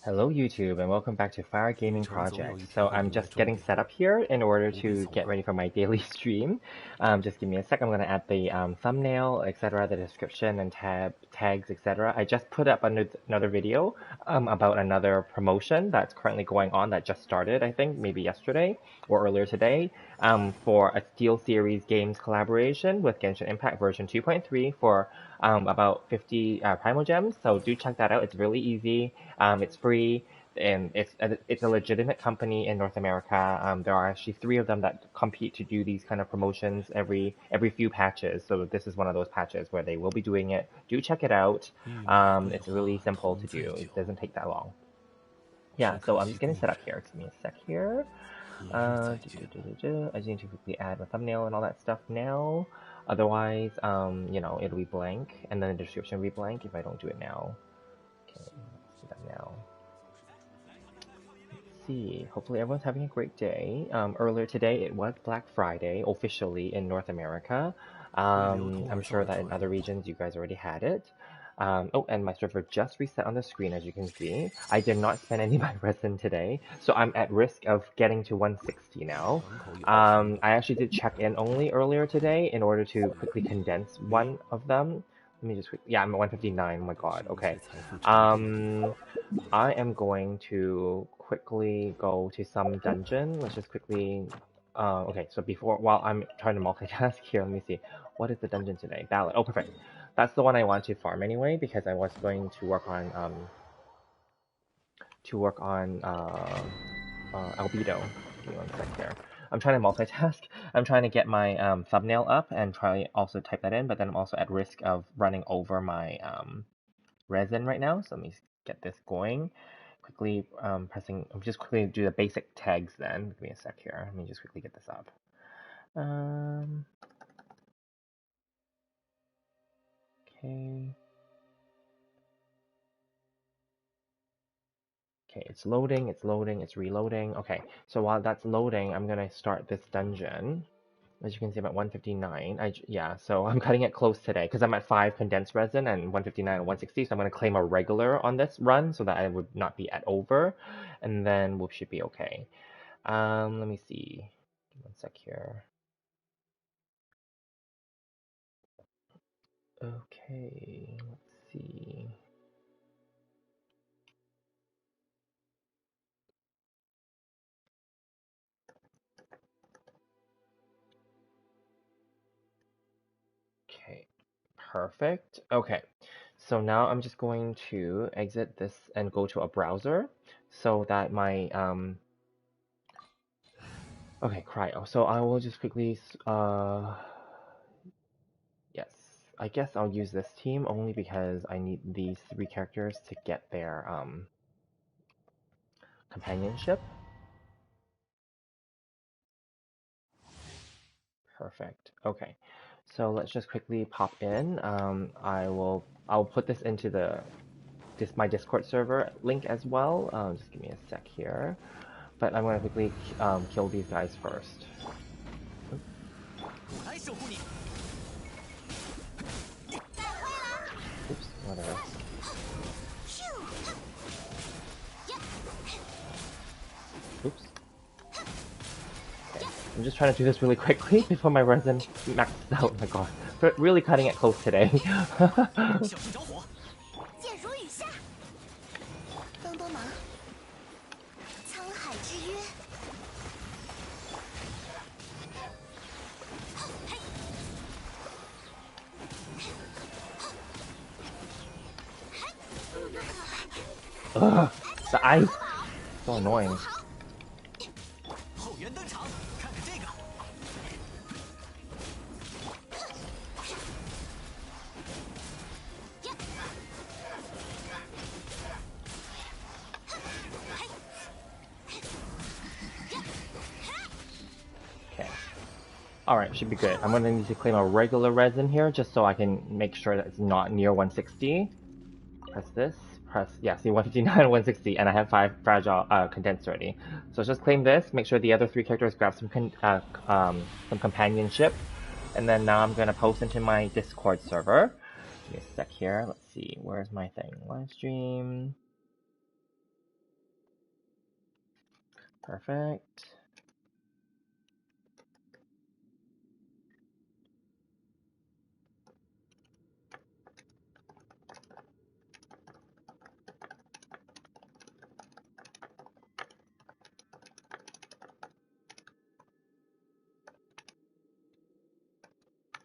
Hello YouTube and welcome back to Fire Gaming Project. So I'm just getting set up here in order to get ready for my daily stream. Just give me a sec, I'm going to add the thumbnail, etc., the description and tags, etc. I just put up another video about another promotion that's currently going on that just started, I think, maybe yesterday or earlier today, for a Steel Series Games collaboration with Genshin Impact version 2.3 for about 50 Primal Gems. So do check that out, it's really easy. It's free, and it's a legitimate company in North America. There are actually 3 of them that compete to do these kind of promotions every few patches. So this is one of those patches where they will be doing it. Do check it out. It's really simple to do. It doesn't take that long. Yeah, so I'm just getting set up here. Give me a sec here. I just need to quickly add my thumbnail and all that stuff now. Otherwise, it'll be blank, and then the description will be blank if I don't do it now. Okay, let's do that now. Let's see. Hopefully everyone's having a great day. Earlier today it was Black Friday officially in North America. I'm sure that in other regions you guys already had it. Oh, and my server just reset on the screen, as you can see. I did not spend any of my resin today, so I'm at risk of getting to 160 now. I actually did check in only earlier today in order to quickly condense one of them. Let me just quick. Yeah, I'm at 159. Oh my god. Okay. I am going to quickly go to some dungeon. Let's just quickly. Okay. So while I'm trying to multitask here, let me see. What is the dungeon today? Ballad. Oh, perfect. That's the one I want to farm anyway because I was going to work on albedo. Give me one sec here. I'm trying to multitask. I'm trying to get my thumbnail up and try also type that in, but then I'm also at risk of running over my resin right now. So let me get this going. Quickly I'm just quickly do the basic tags then. Give me a sec here. Let me just quickly get this up. Okay. Okay, it's loading, it's reloading. Okay, so while that's loading, I'm gonna start this dungeon. As you can see, I'm at 159. Yeah, so I'm cutting it close today because I'm at 5 condensed resin and 159 and 160. So I'm gonna claim a regular on this run so that I would not be at over, and then we should be okay. Let me see. Give me one sec here. Okay, let's see. Okay, perfect. Okay, so now I'm just going to exit this and go to a browser so that my okay, cryo. So I will just quickly yes, I guess I'll use this team only because I need these 3 characters to get their companionship. Perfect. Okay, so let's just quickly pop in. I'll put this into my Discord server link as well. Just give me a sec here. But I'm gonna quickly kill these guys first. Oops, whatever. Oops. Okay. I'm just trying to do this really quickly before my resin maxes out. Oh my god. But really cutting it close today. Ugh, the ice! So annoying. Okay. Alright, should be good. I'm gonna need to claim a regular resin here just so I can make sure that it's not near 160. Press this. Yeah, see 159 and 160, and I have 5 fragile condensed already. So just claim this, make sure the other 3 characters grab some companionship, and then now I'm gonna post into my Discord server. Give me a sec here. Let's see, where's my thing? Live stream. Perfect.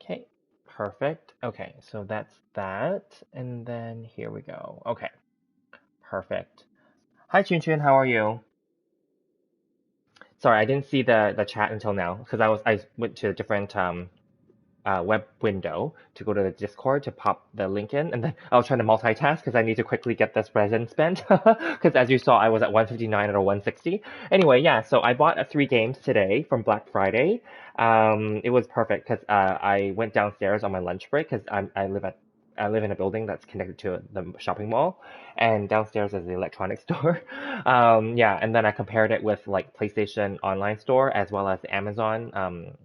Okay, perfect. Okay, so that's that. And then here we go. Okay, perfect. Hi, Chun Chun, how are you? Sorry, I didn't see the chat until now because I went to a different web window to go to the Discord to pop the link in, and then I was trying to multitask because I need to quickly get this resin spent because as you saw, I was at 159 out of 160. Anyway, yeah, so I bought 3 games today from Black Friday. It was perfect because I went downstairs on my lunch break because I live in a building that's connected to the shopping mall, and downstairs is the electronics store. Yeah, and then I compared it with like PlayStation Online Store as well as Amazon,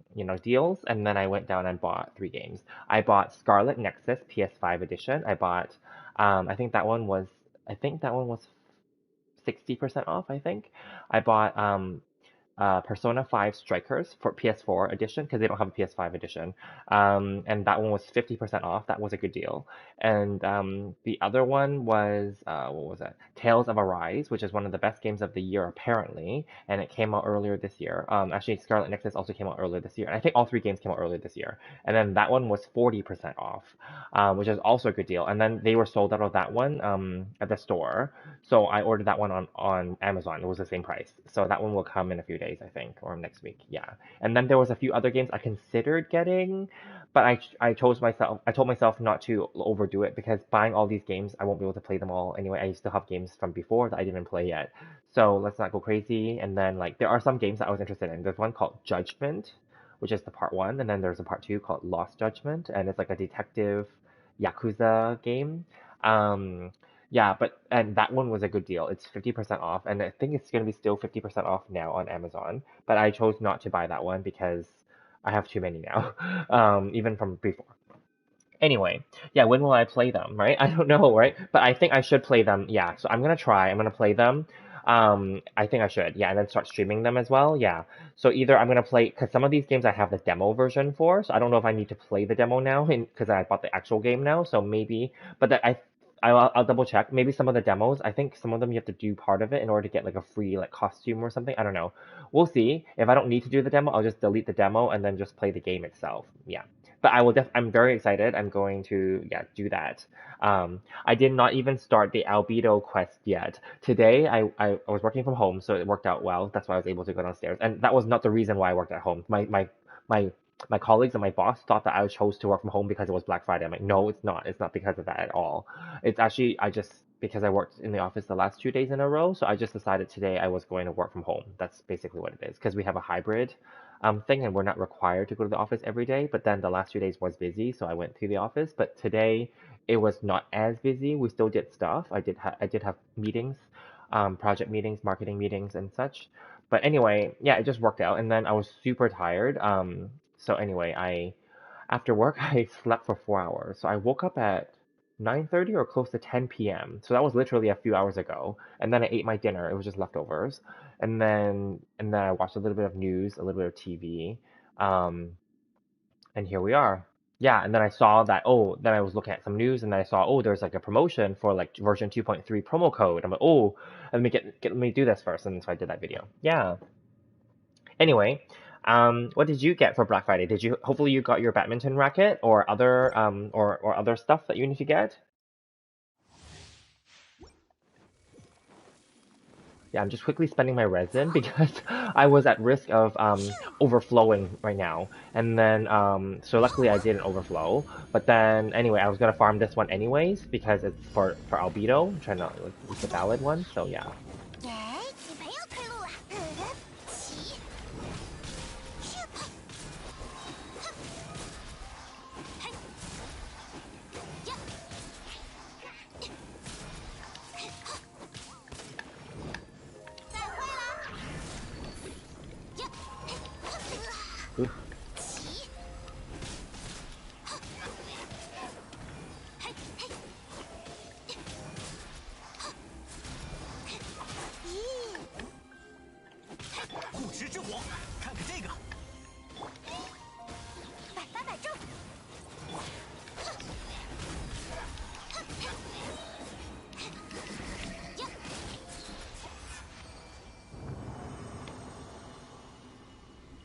deals, and then I went down and bought 3 games. I bought Scarlet Nexus PS5 edition. I bought, I think that one was 60% off, I think. I bought Persona 5 Strikers for PS4 edition because they don't have a PS5 edition. And that one was 50% off. That was a good deal. And the other one was, what was that? Tales of Arise, which is one of the best games of the year, apparently. And it came out earlier this year. Actually, Scarlet Nexus also came out earlier this year. And I think all 3 games came out earlier this year. And then that one was 40% off, which is also a good deal. And then they were sold out of that one at the store. So I ordered that one on Amazon. It was the same price. So that one will come in a few days, I think, or next week. Yeah. And then there was a few other games I considered getting, but I told myself not to overdo it because buying all these games, I won't be able to play them all anyway. I still have games from before that I didn't play yet. So let's not go crazy. And then like there are some games that I was interested in. There's one called Judgment, which is the part one, and then there's a part two called Lost Judgment, and it's like a detective Yakuza game. Um, yeah, and that one was a good deal. It's 50% off, and I think it's gonna be still 50% off now on Amazon. But I chose not to buy that one because I have too many now, even from before. Anyway, yeah, when will I play them, right? I don't know, right? But I think I should play them. Yeah, so I'm gonna try. I'm gonna play them. I think I should. Yeah, and then start streaming them as well. Yeah. So either I'm gonna play because some of these games I have the demo version for, so I don't know if I need to play the demo now because I bought the actual game now. So maybe, but I'll double check. Maybe some of the demos, I think some of them you have to do part of it in order to get like a free like costume or something. I don't know. We'll see. If I don't need to do the demo, I'll just delete the demo and then just play the game itself. Yeah. But I'm very excited. I'm going to, yeah, do that. I did not even start the albedo quest yet. Today, I was working from home, so it worked out well. That's why I was able to go downstairs. And that was not the reason why I worked at home. My my colleagues and my boss thought that I chose to work from home because it was Black Friday. I'm like, no, it's not. It's not because of that at all. It's actually, because I worked in the office the last 2 days in a row, so I just decided today I was going to work from home. That's basically what it is. Because we have a hybrid thing and we're not required to go to the office every day. But then the last 2 days was busy, so I went to the office. But today it was not as busy. We still did stuff. I did have meetings, project meetings, marketing meetings, and such. But anyway, yeah, it just worked out. And then I was super tired. So anyway, I after work I slept for 4 hours. So I woke up at 9:30 or close to 10 p.m. So that was literally a few hours ago. And then I ate my dinner. It was just leftovers. And then I watched a little bit of news, a little bit of TV. Um, and here we are. Yeah, and then I saw that, then I was looking at some news and then I saw, there's like a promotion for like version 2.3 promo code. I'm like, let me do this first. And so I did that video. Yeah. Anyway, what did you get for Black Friday? Hopefully you got your badminton racket or other or other stuff that you need to get? Yeah, I'm just quickly spending my resin because I was at risk of overflowing right now. And then so luckily I didn't overflow. But then anyway, I was gonna farm this one anyways because it's for albedo. I'm trying to it's a valid one, so yeah. 哎，你没有退路了。起，去吧。嘿，呀，再会了。呀，Oof. 起，嘿嘿。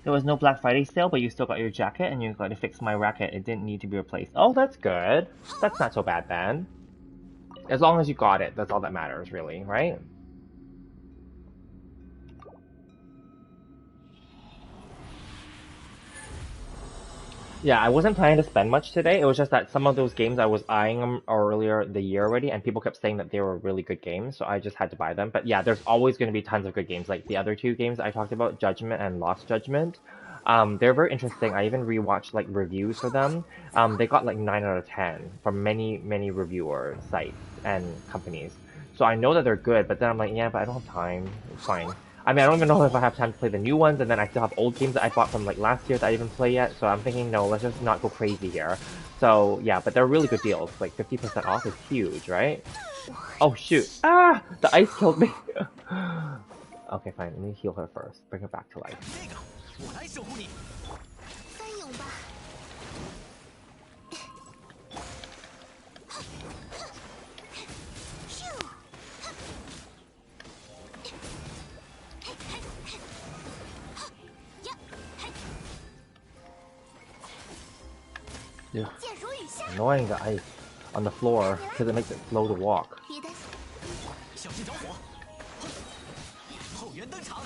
There was no Black Friday sale, but you still got your jacket and you got to fix my racket. It didn't need to be replaced. Oh, that's good. That's not so bad then. As long as you got it, that's all that matters, really, right? Yeah, I wasn't planning to spend much today. It was just that some of those games I was eyeing them earlier the year already, and people kept saying that they were really good games, so I just had to buy them. But yeah, there's always going to be tons of good games. Like the other two games I talked about, Judgment and Lost Judgment. They're very interesting. I even rewatched like reviews for them. They got like 9 out of 10 from many, many reviewer sites and companies. So I know that they're good, but then I'm like, yeah, but I don't have time. It's fine. I mean, I don't even know if I have time to play the new ones, and then I still have old games that I bought from like last year that I didn't play yet. So I'm thinking, no, let's just not go crazy here. So yeah, but they're really good deals. Like 50% off is huge, right? Oh shoot! Ah, the ice killed me. Okay, fine. Let me heal her first. Bring her back to life. 三勇吧。咻！呀！ Yeah. 剑如雨下。 Annoying the ice on the floor because it makes it slow to walk. 别担心。小心着火！后援登场！走。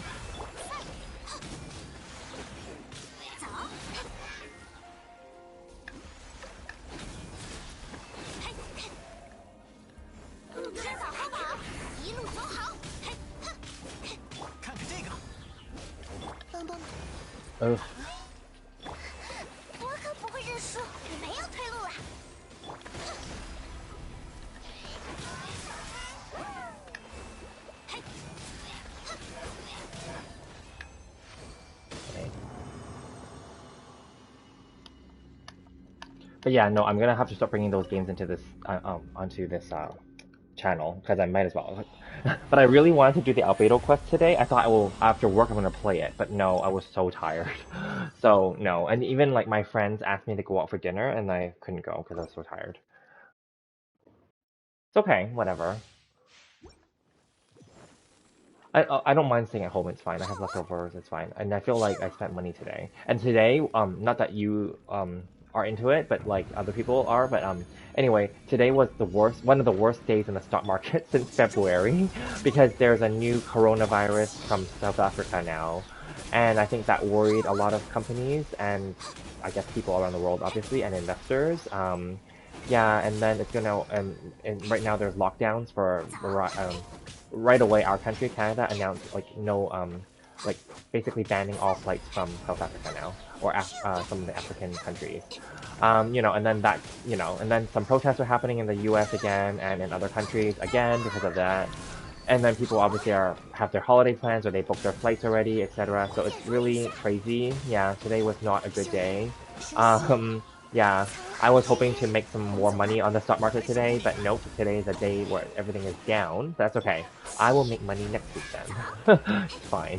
吃饱喝饱，一路走好。看看这个，帮帮忙， Ugh. 我可不会认输，没有退路了。 Okay. But yeah, no, I'm gonna have to start bringing those games into this onto this channel because I might as well. But I really wanted to do the Albedo quest today. I thought, well, after work I'm gonna play it, but no, I was so tired. So no, and even like my friends asked me to go out for dinner, and I couldn't go because I was so tired. It's okay, whatever. I don't mind staying at home. It's fine. I have leftovers. It's fine. And I feel like I spent money today. And today, not that you are into it, but like other people are. But anyway, today was one of the worst days in the stock market since February, because there's a new coronavirus from South Africa now, and I think that worried a lot of companies and I guess people around the world, obviously, and investors. Yeah, and then it's gonna and right now there's lockdowns for right away. Our country, Canada, announced like no like basically banning all flights from South Africa now, or some of the African countries. You know, and then that, you know, and then some protests are happening in the U.S. again and in other countries again because of that. And then people obviously have their holiday plans or they book their flights already, etc. So it's really crazy. Yeah, today was not a good day. Yeah, I was hoping to make some more money on the stock market today, but nope, today is a day where everything is down. That's okay. I will make money next week then. It's fine.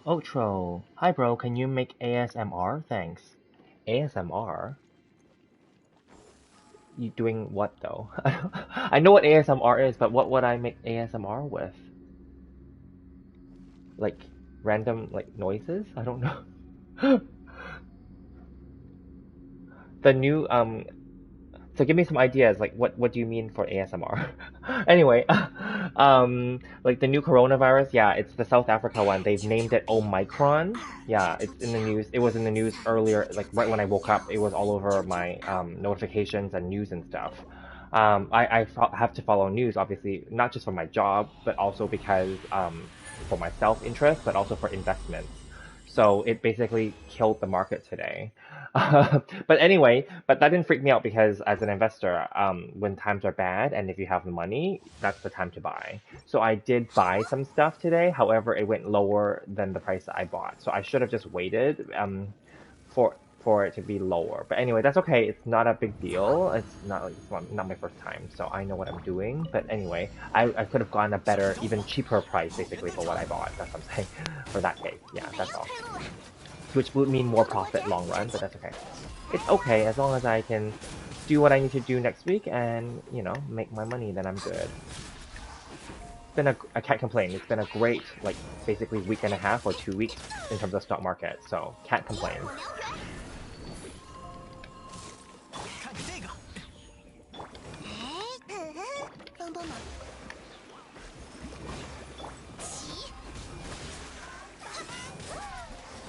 Outro. Hi bro, can you make ASMR? Thanks. ASMR? You doing what though? I know what ASMR is, but what would I make ASMR with? Like random like noises? I don't know. The new so give me some ideas. Like what do you mean for ASMR? Anyway, like the new coronavirus, yeah, it's the South Africa one. They've named it Omicron. Yeah, it's in the news. It was in the news earlier, like right when I woke up. It was all over my notifications and news and stuff. Have to follow news, obviously, not just for my job, but also because for my self-interest, but also for investments. So it basically killed the market today. But anyway, but that didn't freak me out because as an investor, when times are bad and if you have the money, that's the time to buy. So I did buy some stuff today. However, it went lower than the price that I bought. So I should have just waited for it to be lower. But anyway, that's okay. It's not a big deal. It's not my first time, so I know what I'm doing. But anyway, I could have gotten a better, even cheaper price basically for what I bought. That's what I'm saying. For that case, yeah, that's all. Which would mean more profit long run, but that's okay. It's okay as long as I can do what I need to do next week and make my money. Then I'm good. I can't complain. It's been a great, like, basically week and a half or 2 weeks in terms of stock market, so can't complain. 看看这个，帮帮忙。起，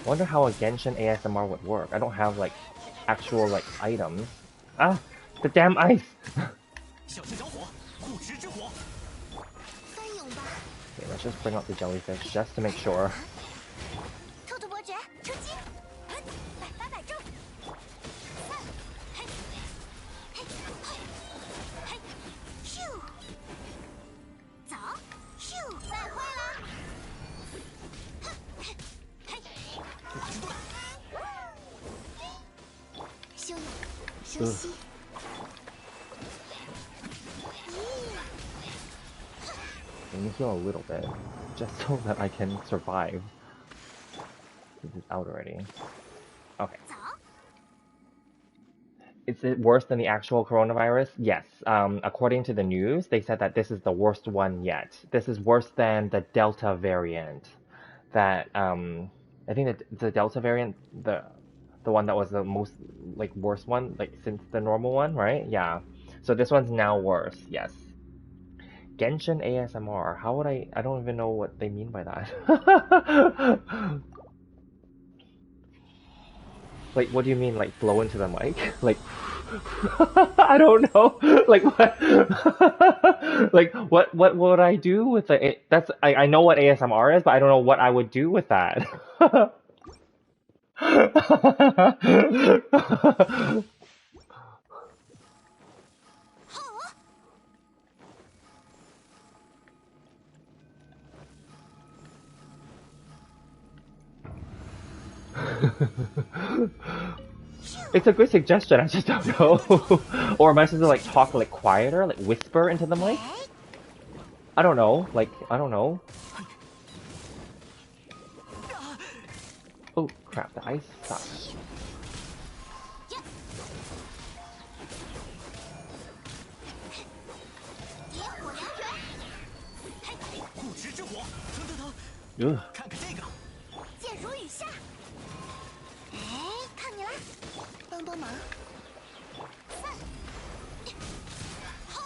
Wonder how a Genshin ASMR would work. I don't have like actual like items. Ah, the damn ice. 小心着火，护持之火。 翻涌吧， Okay, let's just bring up the jellyfish just to make sure. 兔兔伯爵出击，百发百中。咻，走，咻，再会了。休养，休息。 Let me heal a little bit, just so that I can survive. This is out already. Okay. 走， Is it worse than the actual coronavirus? Yes. According to the news, they said that this is the worst one yet. This is worse than the Delta variant. That I think that the Delta variant, the one that was the most like worst one, like since the normal one, right? Yeah. So this one's now worse. Yes. Genshin ASMR. How would I don't even know what they mean by that. Like, what do you mean, like, blow into the mic? Like, I don't know. Like, what? Like, what would I do with it? That's, I know what ASMR is, but I don't know what I would do with that. It's a good suggestion, I just don't know. Or am I supposed to like talk like quieter, like whisper into the mic? I don't know, like, I don't know. Oh crap, the ice sucks. Ugh. 看看这个，箭如雨下。哎，看你啦，帮帮忙。好，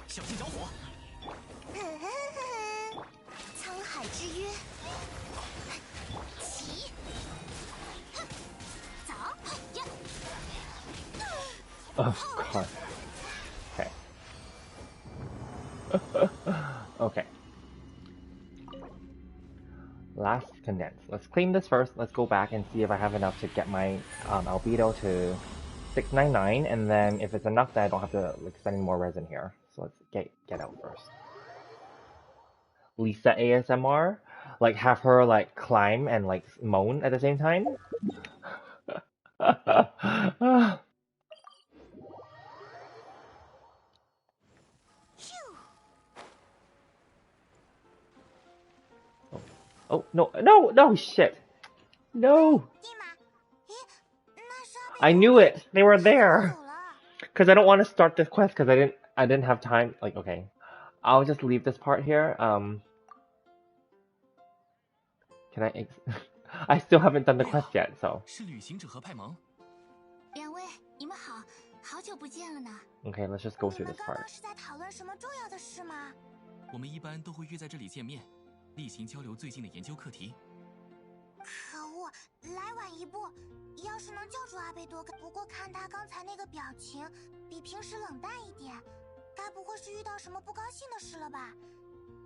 小心着火。沧海之约，起，走， Oh god. Okay. Okay. Last condense. Let's clean this first. Let's go back and see if I have enough to get my albedo to 699, and then if it's enough, then I don't have to like spend any more resin here. So let's get out first. Lisa ASMR, like have her like climb and like moan at the same time. Oh no shit. No. 立马，咦，那是阿贝 I knew it. They were there. 走了。 Cuz I don't want to start this quest cuz I didn't have time. Like okay. I'll just leave this part here. Can I I still haven't done the quest yet, so. 是旅行者合派盟。两位，你们好，好久不见了呢。 Okay, let's just go 你 through 们 this 刚 part. 刚是在讨论什么重要的事吗？ 我们一般都会约在这里见面，例行交流最近的研究课题。 可恶，来晚一步。要是能叫住阿贝多，不过看他刚才那个表情，比平时冷淡一点，该不会是遇到什么不高兴的事了吧？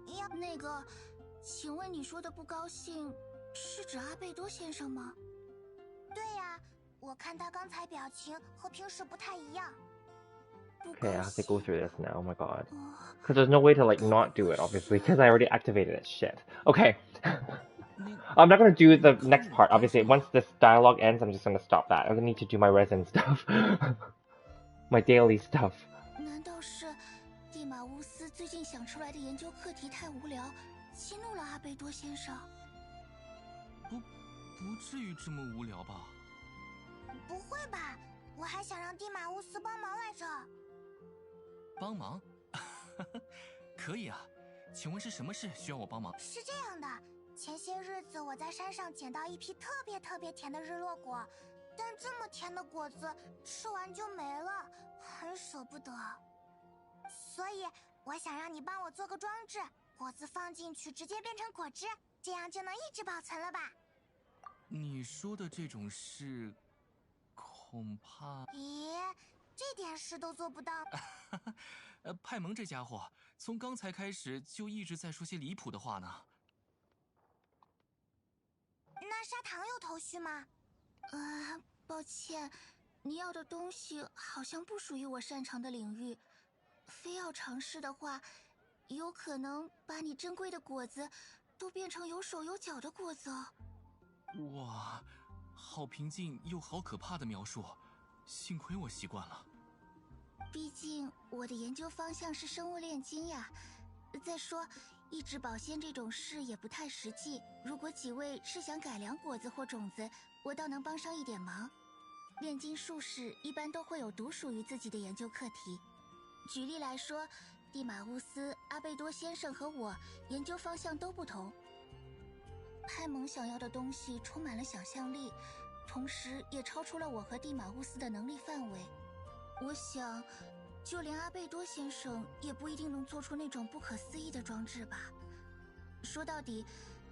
要那个，请问你说的不高兴，是指阿贝多先生吗？对呀，我看他刚才表情和平时不太一样。Okay, I have to go through this now. Oh my god. Because there's no way to like not do it, obviously, because I already activated it. Shit. Okay. I'm not gonna do the next part. Obviously, once this dialogue ends, I'm just gonna stop that. I'm gonna need to do my resin stuff, my daily stuff. 难道是蒂马乌斯最近想出来的研究课题太无聊，激怒了阿贝多先生？不至于这么无聊吧？不会吧？我还想让蒂马乌斯帮忙来着。帮忙？可以啊，请问是什么事需要我帮忙？是这样的，前些日子我在山上捡到一批特别甜的日落果，但这么甜的果子吃完就没了，很舍不得。所以我想让你帮我做个装置，果子放进去直接变成果汁，这样就能一直保存了吧？你说的这种事，恐怕……咦，这点事都做不到？派蒙这家伙从刚才开始就一直在说些离谱的话呢。那砂糖有头绪吗？抱歉，你要的东西好像不属于我擅长的领域，非要尝试的话，有可能把你珍贵的果子都变成有手有脚的果子哦。哇，好平静又好可怕的描述，幸亏我习惯了。毕竟我的研究方向是生物炼金呀。再说，一直保鲜这种事也不太实际。如果几位是想改良果子或种子，我倒能帮上一点忙。炼金术士一般都会有独属于自己的研究课题。举例来说，蒂马乌斯、阿贝多先生和我研究方向都不同。派蒙想要的东西充满了想象力，同时也超出了我和蒂马乌斯的能力范围。我想，就连阿贝多先生也不一定能做出那种不可思议的装置吧。说到底，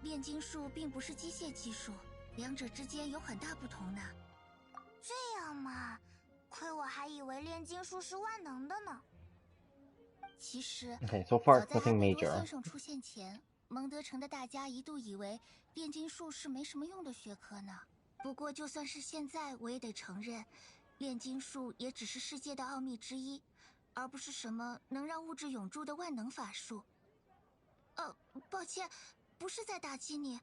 炼金术并不是机械技术，两者之间有很大不同呢。这样嘛，亏我还以为炼金术是万能的呢。其实， Okay, so far 早在 nothing 阿贝多 major. 先生出现前，蒙德城的大家一度以为炼金术是没什么用的学科呢。不过，就算是现在，我也得承认，炼金术也只是世界的奥秘之一，而不是什么能让物质永驻的万能法术。抱歉，不是在打击你，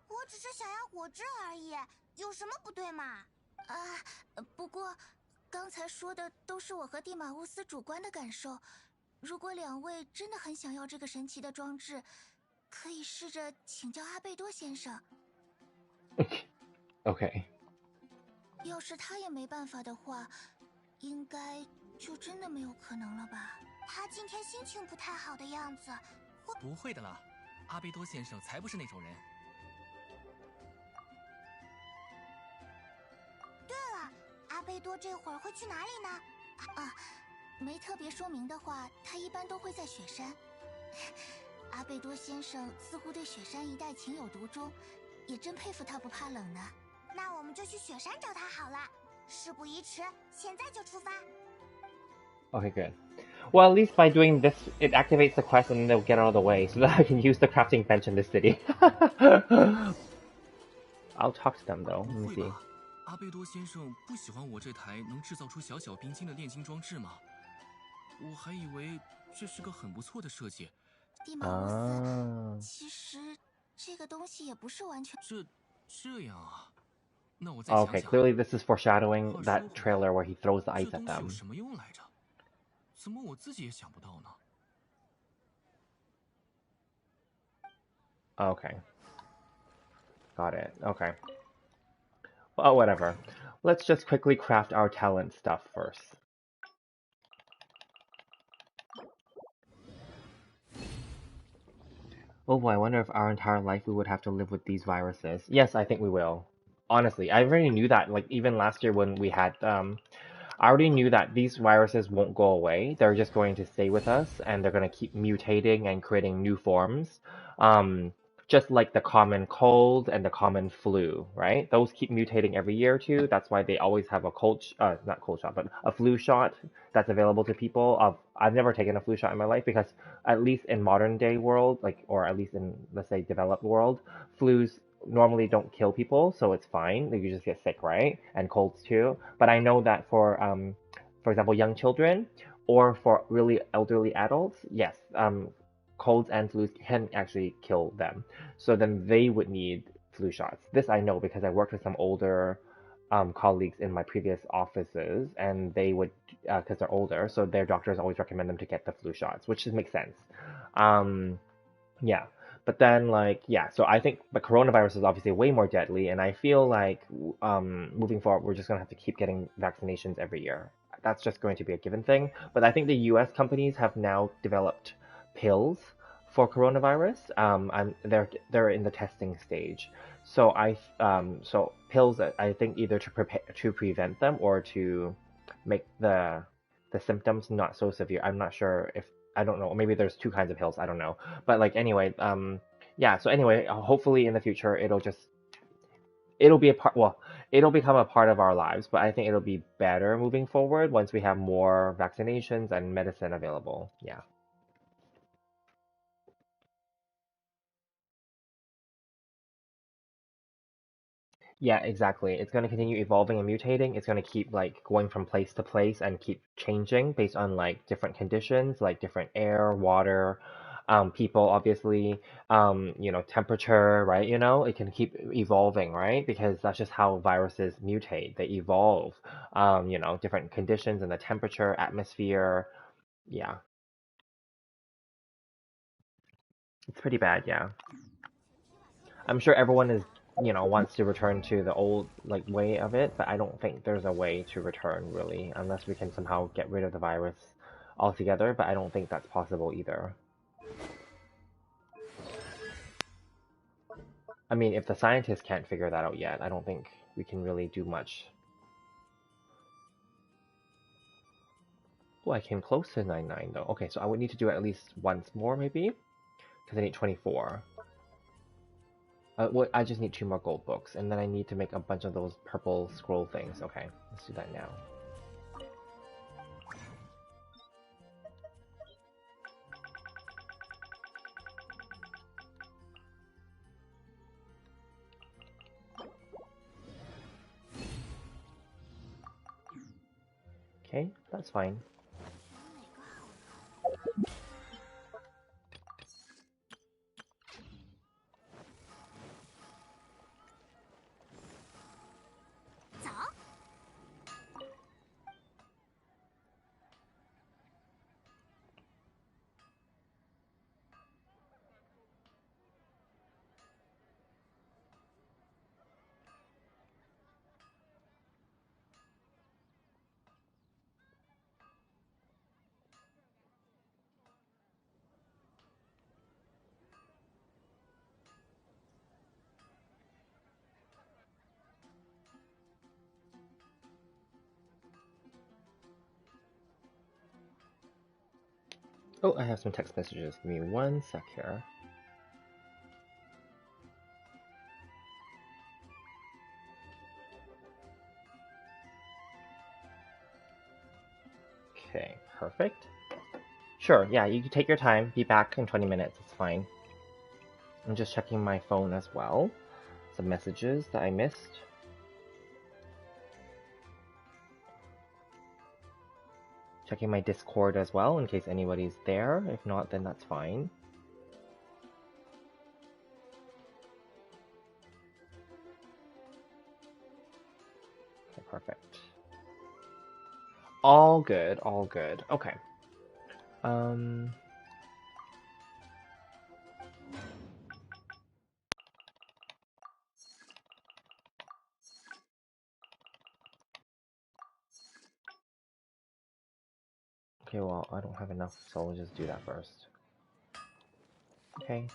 我只是想要果汁而已，有什么不对嘛？不过，刚才说的都是我和蒂马乌斯主观的感受。如果两位真的很想要这个神奇的装置，可以试着请教阿贝多先生。Okay. 要是他也没办法的话，应该就真的没有可能了吧？他今天心情不太好的样子，不会的啦，阿贝多先生才不是那种人。对了，阿贝多这会儿会去哪里呢？没特别说明的话，他一般都会在雪山。阿贝多先生似乎对雪山一带情有独钟，也真佩服他不怕冷呢。那我们就去雪山找他好了。事不宜迟，现在就出发。 Okay, good. Well, at least by doing this, it activates the quest and then they'll get out of the way so that I can use the crafting bench in this city. I'll talk to them though. Let 不 me 会 see. 吧？阿贝多先生不喜欢我这台能制造出小小冰晶的炼金装置吗？我还以为这是个很不错的设计。蒂马乌斯，其实这个东西也不是完全……这样啊？那我再想想。Okay, clearly this is foreshadowing that trailer where he throws the ice 这 at 东西 them. 有什么用来着？怎么我自己也想不到呢？ Okay. Got it. Okay. Well, whatever. Let's just quickly craft our talent stuff first. Oh boy, I wonder if our entire life we would have to live with these viruses. Yes, I think we will. Honestly, I already knew that, like, even last year when we had, I already knew that these viruses won't go away. They're just going to stay with us, and they're going to keep mutating and creating new forms. Just like the common cold and the common flu, right? Those keep mutating every year or two. That's why they always have a not cold shot, but a flu shot that's available to people. I've never taken a flu shot in my life because at least in modern day world, like, or at least in, let's say, developed world, flus normally don't kill people, so it's fine. Like, you just get sick, right? And colds too. But I know that for for example, young children, or for really elderly adults, yes, colds and flus can actually kill them. So then they would need flu shots. This I know because I worked with some older colleagues in my previous offices, and they would, because they're older, so their doctors always recommend them to get the flu shots, which just makes sense. Um, yeah. But then, like, yeah, so I think the coronavirus is obviously way more deadly, and I feel like moving forward, we're just gonna have to keep getting vaccinations every year. That's just going to be a given thing. But I think the US companies have now developed pills for coronavirus, and they're in the testing stage. So pills that I think either to prevent them or to make the symptoms not so severe. I'm not sure if I don't know. Maybe there's two kinds of pills. I don't know. But like anyway, yeah. So anyway, hopefully in the future it'll be a part. Well, it'll become a part of our lives. But I think it'll be better moving forward once we have more vaccinations and medicine available. Yeah. Yeah, exactly. It's going to continue evolving and mutating. It's going to keep like going from place to place and keep changing based on like different conditions, like different air, water, people, obviously, temperature, right? It can keep evolving, right? Because that's just how viruses mutate. They evolve, different conditions and the temperature, atmosphere. Yeah, it's pretty bad. Yeah. I'm sure everyone wants to return to the old like way of it, but I don't think there's a way to return really, unless we can somehow get rid of the virus altogether, but I don't think that's possible either. I mean, if the scientists can't figure that out yet, I don't think we can really do much. Oh, I came close to 99 though. Okay, so I would need to do it at least once more maybe, because I need 24. I just need 2 more gold books, and then I need to make a bunch of those purple scroll things. Okay, let's do that now. Okay, that's fine. Oh, I have some text messages. Give me one sec here. Okay, perfect. Sure, yeah, you can take your time. Be back in 20 minutes. It's fine. I'm just checking my phone as well. Some messages that I missed. Checking my Discord as well in case anybody's there. If not, then that's fine. Okay, perfect. All good, all good. Okay. Okay, well, I don't have enough, so we'll just do that first. Okay.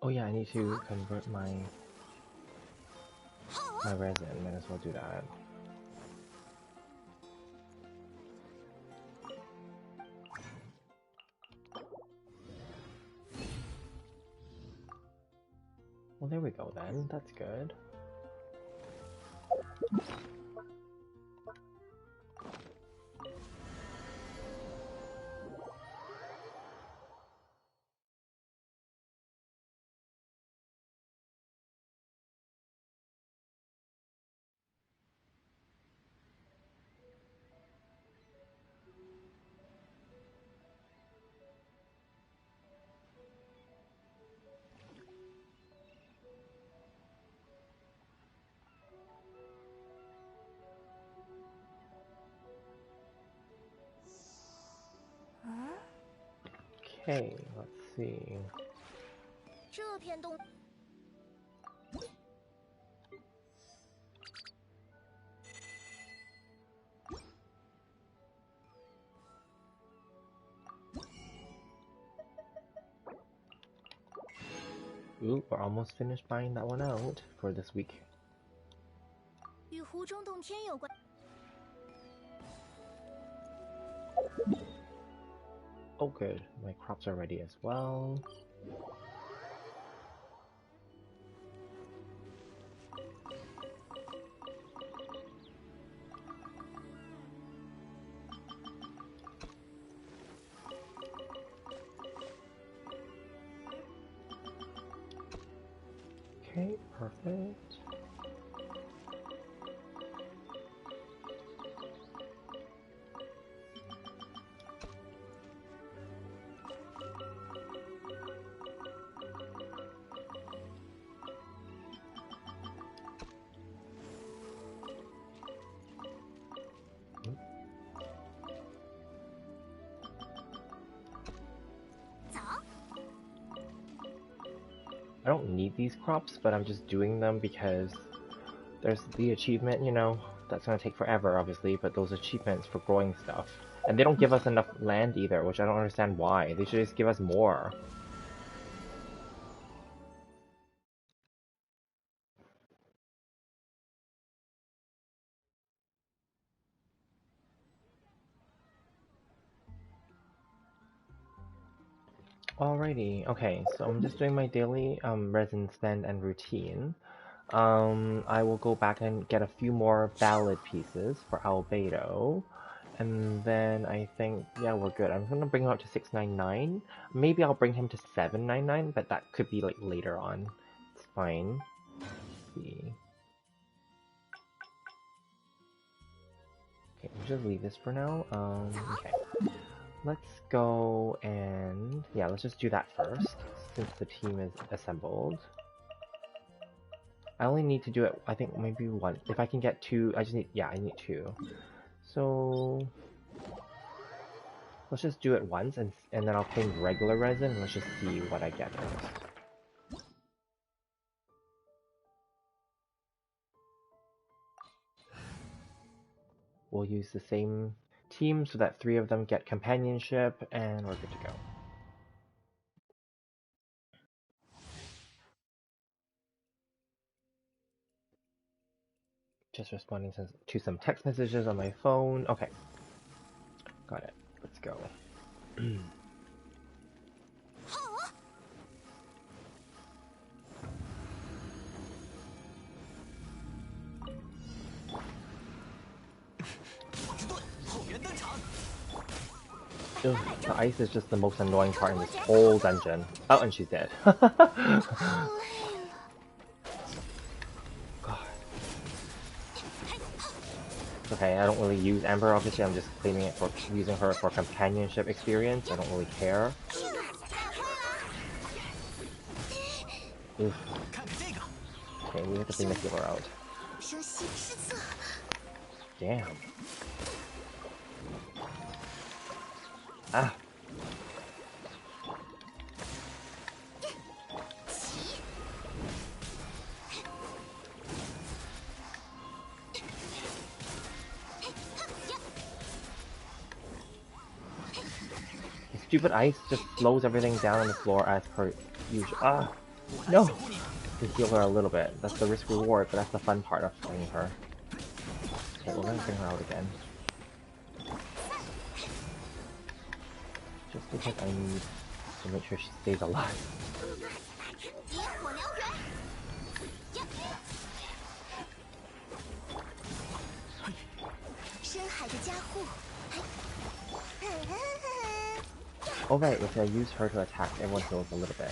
Oh yeah, I need to convert my resin. Might as well do that. Well, there we go then. That's good. Okay, let's see. Ooh, we're almost finished buying that one out for this week. Oh good, my crops are ready as well. Okay, perfect. I don't need these crops, but I'm just doing them because there's the achievement, you know, that's gonna take forever, obviously, but those achievements for growing stuff. And they don't give us enough land either, which I don't understand why. They should just give us more. Alrighty, okay, so I'm just doing my daily resin spend and routine. I will go back and get a few more ballad pieces for Albedo. And then I think, yeah, we're good. I'm gonna bring him up to 699. Maybe I'll bring him to 799, but that could be like later on. It's fine. Let's see. Okay, we'll just leave this for now. Okay. Let's go and... yeah, let's just do that first, since the team is assembled. I only need to do it, I think, maybe once. If I can get two, I just need... yeah, I need two. So... let's just do it once, and then I'll claim regular resin, and let's just see what I get first. We'll use the same team so that 3 of them get companionship, and we're good to go. Just responding to some text messages on my phone. Okay. Got it. Let's go. Ugh, the ice is just the most annoying part in this whole dungeon. Oh, and she's dead. God. Okay, I don't really use Ember, obviously. I'm just claiming it for using her for companionship experience. I don't really care. Oof. Okay, we have to bring the healer out. Damn. Ah. The stupid ice just slows everything down on the floor as per usual. Ah. No! To heal her a little bit. That's the risk reward, but that's the fun part of playing her. Okay, we're gonna bring her out again. Just because I need to make sure she stays alive. Oh right, if I use her to attack, everyone heals a little bit.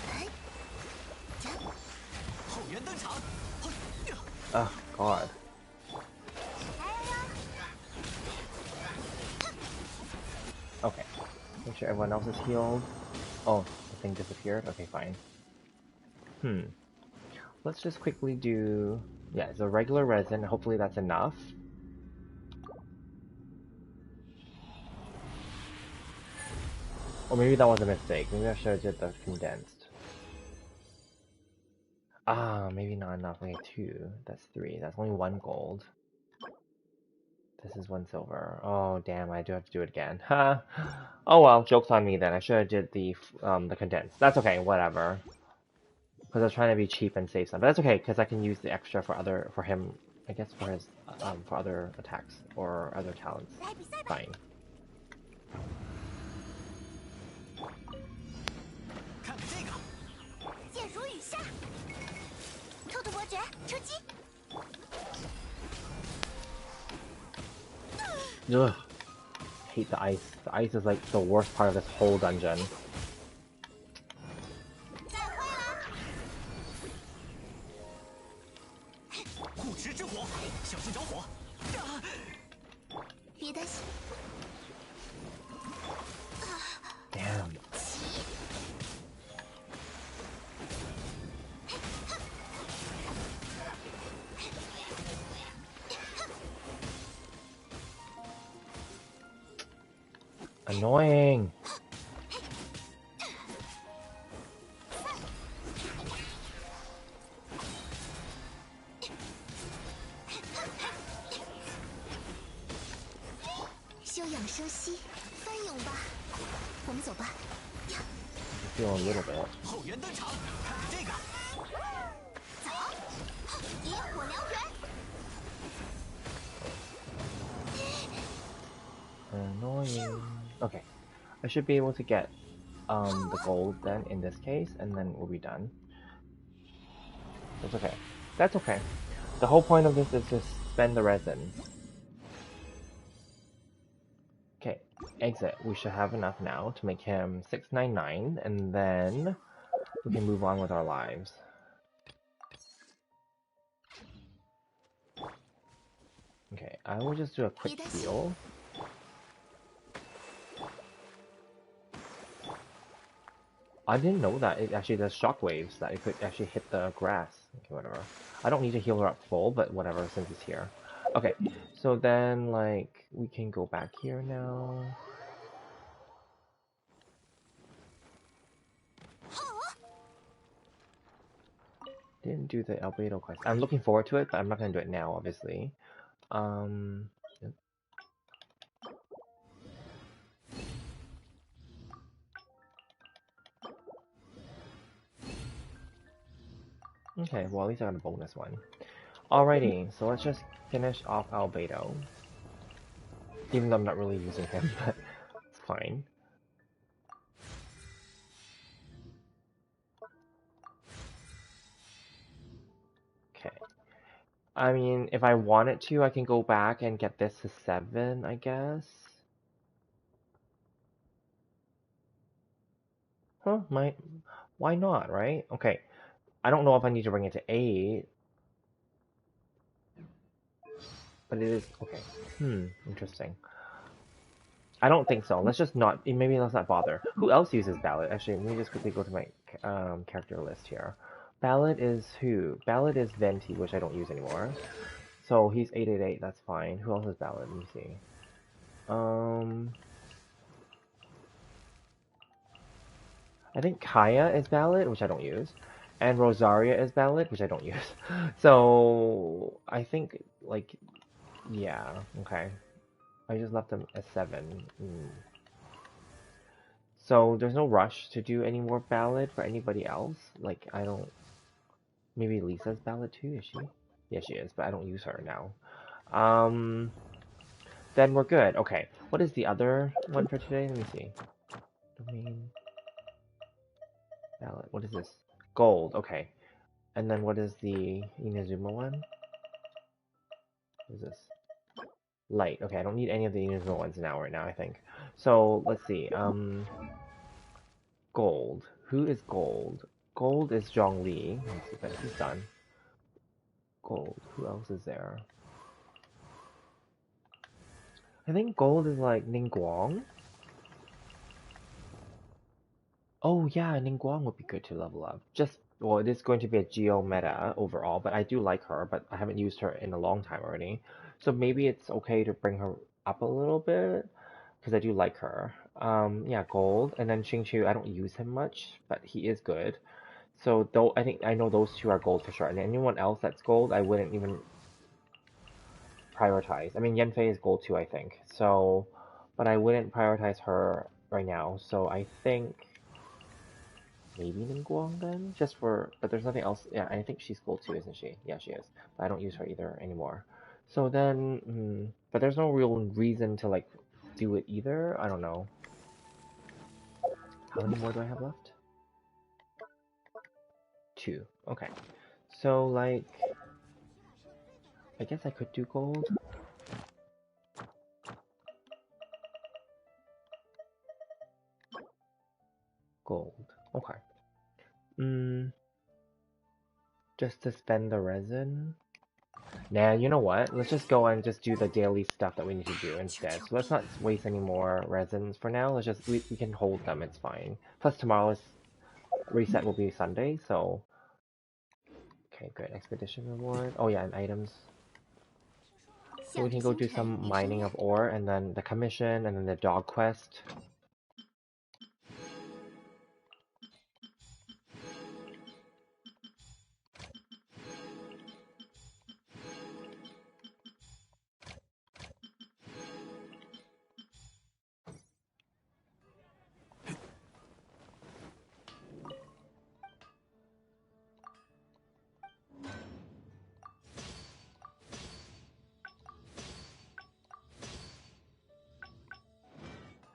Oh god. Okay. Make sure everyone else is healed. Oh, the thing disappeared? Okay, fine. Let's just quickly do... Yeah, it's a regular resin. Hopefully that's enough. Or maybe that was a mistake. Maybe I should have did the condensed. Ah, maybe not enough. Okay, 2. That's 3. That's only 1 gold. This is 1 silver. Oh, damn, I do have to do it again. Huh. Oh well, joke's on me then. I should have did the condensed. That's okay, whatever. Because I was trying to be cheap and save some. But that's okay, because I can use the extra for him, I guess for his, for other attacks or other talents. Fine. Ugh. Hate the ice. The ice is like the worst part of this whole dungeon. Damn. Annoying. I feel a little bit. Annoying. Okay. I should be able to get the gold then in this case, and then we'll be done. That's okay. That's okay. The whole point of this is to spend the resin. Okay, exit. We should have enough now to make him 699, and then we can move on with our lives. Okay, I will just do a quick heal. I didn't know that it actually does shockwaves, that it could actually hit the grass. Okay, whatever. I don't need to heal her up full, but whatever, since it's here. Okay, so then, like, we can go back here now. Didn't do the albedo quest. I'm looking forward to it, but I'm not gonna do it now, obviously. Yep. Okay, well at least I got a bonus one. Alrighty, so let's just finish off albedo. Even though I'm not really using him, but it's fine. Okay. I mean, if I wanted to, I can go back and get this to 7, I guess. Huh, why not, right? Okay. I don't know if I need to bring it to 8. But it is, okay. Interesting. I don't think so. Let's just not, maybe let's not bother. Who else uses Ballad? Actually, let me just quickly go to my character list here. Ballad is who? Ballad is Venti, which I don't use anymore. So he's 888, that's fine. Who else is Ballad? Let me see. I think Kaya is Ballad, which I don't use. And Rosaria is Ballad, which I don't use. So I think, like, yeah, okay. I just left them at 7. So there's no rush to do any more Ballad for anybody else. Like, I don't Maybe Lisa's ballot too, is she? Yeah, she is, but I don't use her now. Then we're good. Okay, what is the other one for today? Let me see. Domain. Ballot. What is this? Gold. Okay. And then what is the Inazuma one? What is this? Light. Okay, I don't need any of the Inazuma ones now right now, I think. So, let's see. Gold. Who is gold? Gold is Zhongli. Let's see if he's done. Gold. Who else is there? I think gold is like Ningguang. Oh yeah, Ningguang would be good to level up. Just, well, it is going to be a Geo meta overall, but I do like her, but I haven't used her in a long time already. So maybe it's okay to bring her up a little bit, because I do like her. Yeah, gold, and then Xingqiu, I don't use him much, but he is good. So though I think I know those two are gold for sure, and anyone else that's gold, I wouldn't even prioritize. I mean, Yanfei is gold too, I think. So, but I wouldn't prioritize her right now. So I think maybe Ningguang then, just for. But there's nothing else. Yeah, I think she's gold too, isn't she? Yeah, she is. But I don't use her either anymore. So then, but there's no real reason to like do it either. I don't know. How many more do I have left? 2. Okay. So like, I guess I could do gold. Gold. Okay. Just to spend the resin. Nah, you know what? Let's just go and just do the daily stuff that we need to do instead. So let's not waste any more resins for now. Let's just, we can hold them, it's fine. Plus tomorrow's reset will be Sunday, so. Okay, good. Expedition reward. Oh yeah, and items. So we can go do some mining of ore, and then the commission, and then the dog quest.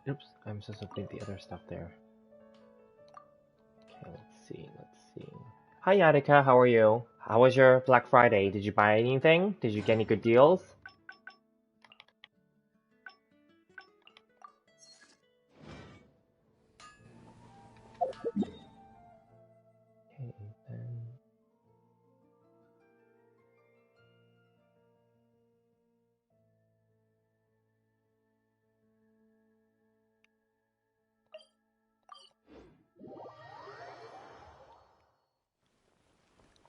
Oops, I'm supposed to put the other stuff there. Okay, let's see. Hi Yadika, how are you? How was your Black Friday? Did you buy anything? Did you get any good deals? Okay, then.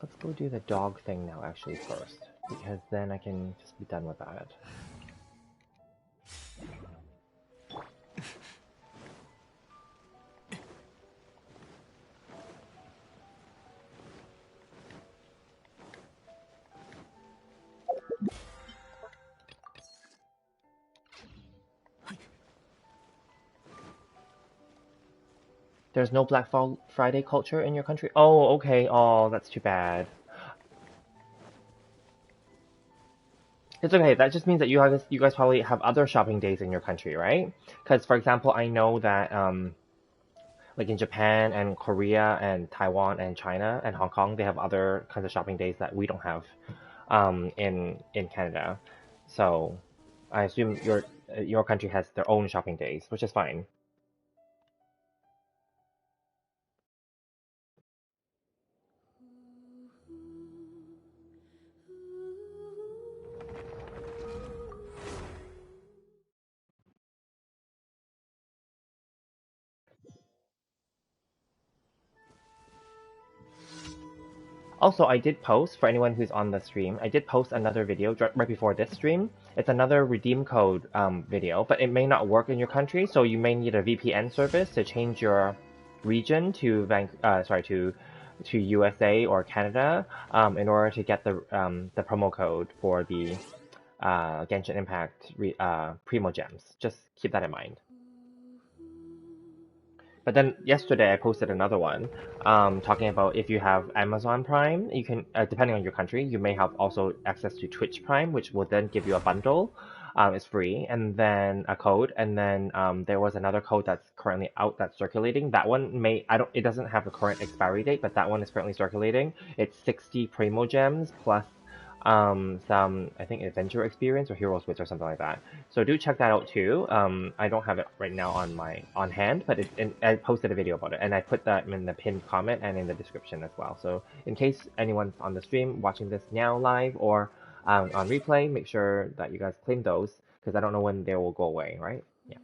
Let's go do the dog thing now actually first, because then I can just be done with that. There's no Black Friday culture in your country? Oh, okay. Oh, that's too bad. It's okay. That just means that you guys probably have other shopping days in your country, right? Because, for example, I know that like in Japan and Korea and Taiwan and China and Hong Kong, they have other kinds of shopping days that we don't have in Canada. So I assume your country has their own shopping days, which is fine. Also, I did post, for anyone who's on the stream, I did post another video right before this stream. It's another redeem code video, but it may not work in your country, so you may need a VPN service to change your region to to USA or Canada in order to get the promo code for the Genshin Impact Primo Gems. Just keep that in mind. But then yesterday I posted another one, talking about if you have Amazon Prime, you can, depending on your country, you may have also access to Twitch Prime, which will then give you a bundle. It's free, and then a code, and then there was another code that's currently out that's circulating. That one it doesn't have a current expiry date, but that one is currently circulating. It's 60 Primo Gems plus some, I think, adventure experience or heroes wits or something like that. So do check that out too. I don't have it right now on hand, but I posted a video about it, and I put that in the pinned comment and in the description as well. So in case anyone's on the stream watching this now live or on replay, make sure that you guys claim those, because I don't know when they will go away, right? Yeah.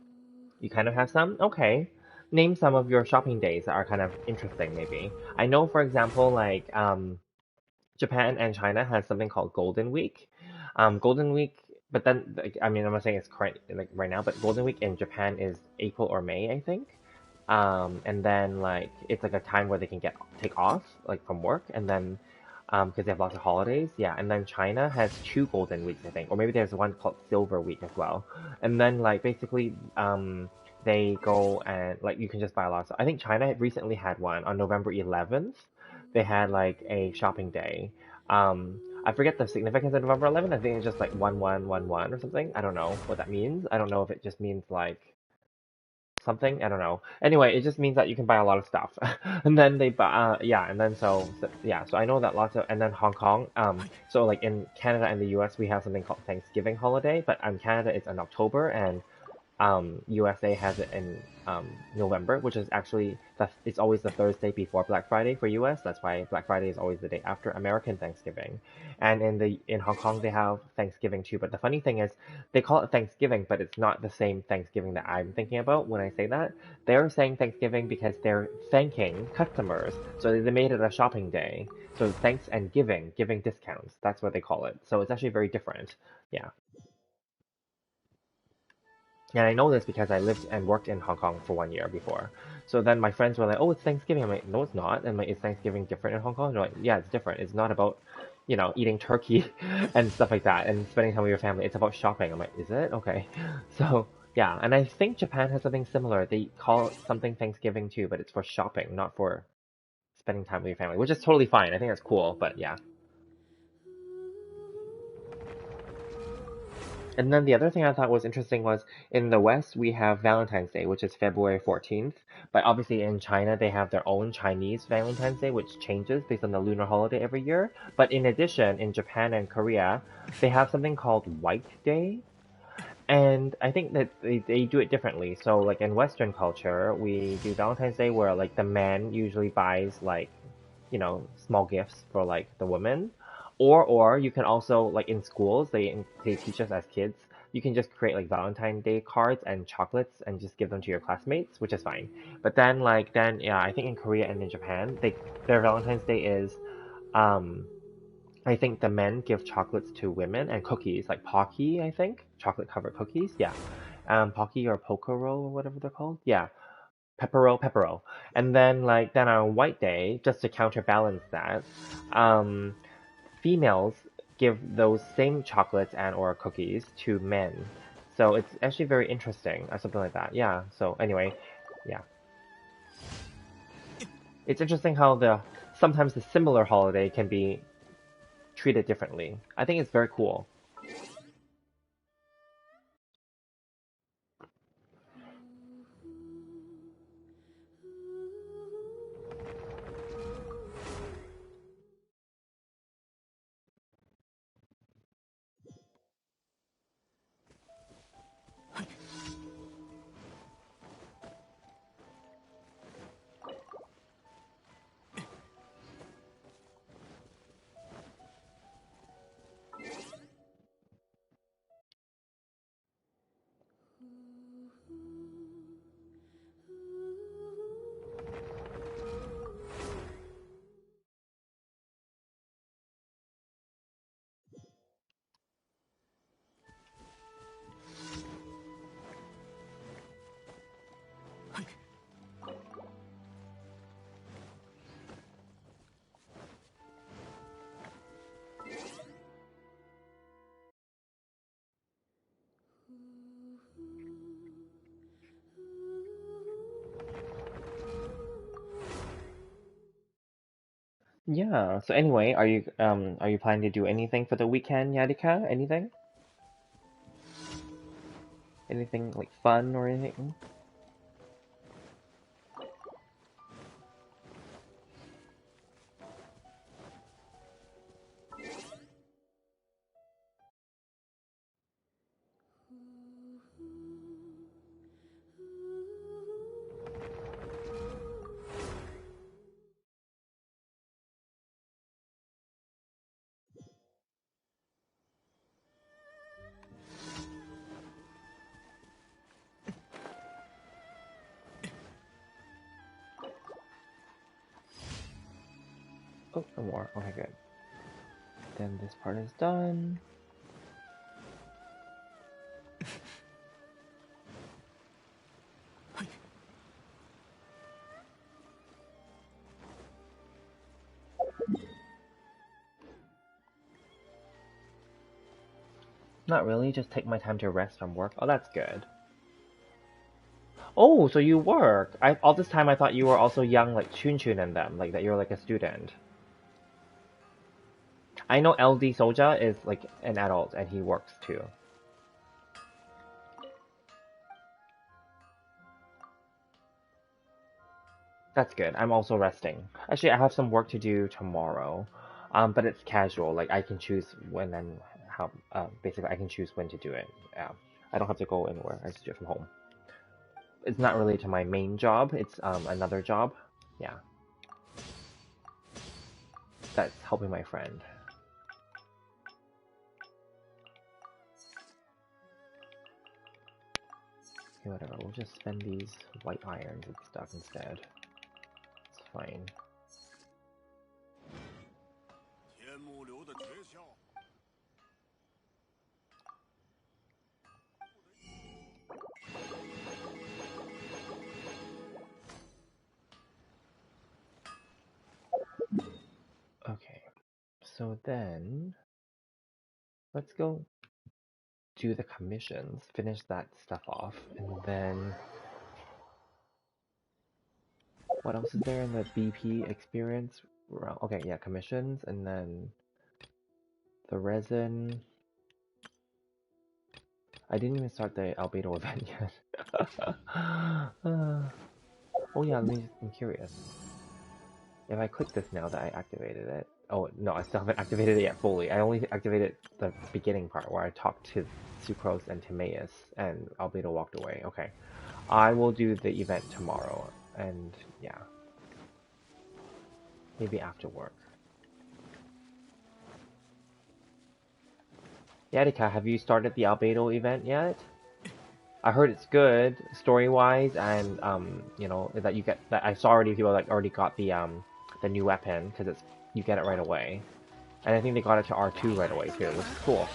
You kind of have some? Okay. Name some of your shopping days that are kind of interesting, maybe. I know, for example, like Japan and China has something called Golden Week. Golden Week, but then like, I mean, I'm not saying it's current like right now, but Golden Week in Japan is April or May, I think. And then like it's like a time where they can take off like from work, and then because they have lots of holidays, yeah. And then China has two Golden Weeks, I think, or maybe there's one called Silver Week as well. And then like basically they go and like you can just buy a lot of stuff. I think China recently had one on November 11th. They had like a shopping day. I forget the significance of November 11th. I think it's just like 1111 or something. I don't know what that means. I don't know if it just means like something. I don't know. Anyway, it just means that you can buy a lot of stuff. And then they buy, yeah, and then yeah, so I know that lots of, and then Hong Kong, so like in Canada and the US, we have something called Thanksgiving holiday, but in Canada it's in October, and USA has it in November, which is actually it's always the Thursday before Black Friday for US. That's why Black Friday is always the day after American Thanksgiving. And in Hong Kong they have Thanksgiving too. But the funny thing is they call it Thanksgiving, but it's not the same Thanksgiving that I'm thinking about when I say that. They're saying Thanksgiving because they're thanking customers, so they made it a shopping day. So thanks and giving discounts. That's what they call it. So it's actually very different. Yeah. And I know this because I lived and worked in Hong Kong for 1 year before. So then my friends were like, "Oh, it's Thanksgiving." I'm like, "No, it's not." And I'm like, "Is Thanksgiving different in Hong Kong?" And they're like, "Yeah, it's different. It's not about, eating turkey and stuff like that and spending time with your family. It's about shopping." I'm like, "Is it? Okay." So yeah, and I think Japan has something similar. They call it something Thanksgiving too, but it's for shopping, not for spending time with your family, which is totally fine. I think that's cool, but yeah. And then the other thing I thought was interesting was in the West, we have Valentine's Day, which is February 14th. But obviously in China, they have their own Chinese Valentine's Day, which changes based on the lunar holiday every year. But in addition, in Japan and Korea, they have something called White Day. And I think that they do it differently. So like in Western culture, we do Valentine's Day where like the man usually buys like small gifts for like the women, or you can also like in schools they teach us as kids. You can just create like Valentine's Day cards and chocolates and just give them to your classmates, which is fine. But then yeah, I think in Korea and in Japan, their Valentine's Day is, um, I think the men give chocolates to women and cookies like Pocky, I think chocolate covered cookies. Yeah, Pocky or Pokoro or whatever they're called. Yeah, Pepero. And then on White Day, just to counterbalance that, um, females give those same chocolates and or cookies to men. So it's actually very interesting, or something like that. Yeah. So anyway, yeah, it's interesting how sometimes the similar holiday can be treated differently. I think it's very cool. Yeah. So anyway, are you planning to do anything for the weekend, Yadika? Anything? Anything like fun or anything? Oh, no more. Okay, good. Then this part is done. Not really, just take my time to rest from work. Oh, that's good. Oh, so you work. All this time I thought you were also young like Chun Chun and them, like that you're like a student. I know LD Soja is like an adult and he works too. That's good. I'm also resting. Actually, I have some work to do tomorrow, but it's casual. Like I can choose when and how. Basically, I can choose when to do it. Yeah, I don't have to go anywhere. I just do it from home. It's not related to my main job. It's another job. Yeah, that's helping my friend. Okay, whatever. We'll just spend these white irons and stuff instead. It's fine. Okay, so then let's go do the commissions, finish that stuff off, and then what else is there in the BP experience? Okay, yeah, commissions, and then the resin. I didn't even start the albedo event yet. Oh yeah, I'm curious. If I click this now that I activated it. Oh no, I still haven't activated it yet fully. I only activated the beginning part where I talked to Sucrose and Timaeus, and albedo walked away. Okay. I will do the event tomorrow, and yeah. Maybe after work. Yadika, have you started the albedo event yet? I heard it's good story-wise, and you know that you get that. I saw already people like already got the new weapon because it's you get it right away, and I think they got it to R2 right away too, which is cool.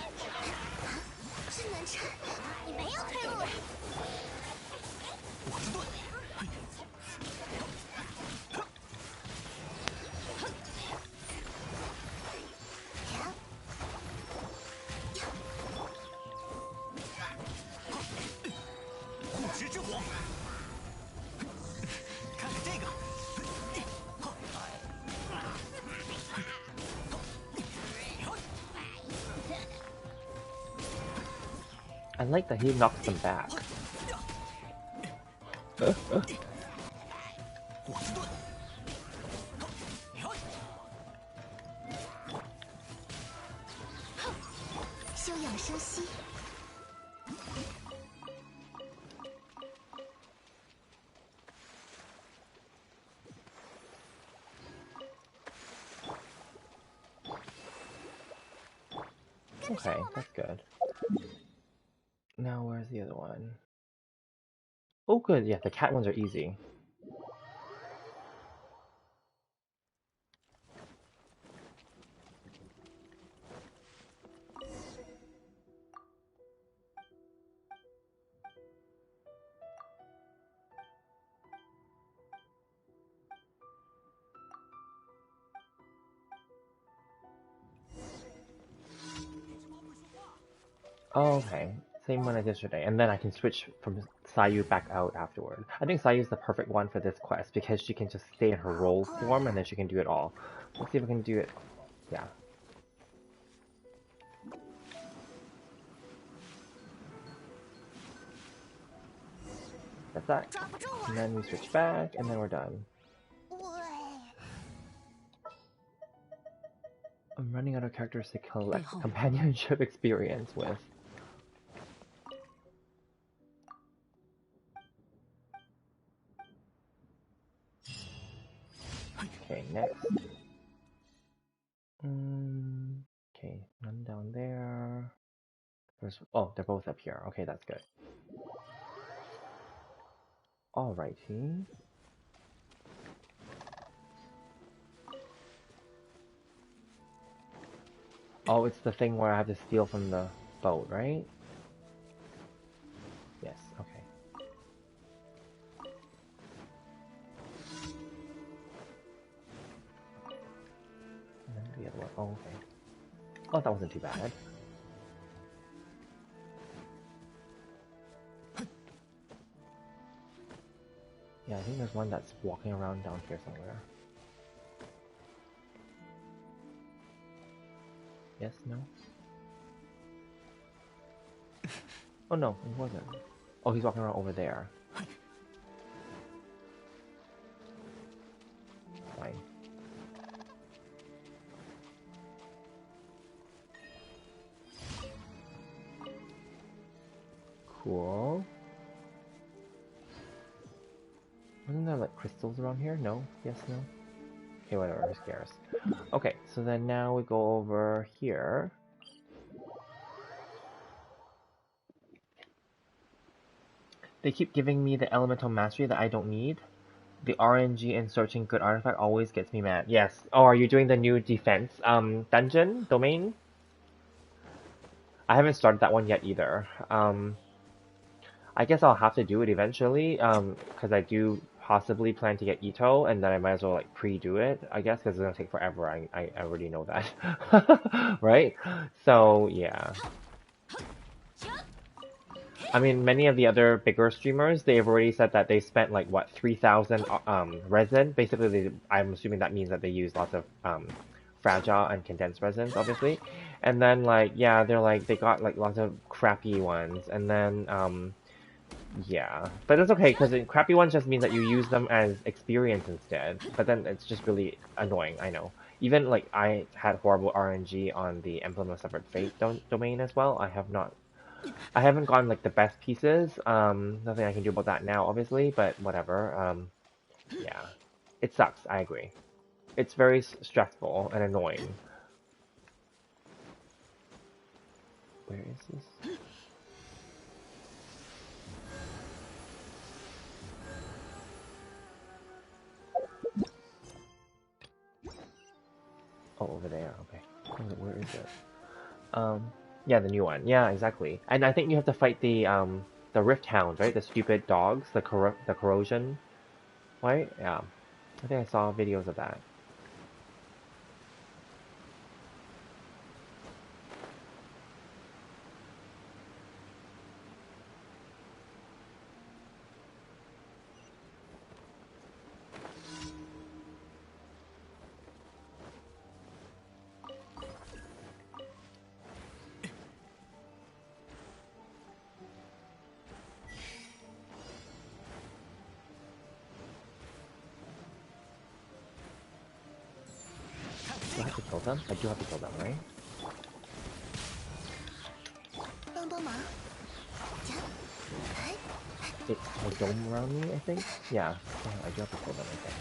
I like that he knocks them back. 休养生息。Okay, that's good. Now where's the other one? Oh good, yeah, the cat ones are easy. Oh, okay, same one as yesterday, and then I can switch from Sayu back out afterward. I think Sayu's the perfect one for this quest because she can just stay in her role form and then she can do it all. Let's see if we can do it. Yeah. That's that. And then we switch back and then we're done. I'm running out of characters to collect companionship experience with. Okay, next. Okay, none down there. Oh, they're both up here. Okay, that's good. Alrighty. Oh, it's the thing where I have to steal from the boat, right? Yes, okay. And then the other one. Oh, okay. Oh, that wasn't too bad. Yeah, I think there's one that's walking around down here somewhere. Yes, no? Oh no, he wasn't. Oh, he's walking around over there. Fine. Cool. Wasn't there like crystals around here? No? Yes, no? Okay, whatever, who cares? Okay, so then now we go over here. They keep giving me the elemental mastery that I don't need. The RNG in searching good artifact always gets me mad. Yes. Oh, are you doing the new defense dungeon domain? I haven't started that one yet either. I guess I'll have to do it eventually, because I do possibly plan to get Ito, and then I might as well like pre-do it, I guess, because it's gonna take forever. I already know that, right? So yeah. I mean, many of the other bigger streamers, they've already said that they spent like what 3,000 resin. Basically, I'm assuming that means that they use lots of fragile and condensed resins, obviously. And then like yeah, they're like they got like lots of crappy ones, and then yeah, but that's okay because crappy ones just means that you use them as experience instead. But then it's just really annoying. I know. Even like I had horrible RNG on the Emblem of Severed Fate domain as well. I haven't gotten like the best pieces. Nothing I can do about that now, obviously, but whatever. Yeah, it sucks. I agree. It's very stressful and annoying. Where is this? Oh, over there. Okay. Where is it? Yeah, the new one. Yeah, exactly. And I think you have to fight the Rift Hounds, right? The stupid dogs, the corrosion, right? Yeah. I think I saw videos of that. Do I have to kill them? I do have to kill them, right? It's a dome around me, I think? Yeah, I do have to kill them, I think.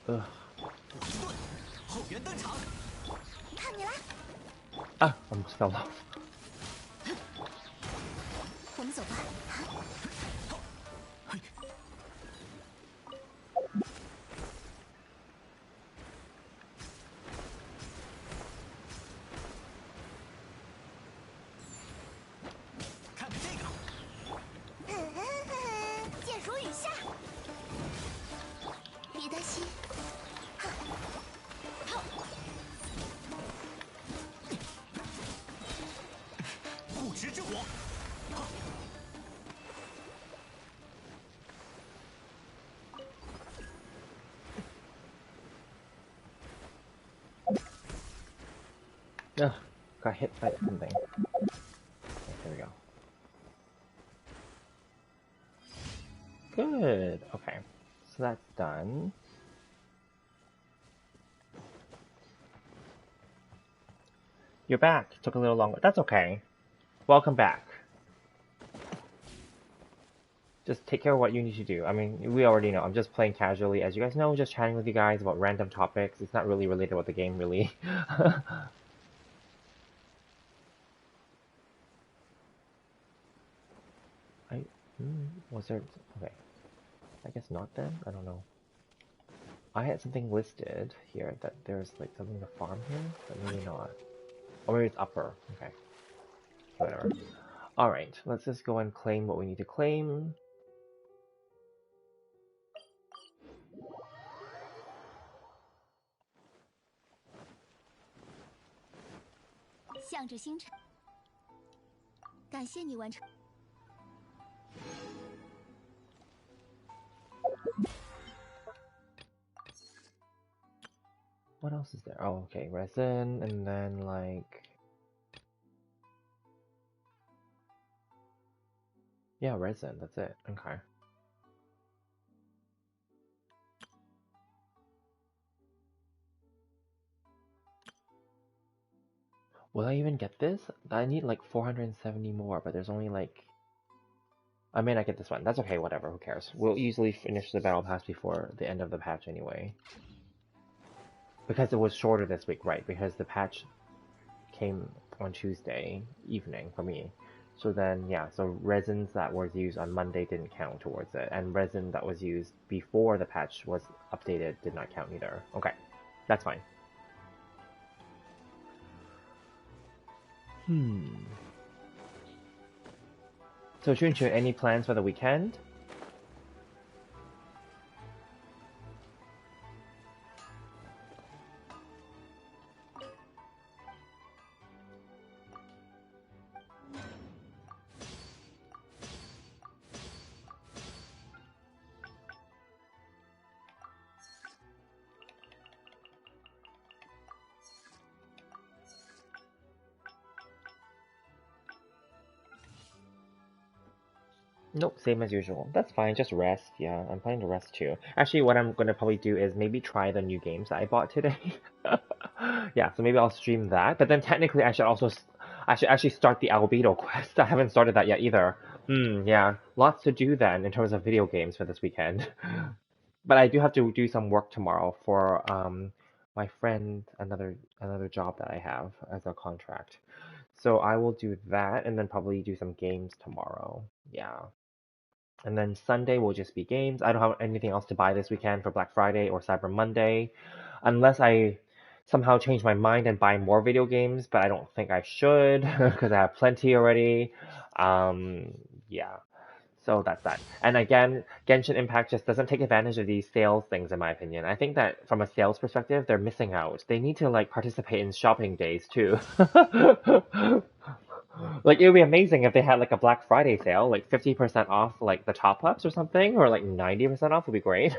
Ugh. Ah, almost fell off. Ugh, got hit by something. Okay, there we go. Good. Okay, so that's done. You're back. Took a little longer. That's okay. Welcome back. Just take care of what you need to do. I mean, we already know. I'm just playing casually. As you guys know, just chatting with you guys about random topics. It's not really related with the game, really. I... was there... Okay. I guess not then? I don't know. I had something listed here that there's like something to farm here, but maybe not. Or maybe it's upper. Okay. Whatever. Alright, let's just go and claim what we need to claim. 向着星辰，感谢你完成。What else is there? Oh, okay, resin, and then like... Yeah, resin, that's it. Okay. Will I even get this? I need like 470 more, but there's only like... I may not get this one. That's okay, whatever, who cares. We'll easily finish the battle pass before the end of the patch anyway. Because it was shorter this week, right? Because the patch came on Tuesday evening for me. So then, yeah, so resins that was used on Monday didn't count towards it, and resin that was used before the patch was updated did not count either. Okay, that's fine. So Chunchu, any plans for the weekend? Nope, same as usual. That's fine, just rest. Yeah, I'm planning to rest too. Actually, what I'm gonna probably do is maybe try the new games that I bought today. Yeah, so maybe I'll stream that. But then technically, I should actually start the albedo quest. I haven't started that yet either. Yeah, lots to do then in terms of video games for this weekend. But I do have to do some work tomorrow for my friend, another job that I have as a contract. So I will do that and then probably do some games tomorrow. Yeah. And then Sunday will just be games. I don't have anything else to buy this weekend for Black Friday or Cyber Monday, unless I somehow change my mind and buy more video games, but I don't think I should because I have plenty already. Um, yeah. So that's that. And again, Genshin Impact just doesn't take advantage of these sales things, in my opinion. I think that from a sales perspective, they're missing out. They need to like participate in shopping days too. Like it would be amazing if they had like a Black Friday sale, like 50% off like the top ups or something, or like 90% off would be great.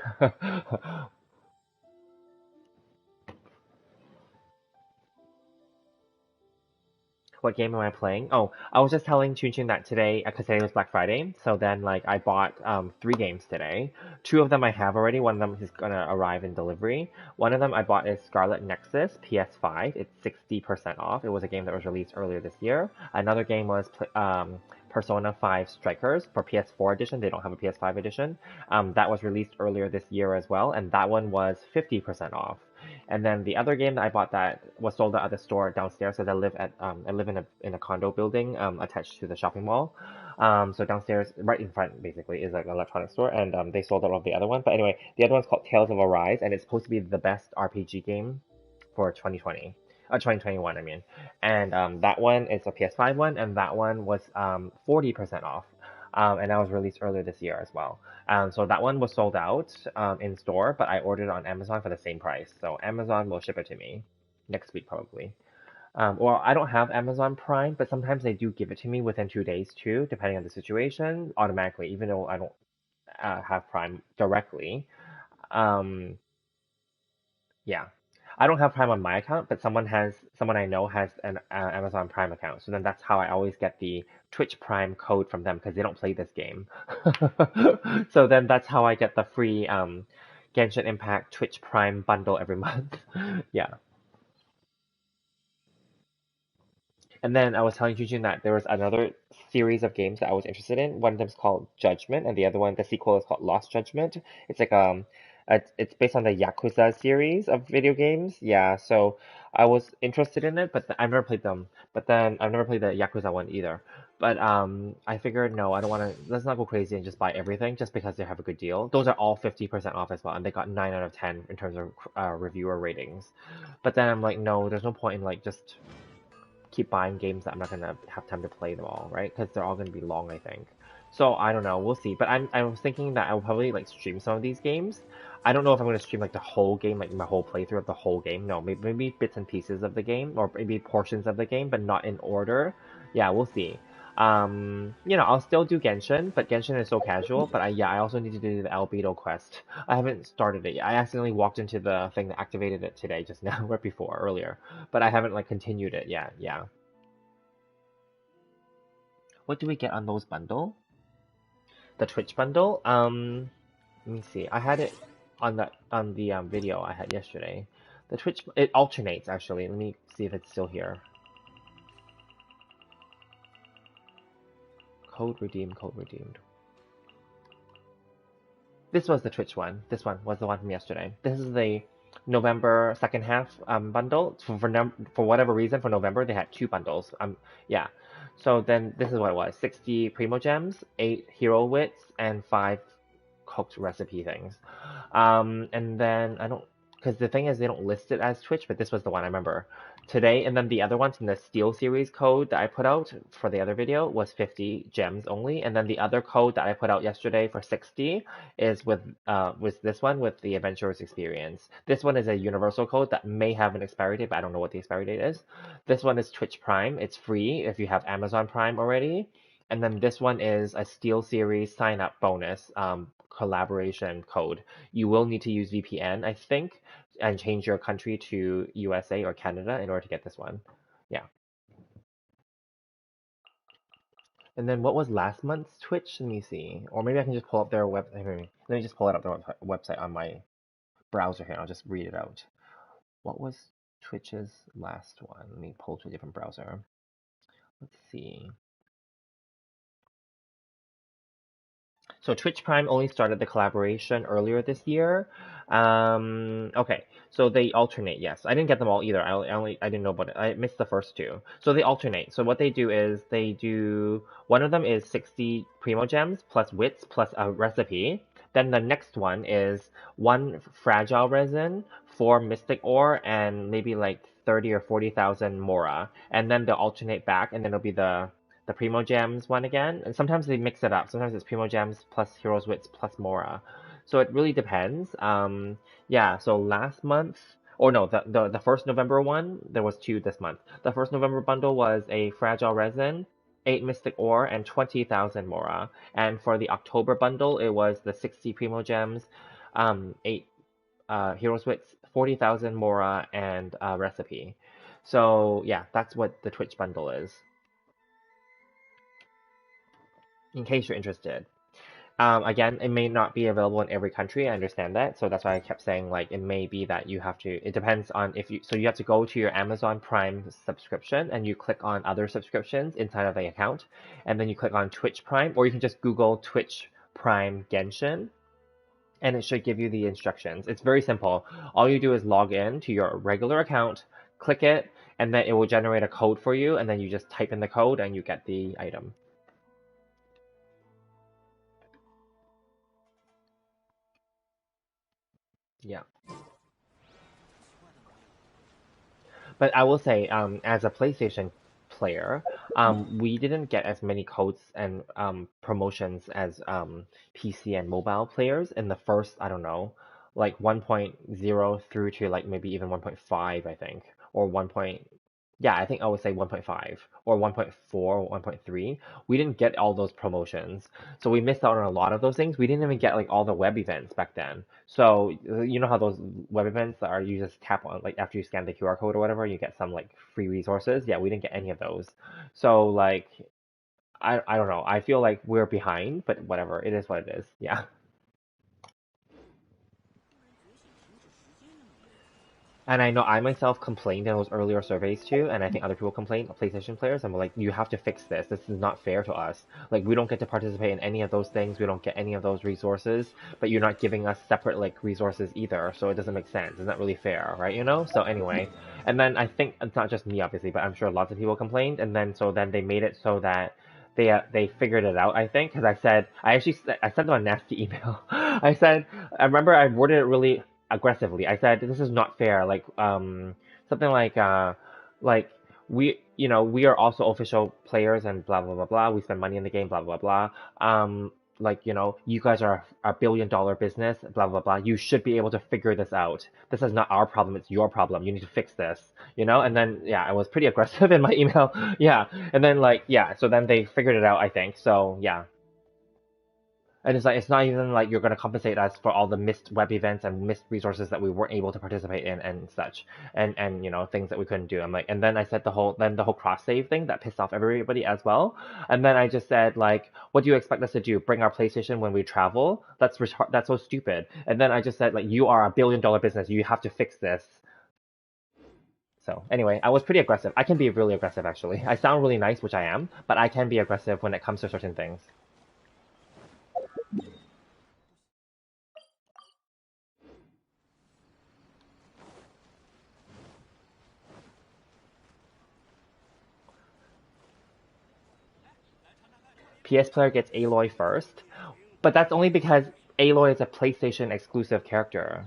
What game am I playing? Oh, I was just telling Chunchin that today, because today was Black Friday, so then like I bought 3 games today. 2 of them I have already. One of them is gonna arrive in delivery. One of them I bought is Scarlet Nexus PS5. It's 60% off. It was a game that was released earlier this year. Another game was Persona 5 Strikers for PS4 edition. They don't have a PS5 edition. That was released earlier this year as well, and that one was 50% off. And then the other game that I bought that was sold at the store downstairs because I live in a condo building attached to the shopping mall. So downstairs, right in front, basically, is like an electronics store, and they sold out of the other one. But anyway, the other one's called Tales of Arise, and it's supposed to be the best RPG game for 2020. 2021, I mean. And that one is a PS5 one, and that one was 40% off. And that was released earlier this year as well. So that one was sold out in store, but I ordered it on Amazon for the same price. So Amazon will ship it to me next week probably. Or I don't have Amazon Prime, but sometimes they do give it to me within 2 days too, depending on the situation, automatically, even though I don't have Prime directly. Um, yeah. I don't have Prime on my account, but someone I know has an Amazon Prime account. So then that's how I always get the Twitch Prime code from them because they don't play this game. So then that's how I get the free Genshin Impact Twitch Prime bundle every month. Yeah. And then I was telling Jujun that there was another series of games that I was interested in. One of them is called Judgment, and the other one, the sequel, is called Lost Judgment. It's like it's based on the Yakuza series of video games. Yeah, so I was interested in it, but I've never played them. But then I've never played the Yakuza one either. But I figured no, I don't want to. Let's not go crazy and just buy everything just because they have a good deal. Those are all 50% off as well, and they got 9 out of 10 in terms of reviewer ratings. But then I'm like, no, there's no point in like just keep buying games that I'm not gonna have time to play them all, right? Because they're all gonna be long, I think. So I don't know, we'll see. But I was thinking that I will probably like stream some of these games. I don't know if I'm gonna stream like the whole game, like my whole playthrough of the whole game. No, maybe bits and pieces of the game, or maybe portions of the game, but not in order. Yeah, we'll see. I'll still do Genshin, but Genshin is so casual. But I also need to do the Albedo quest. I haven't started it yet. I accidentally walked into the thing that activated it today, just now, right before, earlier. But I haven't like continued it yet. Yeah. What do we get on those bundle? The Twitch bundle? Let me see. I had it on the video I had yesterday. The Twitch, it alternates actually. Let me see if it's still here. Code redeemed, code redeemed. This was the Twitch one. This one was the one from yesterday. This is the November second half bundle. For whatever reason, for November they had 2 bundles. Yeah. So then this is what it was: 60 Primo Gems, 8 Hero Wits, and 5 cooked recipe things. And then I don't, because the thing is they don't list it as Twitch, but this was the one I remember today. And then the other ones in the Steel series code that I put out for the other video was 50 gems only. And then the other code that I put out yesterday for 60 is with this one with the Adventurer's Experience. This one is a universal code that may have an expiry date, but I don't know what the expiry date is. This one is Twitch Prime. It's free if you have Amazon Prime already. And then this one is a Steel Series sign up bonus collaboration code. You will need to use VPN, I think, and change your country to USA or Canada in order to get this one. Yeah. And then what was last month's Twitch? Let me see. Or maybe I can just pull up their website. Let me just pull it up their website on my browser here. I'll just read it out. What was Twitch's last one? Let me pull to a different browser. Let's see. So Twitch Prime only started the collaboration earlier this year. Okay, so they alternate. Yes, I didn't get them all either. I didn't know about it. I missed the first 2. So they alternate. So what they do is they do one of them is 60 Primo Gems plus wits plus a recipe. Then the next one is 1 fragile resin, 4 mystic ore, and maybe like 30 or 40,000 mora. And then they'll alternate back, and then it'll be the Primo Gems one again. And sometimes they mix it up. Sometimes it's Primo Gems plus Heroes Wits plus Mora. So it really depends. Yeah, so last month, or no, the first November one, there was 2 this month. The first November bundle was a Fragile Resin, 8 Mystic Ore, and 20,000 Mora. And for the October bundle, it was the 60 Primo Gems, 8 Heroes Wits, 40,000 Mora, and Recipe. So yeah, that's what the Twitch bundle is, in case you're interested. Again, it may not be available in every country. I understand that. So that's why I kept saying like it may be that you have to, it depends on if you, so you have to go to your Amazon Prime subscription and you click on other subscriptions inside of the account. And then you click on Twitch Prime, or you can just Google Twitch Prime Genshin and it should give you the instructions. It's very simple. All you do is log in to your regular account, click it, and then it will generate a code for you. And then you just type in the code and you get the item. Yeah. But I will say, as a PlayStation player, we didn't get as many codes and promotions as PC and mobile players in the first, I don't know, like 1.0 through to like maybe even 1.5, I think, or 1. Yeah, I think I would say 1.5 or 1.4 or 1.3. We didn't get all those promotions. So we missed out on a lot of those things. We didn't even get like all the web events back then. So you know how those web events are, you just tap on like after you scan the QR code or whatever, you get some like free resources. Yeah, we didn't get any of those. So like I don't know. I feel like we're behind, but whatever. It is what it is. Yeah. And I know I myself complained in those earlier surveys too, and I think other people complained, PlayStation players, and were like, you have to fix this. This is not fair to us. Like, we don't get to participate in any of those things. We don't get any of those resources, but you're not giving us separate, like, resources either, so it doesn't make sense. It's not really fair, right? You know? So anyway, and then I think, it's not just me, obviously, but I'm sure lots of people complained, and then so then they made it so that they figured it out, I think, because I sent them a nasty email. I remember I worded it really aggressively. I said, this is not fair. Something like we are also official players and blah blah blah blah. We spend money in the game, blah blah blah. You guys are a billion-dollar business, blah blah blah. You should be able to figure this out. This is not our problem, it's your problem. You need to fix this, And then yeah, I was pretty aggressive in my email. Yeah, and then so then they figured it out, I think. So yeah, and it's like it's not even like you're gonna compensate us for all the missed web events and missed resources that we weren't able to participate in and such, and things that we couldn't do. I'm like, and then I said the whole cross save thing that pissed off everybody as well. And then I just said like, what do you expect us to do? Bring our PlayStation when we travel? That's so stupid. And then I just said like, you are a billion-dollar business. You have to fix this. So anyway, I was pretty aggressive. I can be really aggressive actually. I sound really nice, which I am, but I can be aggressive when it comes to certain things. PS Player gets Aloy first, but that's only because Aloy is a PlayStation exclusive character,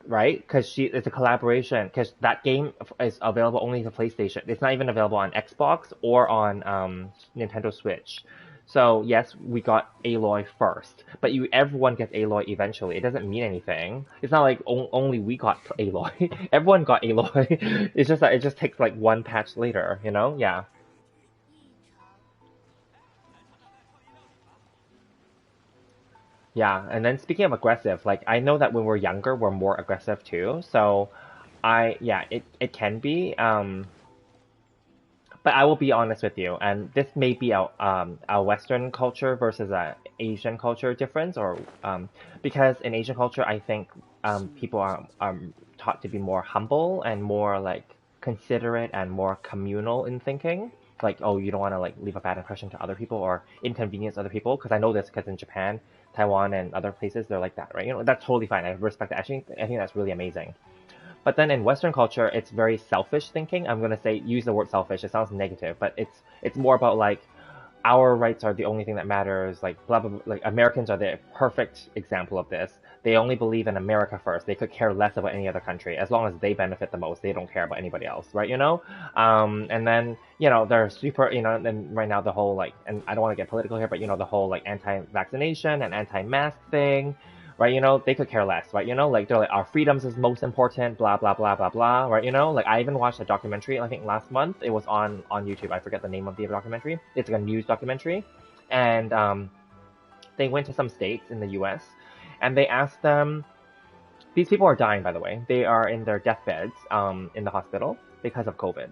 right? Because it's a collaboration. Because that game is available only to PlayStation. It's not even available on Xbox or on Nintendo Switch. So yes, we got Aloy first, but everyone gets Aloy eventually. It doesn't mean anything. It's not like only we got Aloy. Everyone got Aloy. It's just that it just takes like one patch later, Yeah. Yeah, and then speaking of aggressive, like I know that when we're younger, we're more aggressive too. So yeah, it can be. But I will be honest with you, and this may be a Western culture versus a Asian culture difference, or because in Asian culture, I think people are taught to be more humble and more like considerate and more communal in thinking. Like, oh, you don't want to like leave a bad impression to other people or inconvenience other people. Because I know this because in Japan, Taiwan, and other places, they're like that, right? That's totally fine. I respect that. Actually, I think that's really amazing. But then in Western culture, it's very selfish thinking. I'm gonna say use the word selfish. It sounds negative, but it's more about like our rights are the only thing that matters. Like blah blah. Like Americans are the perfect example of this. They only believe in America first. They could care less about any other country as long as they benefit the most. They don't care about anybody else, right? And then they're super. And right now the whole like, and I don't want to get political here, but the whole like anti-vaccination and anti-mask thing, right? They could care less, right? Like they're like our freedoms is most important, blah blah blah blah blah, right? Like I even watched a documentary, I think last month. It was on YouTube. I forget the name of the documentary. It's like a news documentary, and they went to some states in the U.S. and they asked them. These people are dying, by the way. They are in their deathbeds in the hospital because of COVID.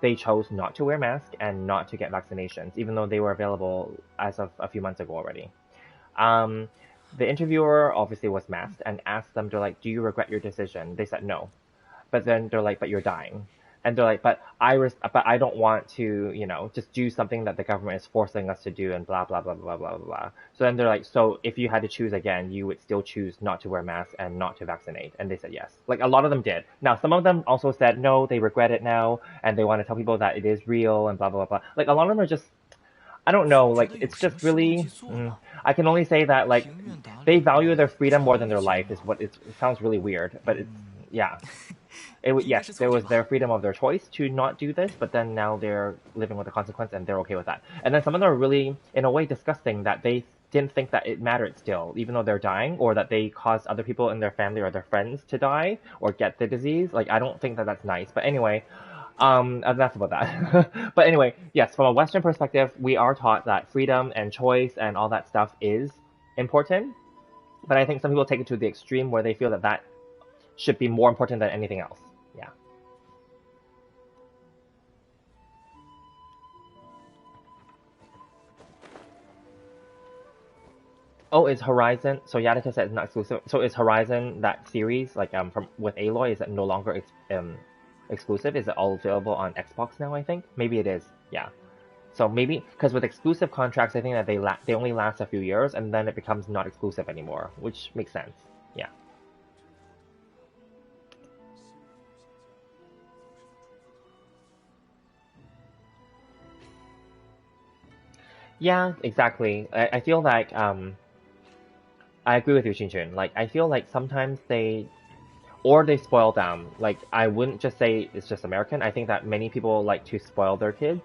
They chose not to wear masks and not to get vaccinations, even though they were available as of a few months ago already. Um, the interviewer obviously was masked and asked them, they're like, do you regret your decision? They said no. But then they're like, but you're dying. And they're like, but I don't want to, just do something that the government is forcing us to do and blah, blah, blah, blah, blah, blah, blah. So then they're like, so if you had to choose again, you would still choose not to wear masks and not to vaccinate. And they said yes. Like a lot of them did. Now, some of them also said no, they regret it now and they want to tell people that it is real and blah, blah, blah, blah. Like a lot of them are just I don't know, like it's just really. I can only say that like they value their freedom more than their life is what it sounds really weird, but it's yeah. Yes, there was their freedom of their choice to not do this, but then now they're living with the consequence and they're okay with that. And then some of them are really, in a way, disgusting that they didn't think that it mattered still, even though they're dying, or that they caused other people in their family or their friends to die or get the disease. Like, I don't think that that's nice. But anyway, enough about that. But anyway, yes, from a Western perspective, we are taught that freedom and choice and all that stuff is important. But I think some people take it to the extreme where they feel that that should be more important than anything else. Yeah. Oh, is Horizon? So Yadika said it's not exclusive. So is Horizon that series like from with Aloy? Is it no longer exclusive? Is it all available on Xbox now? I think maybe it is. Yeah. So maybe because with exclusive contracts, I think that they only last a few years and then it becomes not exclusive anymore, which makes sense. Yeah. Yeah, exactly. I feel like I agree with you, Xinjun. Like I feel like sometimes they spoil them. Like I wouldn't just say it's just American. I think that many people like to spoil their kids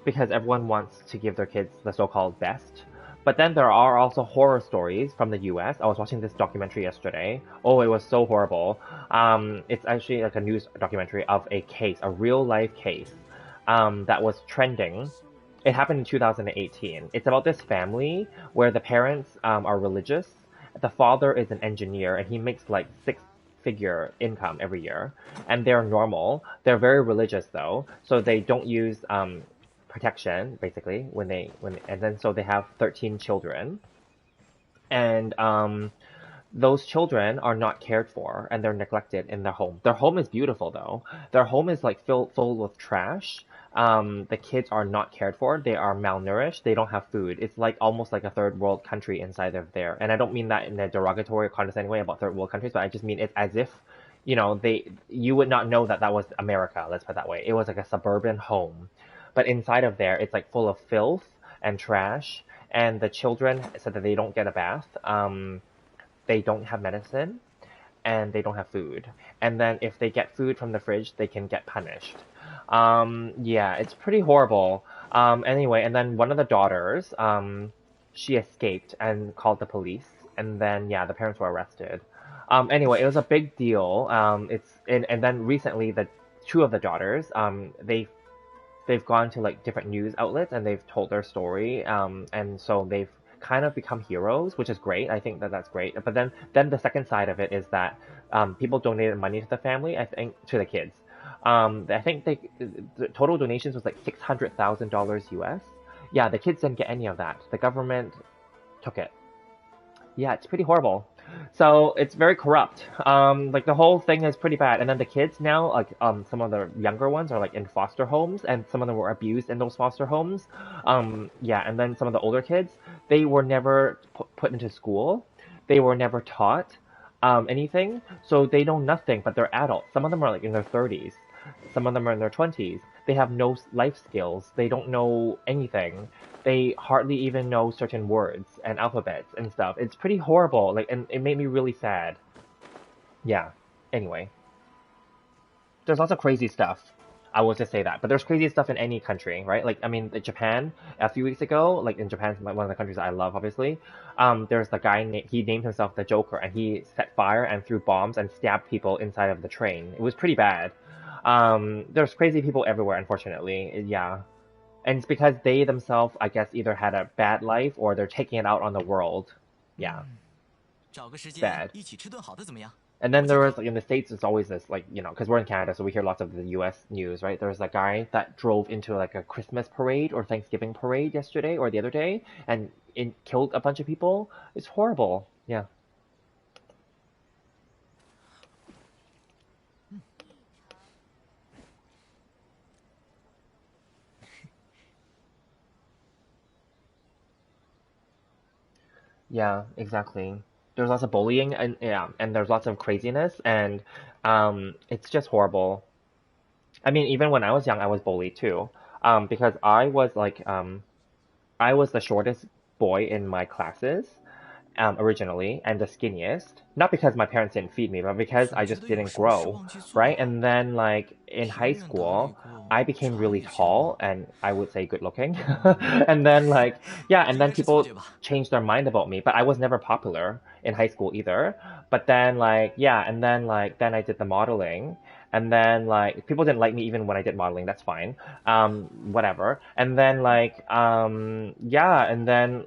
because everyone wants to give their kids the so-called best. But then there are also horror stories from the US. I was watching this documentary yesterday. Oh, it was so horrible. It's actually like a news documentary of a case, a real life case, that was trending. It happened in 2018. It's about this family where the parents are religious. The father is an engineer and he makes like six-figure income every year. And they're normal. They're very religious though, so they don't use protection basically and then so they have 13 children. And those children are not cared for and they're neglected in their home. Their home is beautiful though. Their home is like full with trash. The kids are not cared for. They are malnourished. They don't have food. It's like almost like a third world country inside of there. And I don't mean that in a derogatory or condescending way about third world countries, but I just mean it's as if, you would not know that that was America. Let's put it that way. It was like a suburban home, but inside of there, it's like full of filth and trash. And the children said that they don't get a bath. They don't have medicine and they don't have food. And then if they get food from the fridge, they can get punished. Yeah, it's pretty horrible. Anyway, and then one of the daughters, she escaped and called the police. And then, yeah, the parents were arrested. Anyway, it was a big deal. And then recently, the two of the daughters, they've gone to like different news outlets and they've told their story. And so they've kind of become heroes, which is great. I think that that's great. But then the second side of it is that people donated money to the family. I think to the kids. I think the total donations was like $600,000 US. Yeah, the kids didn't get any of that. The government took it. Yeah, it's pretty horrible. So it's very corrupt. Like the whole thing is pretty bad. And then the kids now, like some of the younger ones are like in foster homes, and some of them were abused in those foster homes. Yeah, and then some of the older kids, they were never put into school. They were never taught anything, so they know nothing. But they're adults. Some of them are like in their 30s. Some of them are in their 20s. They have no life skills. They don't know anything. They hardly even know certain words and alphabets and stuff. It's pretty horrible. Like, and it made me really sad. Yeah. Anyway, there's lots of crazy stuff. I will just say that. But there's crazy stuff in any country, right? Like, I mean, Japan, a few weeks ago, like in Japan, one of the countries I love, obviously, there's the guy, he named himself the Joker, and he set fire and threw bombs and stabbed people inside of the train. It was pretty bad. There's crazy people everywhere, unfortunately. Yeah. And it's because they themselves, I guess, either had a bad life or they're taking it out on the world. Yeah. It's bad. And then there was, like, in the States, it's always this, like, because we're in Canada, so we hear lots of the US news, right? There's a guy that drove into, like, a Christmas parade or Thanksgiving parade yesterday or the other day and it killed a bunch of people. It's horrible. Yeah. Yeah, exactly. There's lots of bullying and yeah, and there's lots of craziness and it's just horrible. I mean, even when I was young, I was bullied too. Because I was the shortest boy in my classes originally, and the skinniest. Not because my parents didn't feed me, but because I just didn't grow, right? And then like in high school, I became really tall and I would say good looking. And then like, yeah, and then people changed their mind about me, but I was never popular in high school either. But then like, yeah, and then like, then I did the modeling. And then like people didn't like me even when I did modeling. That's fine. Whatever. And then like yeah, and then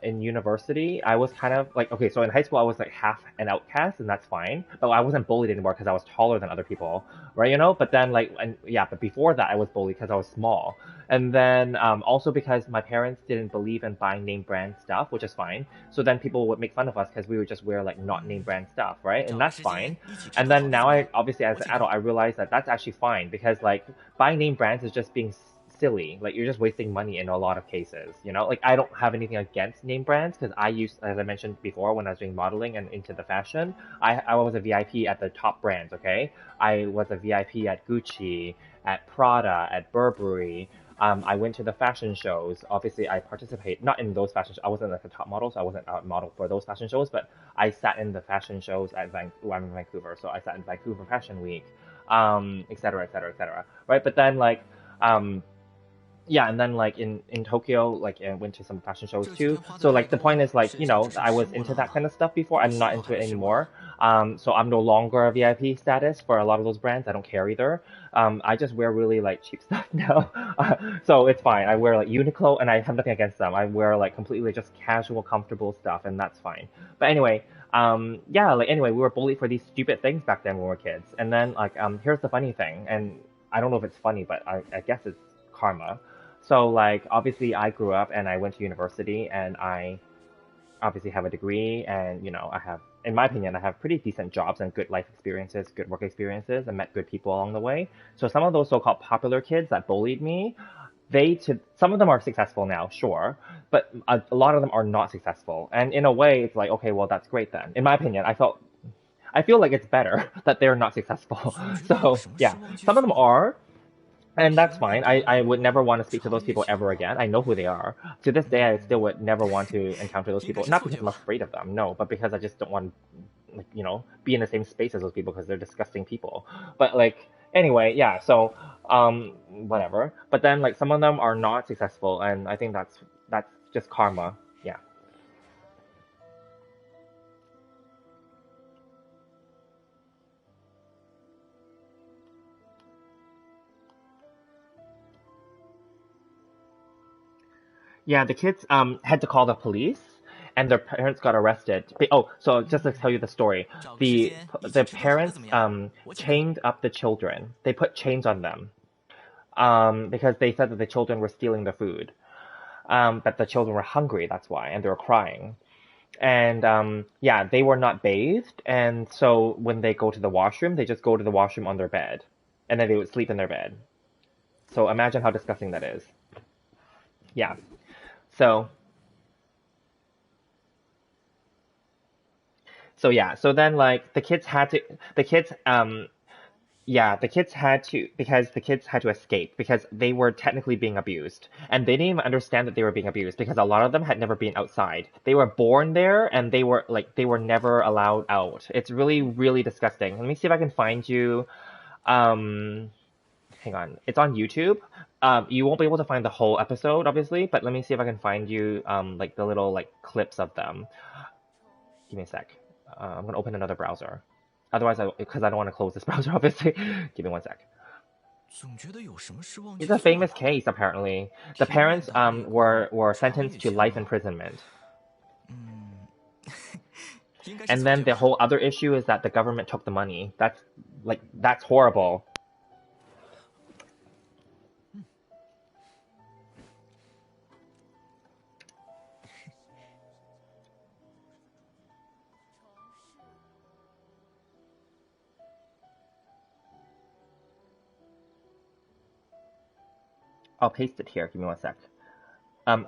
in university I was kind of like, okay, so in high school I was like half an outcast, and that's fine. But I wasn't bullied anymore because I was taller than other people, right? You know. But then like, and yeah, but before that I was bullied because I was small. And then also because my parents didn't believe in buying name brand stuff, which is fine. So then people would make fun of us because we would just wear like not name brand stuff, right? And that's fine. And then now I obviously as an adult I realize that that's actually fine because like buying name brands is just being silly. Like you're just wasting money in a lot of cases, you know? Like I don't have anything against name brands because I used, as I mentioned before, when I was doing modeling and into the fashion, I was a VIP at the top brands, okay? I was a VIP at Gucci, at Prada, at Burberry. I went to the fashion shows. Obviously, I participate not in those fashion shows. I wasn't like a top model, so I wasn't a model for those fashion shows. But I sat in the fashion shows at I'm in Vancouver, so I sat in Vancouver Fashion Week, et cetera, et cetera, et cetera. Right? But then like, yeah, and then like in Tokyo, like I went to some fashion shows too. So like the point is like, you know, I was into that kind of stuff before. I'm not into it anymore. So I'm no longer a VIP status for a lot of those brands. I don't care either. I just wear really like cheap stuff now. So it's fine. I wear like Uniqlo and I have nothing against them. I wear like completely just casual, comfortable stuff and that's fine. But anyway, yeah, like anyway, we were bullied for these stupid things back then when we were kids. And then like, here's the funny thing, and I don't know if it's funny, but I guess it's karma. So like obviously I grew up and I went to university and I obviously have a degree and you know I have, in my opinion, I have pretty decent jobs and good life experiences, good work experiences, and met good people along the way. So some of those so-called popular kids that bullied me, some of them are successful now, sure, but a lot of them are not successful. And in a way it's like, okay, well that's great then. In my opinion, I feel like it's better that they're not successful. So yeah, some of them are, and that's fine. I would never want to speak to those people ever again. I know who they are. To this day, I still would never want to encounter those people. Not because I'm afraid of them, no, but because I just don't want, like, you know, be in the same space as those people because they're disgusting people. But like, anyway, yeah. So, whatever. But then, like, some of them are not successful, and I think that's just karma. Yeah. Yeah, the kids had to call the police, and their parents got arrested. Oh, so just to tell you the story, the parents chained up the children. They put chains on them because they said that the children were stealing the food. But the children were hungry, that's why, and they were crying. And yeah, they were not bathed, and so when they go to the washroom, they just go to the washroom on their bed, and then they would sleep in their bed. So imagine how disgusting that is. Yeah. So So yeah, so then like the kids yeah, the kids had to because the kids had to escape because they were technically being abused. And they didn't even understand that they were being abused because a lot of them had never been outside. They were born there and they were never allowed out. It's really, really disgusting. Let me see if I can find you um hang on. It's on YouTube. You won't be able to find the whole episode, obviously, but let me see if I can find you like the little like clips of them. Give me a sec. I'm gonna open another browser. Otherwise, because I don't want to close this browser, obviously. Give me one sec. It's a famous case, apparently. The parents were sentenced to life imprisonment. And then the whole other issue is that the government took the money. That's horrible. I'll paste it here. Give me one sec.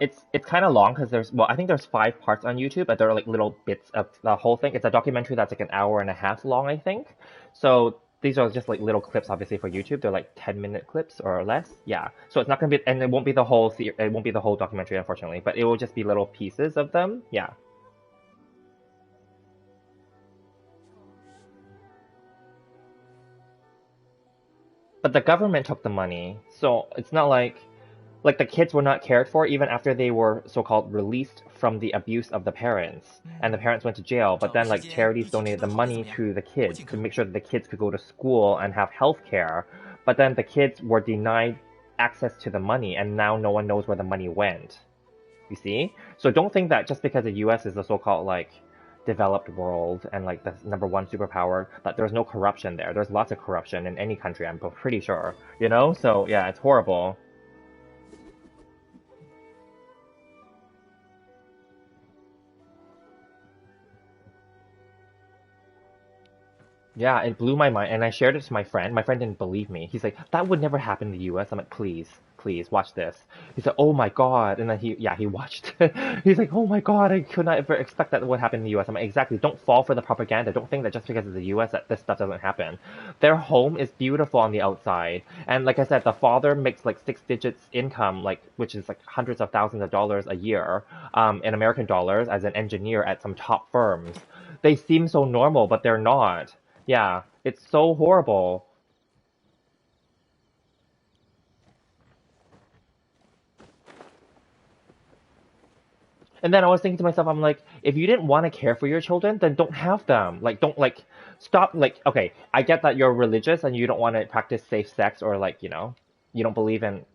It's kind of long because I think there's 5 parts on YouTube, but there are like little bits of the whole thing. It's a documentary that's like an hour and a half long, I think. So these are just like little clips, obviously for YouTube. They're like 10-minute clips or less. Yeah. So it's not gonna be, and it won't be the whole it won't be the whole documentary, unfortunately, but it will just be little pieces of them. Yeah. But the government took the money, so it's not like the kids were not cared for even after they were so-called released from the abuse of the parents, and the parents went to jail. But then like charities donated the money to the kids to make sure that the kids could go to school and have health care. But then the kids were denied access to the money, and now no one knows where the money went. You see? So don't think that just because the US is the so-called like developed world and like the number one superpower, that there's no corruption there. There's lots of corruption in any country, I'm pretty sure. You know? So yeah, it's horrible. Yeah, it blew my mind, and I shared it to my friend. My friend didn't believe me. He's like, "That would never happen in the U.S." I'm like, "Please, please, watch this." He's like, "Oh my God!" And then he watched. He's like, "Oh my God, I could not ever expect that would happen in the U.S." I'm like, "Exactly. Don't fall for the propaganda. Don't think that just because it's the U.S. that this stuff doesn't happen. Their home is beautiful on the outside, and like I said, the father makes like six digits income, like which is like hundreds of thousands of dollars a year, in American dollars as an engineer at some top firms. They seem so normal, but they're not." Yeah, it's so horrible. And then I was thinking to myself, I'm like, if you didn't want to care for your children, then don't have them. Like, don't like stop. Like, okay, I get that you're religious and you don't want to practice safe sex or like, you don't believe in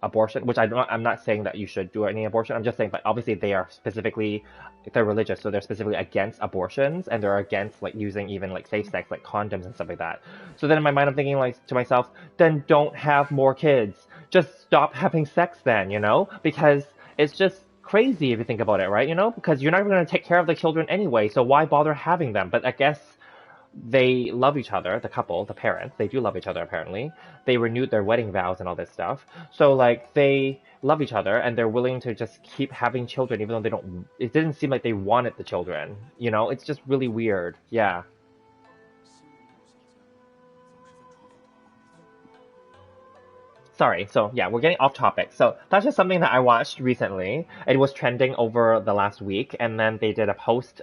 abortion, which I'm not saying that you should do any abortion. I'm just saying, but obviously they're religious, so they're specifically against abortions and they're against like using even like safe sex, like condoms and stuff like that. So then in my mind, I'm thinking like to myself, then don't have more kids. Just stop having sex then, because it's just crazy if you think about it, right? Because you're not even going to take care of the children anyway, so why bother having them? But I guess they love each other, the couple, the parents, they do love each other apparently. They renewed their wedding vows and all this stuff. So like they love each other and they're willing to just keep having children even though it didn't seem like they wanted the children. It's just really weird. Yeah. Sorry, so yeah, we're getting off topic. So that's just something that I watched recently. It was trending over the last week, and then they did a post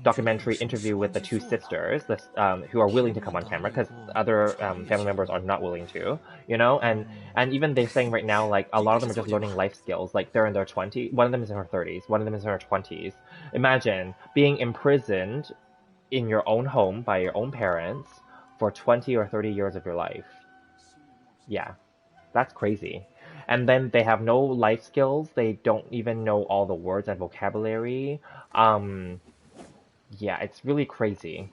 documentary interview with the two sisters who are willing to come on camera because other family members are not willing to, and even they're saying right now like a lot of them are just learning life skills. Like they're in their 20s, one of them is in her 30s, one of them is in her 20s. Imagine being imprisoned in your own home by your own parents for 20 or 30 years of your life. Yeah. That's crazy. And then they have no life skills. They don't even know all the words and vocabulary. Um, yeah, it's really crazy.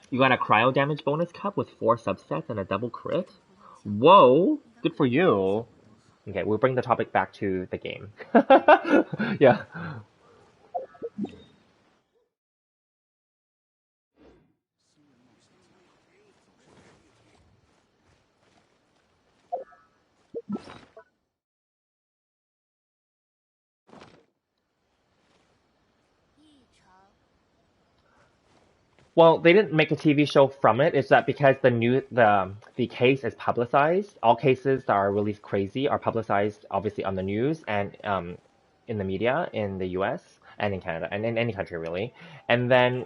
You got a cryo damage bonus cup with 4 subsets and a double crit? Whoa! Good for you. Okay, we'll bring the topic back to the game. Yeah. Well, they didn't make a TV show from it. It's that because the case is publicized. All cases that are really crazy are publicized, obviously, on the news and in the media in the U.S. and in Canada and in any country really. And then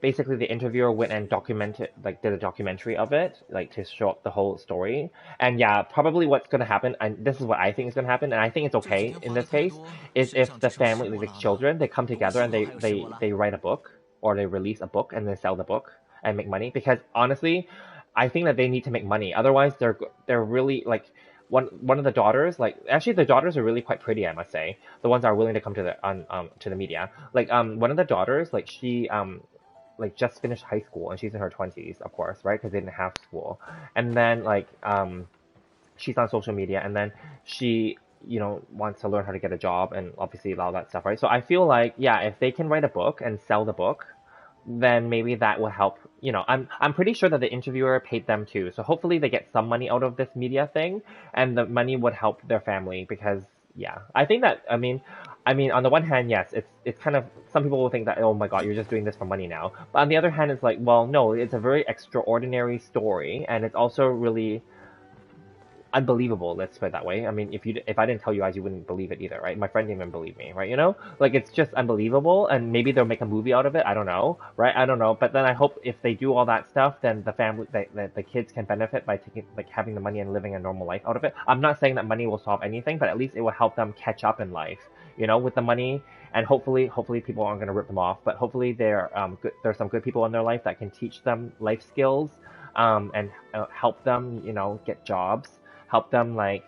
basically the interviewer went and did a documentary of it, like to show up the whole story. And yeah, probably what's going to happen, and this is what I think is going to happen, and I think it's okay in this case, is if the family, like the children, they come together and they write a book or they release a book and then sell the book and make money. Because honestly, I think that they need to make money. Otherwise, they're really like one of the daughters. Like actually, the daughters are really quite pretty, I must say. The ones that are willing to come to the media. Like one of the daughters, like she like just finished high school and she's in her 20s, of course, right? Because they didn't have school. And then like she's on social media and then she wants to learn how to get a job and obviously all that stuff, right? So I feel like yeah, if they can write a book and sell the book, then maybe that will help. I'm pretty sure that the interviewer paid them too, so hopefully they get some money out of this media thing, and the money would help their family because yeah, I think that I mean on the one hand, yes, it's kind of some people will think that oh my god, you're just doing this for money now, but on the other hand, it's like well no, it's a very extraordinary story, and it's also really unbelievable. Let's put it that way. I mean, if I didn't tell you guys, you wouldn't believe it either, right? My friend didn't even believe me, right? You know, like it's just unbelievable, and maybe they'll make a movie out of it. I don't know, right? I don't know. But then I hope if they do all that stuff, then the family, the kids can benefit by taking like having the money and living a normal life out of it. I'm not saying that money will solve anything, but at least it will help them catch up in life. You know, with the money, and hopefully people aren't gonna rip them off. But hopefully there's some good people in their life that can teach them life skills, and help them, you know, get jobs, help them like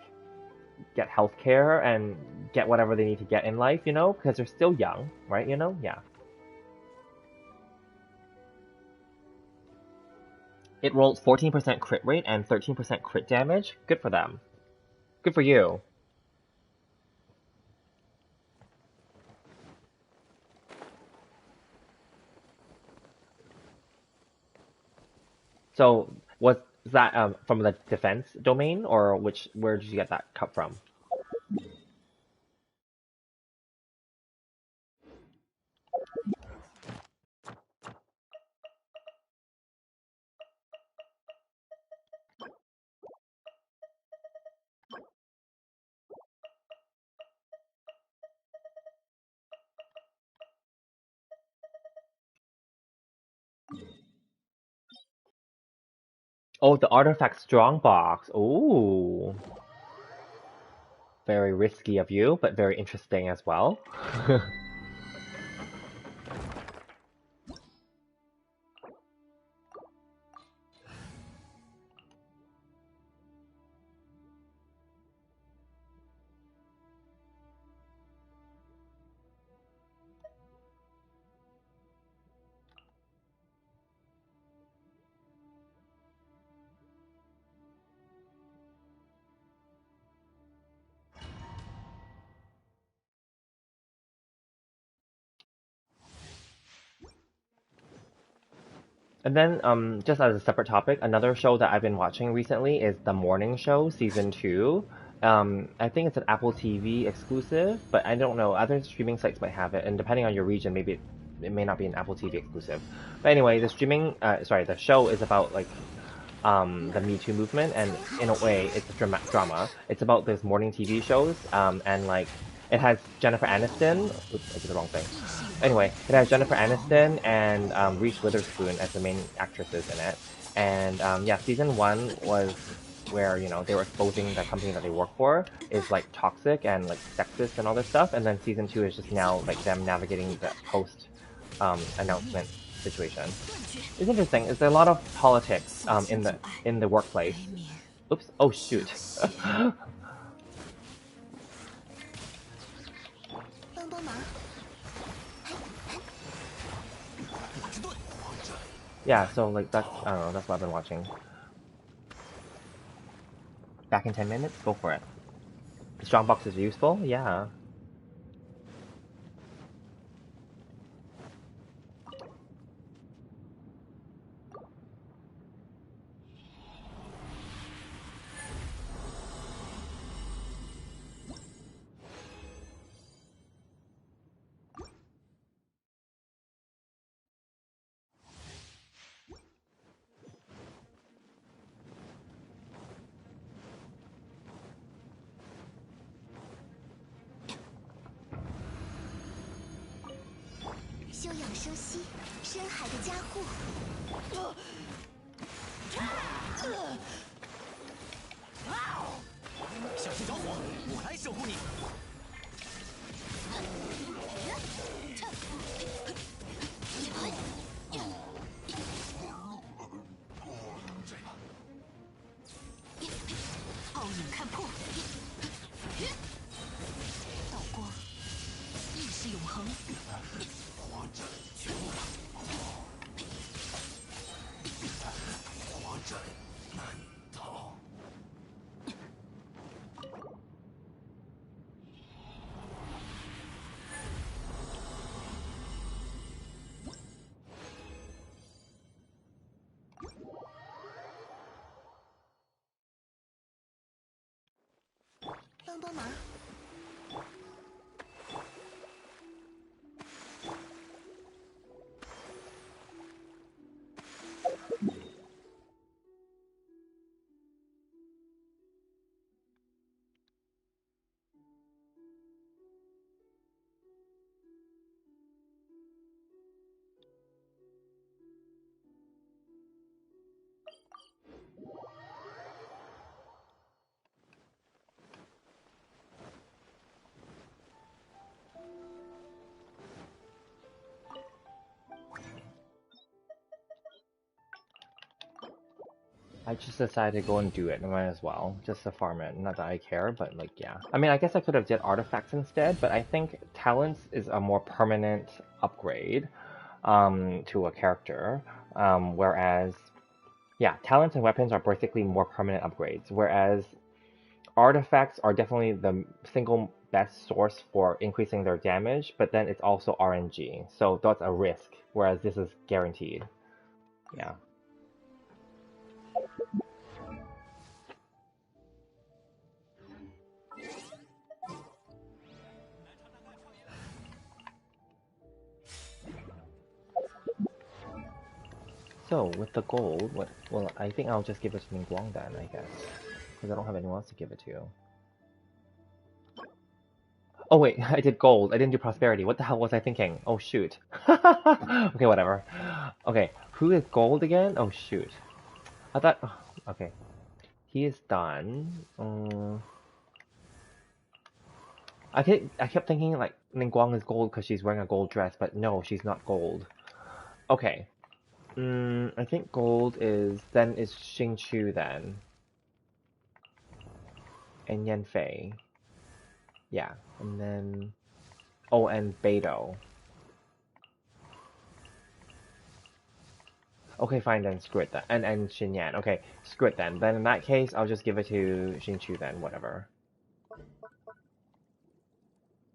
get healthcare and get whatever they need to get in life, you know, because they're still young, right? You know, yeah. It rolls 14% crit rate and 13% crit damage. Good for them. Good for you. So was that from the defense domain, or where did you get that cup from? Oh, the artifact strongbox. Ooh. Very risky of you, but very interesting as well. And then, just as a separate topic, another show that I've been watching recently is The Morning Show Season 2. I think it's an Apple TV exclusive, but I don't know. Other streaming sites might have it, and depending on your region, maybe it may not be an Apple TV exclusive. But anyway, the show is about like the Me Too movement, and in a way, it's a drama. It's about these morning TV shows, and like it has Jennifer Aniston. Oops, I did the wrong thing. Anyway, it has Jennifer Aniston and Reese Witherspoon as the main actresses in it. And yeah, season 1 was where you know they were exposing the company that they work for is like toxic and like sexist and all this stuff. And then season 2 is just now like them navigating the post announcement situation. It's interesting. Is there a lot of politics in the workplace? Oops. Oh shoot. 帮帮忙！Yeah. So like that's I don't know. That's what I've been watching. Back in 10 minutes. Go for it. The strongbox is useful. Yeah. I just decided to go and do it. I might as well, just to farm it. Not that I care, but like, yeah. I mean, I guess I could have did artifacts instead, but I think talents is a more permanent upgrade to a character, whereas, yeah, talents and weapons are basically more permanent upgrades, whereas artifacts are definitely the single best source for increasing their damage, but then it's also RNG, so that's a risk, whereas this is guaranteed. Yeah. So with the gold, what? Well, I think I'll just give it to Ningguang then, I guess, because I don't have anyone else to give it to. Oh wait, I did gold. I didn't do prosperity. What the hell was I thinking? Oh shoot. Okay, whatever. Okay, who is gold again? Oh shoot. I thought. Okay, he is done. I kept thinking like Ningguang is gold because she's wearing a gold dress, but no, she's not gold. Okay. I think gold is Xingqiu then. And Yanfei. Yeah. And then oh, and Beidou. Okay, fine then, screw it then. And Xinyan. Okay, screw it then. Then in that case, I'll just give it to Xingqiu then, whatever.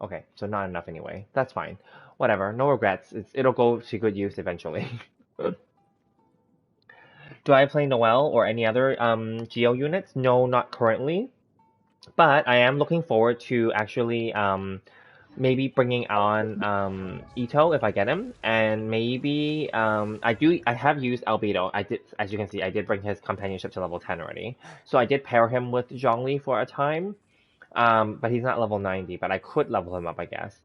Okay, so not enough anyway. That's fine. Whatever, no regrets. It'll go to good use eventually. Do I play Noelle or any other Geo units? No, not currently. But I am looking forward to actually maybe bringing on Ito if I get him, and maybe I have used Albedo. I did, as you can see, I did bring his companionship to level 10 already. So I did pair him with Zhongli for a time, but he's not level 90. But I could level him up, I guess.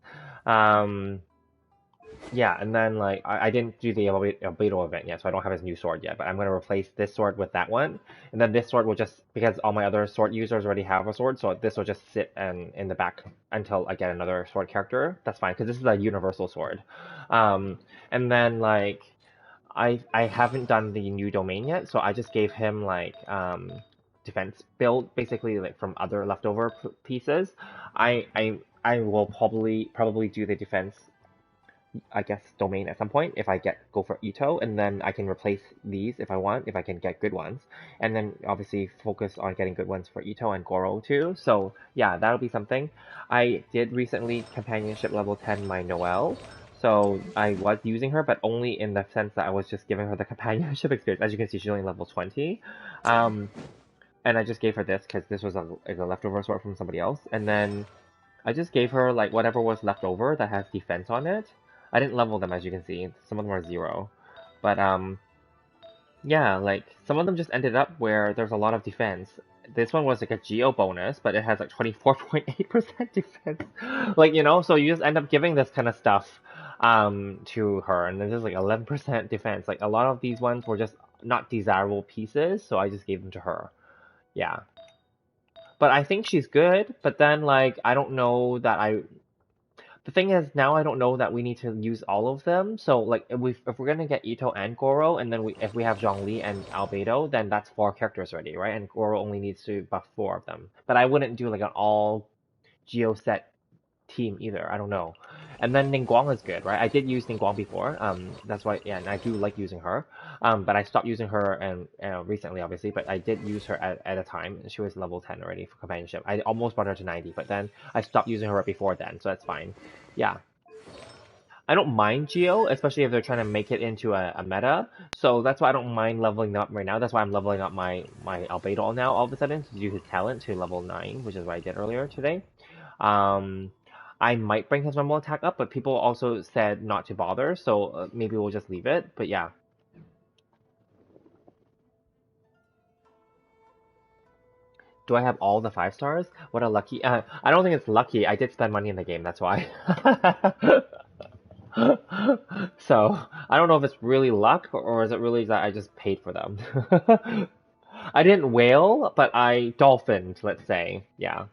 Yeah, and then like I didn't do the Albedo event yet, so I don't have his new sword yet. But I'm gonna replace this sword with that one, and then this sword will just because all my other sword users already have a sword, so this will just sit and in the back until I get another sword character. That's fine because this is a universal sword. Um, and then like I haven't done the new domain yet, so I just gave him like defense build basically like from other leftover pieces. I will probably do the defense I guess domain at some point if I go for Ito, and then I can replace these if I want, if I can get good ones, and then obviously focus on getting good ones for Ito and Goro too. So yeah, that'll be something. I did recently companionship level 10 my Noelle, so I was using her, but only in the sense that I was just giving her the companionship experience. As you can see, she's only level 20. And I just gave her this because this was a leftover sword from somebody else, and then I just gave her like whatever was left over that has defense on it. I didn't level them as you can see. Some of them are 0. But yeah, like some of them just ended up where there's a lot of defense. This one was like a geo bonus, but it has like 24.8% defense. Like, so you just end up giving this kind of stuff to her, and then there's like 11% defense. Like a lot of these ones were just not desirable pieces, so I just gave them to her. Yeah. But I think she's good, but then like I don't know that the thing is now I don't know that we need to use all of them. So like if we're gonna get Ito and Goro, and then if we have Zhongli and Albedo, then that's 4 characters already, right? And Goro only needs to buff 4 of them. But I wouldn't do like an all Geo set team either. I don't know. And then Ningguang is good, right? I did use Ningguang before. That's why, yeah, and I do like using her. But I stopped using her and recently, obviously. But I did use her at a time. She was level 10 already for companionship. I almost brought her to 90, but then I stopped using her right before then, so that's fine. Yeah. I don't mind Geo, especially if they're trying to make it into a meta. So that's why I don't mind leveling up right now. That's why I'm leveling up my Albedo now all of a sudden to do his talent to level 9, which is what I did earlier today. Um, I might bring his normal attack up, but people also said not to bother, so maybe we'll just leave it. But yeah. Do I have all the 5 stars? What a lucky... I don't think it's lucky. I did spend money in the game, that's why. So, I don't know if it's really luck, or is it really that I just paid for them. I didn't whale, but I dolphined, let's say. Yeah.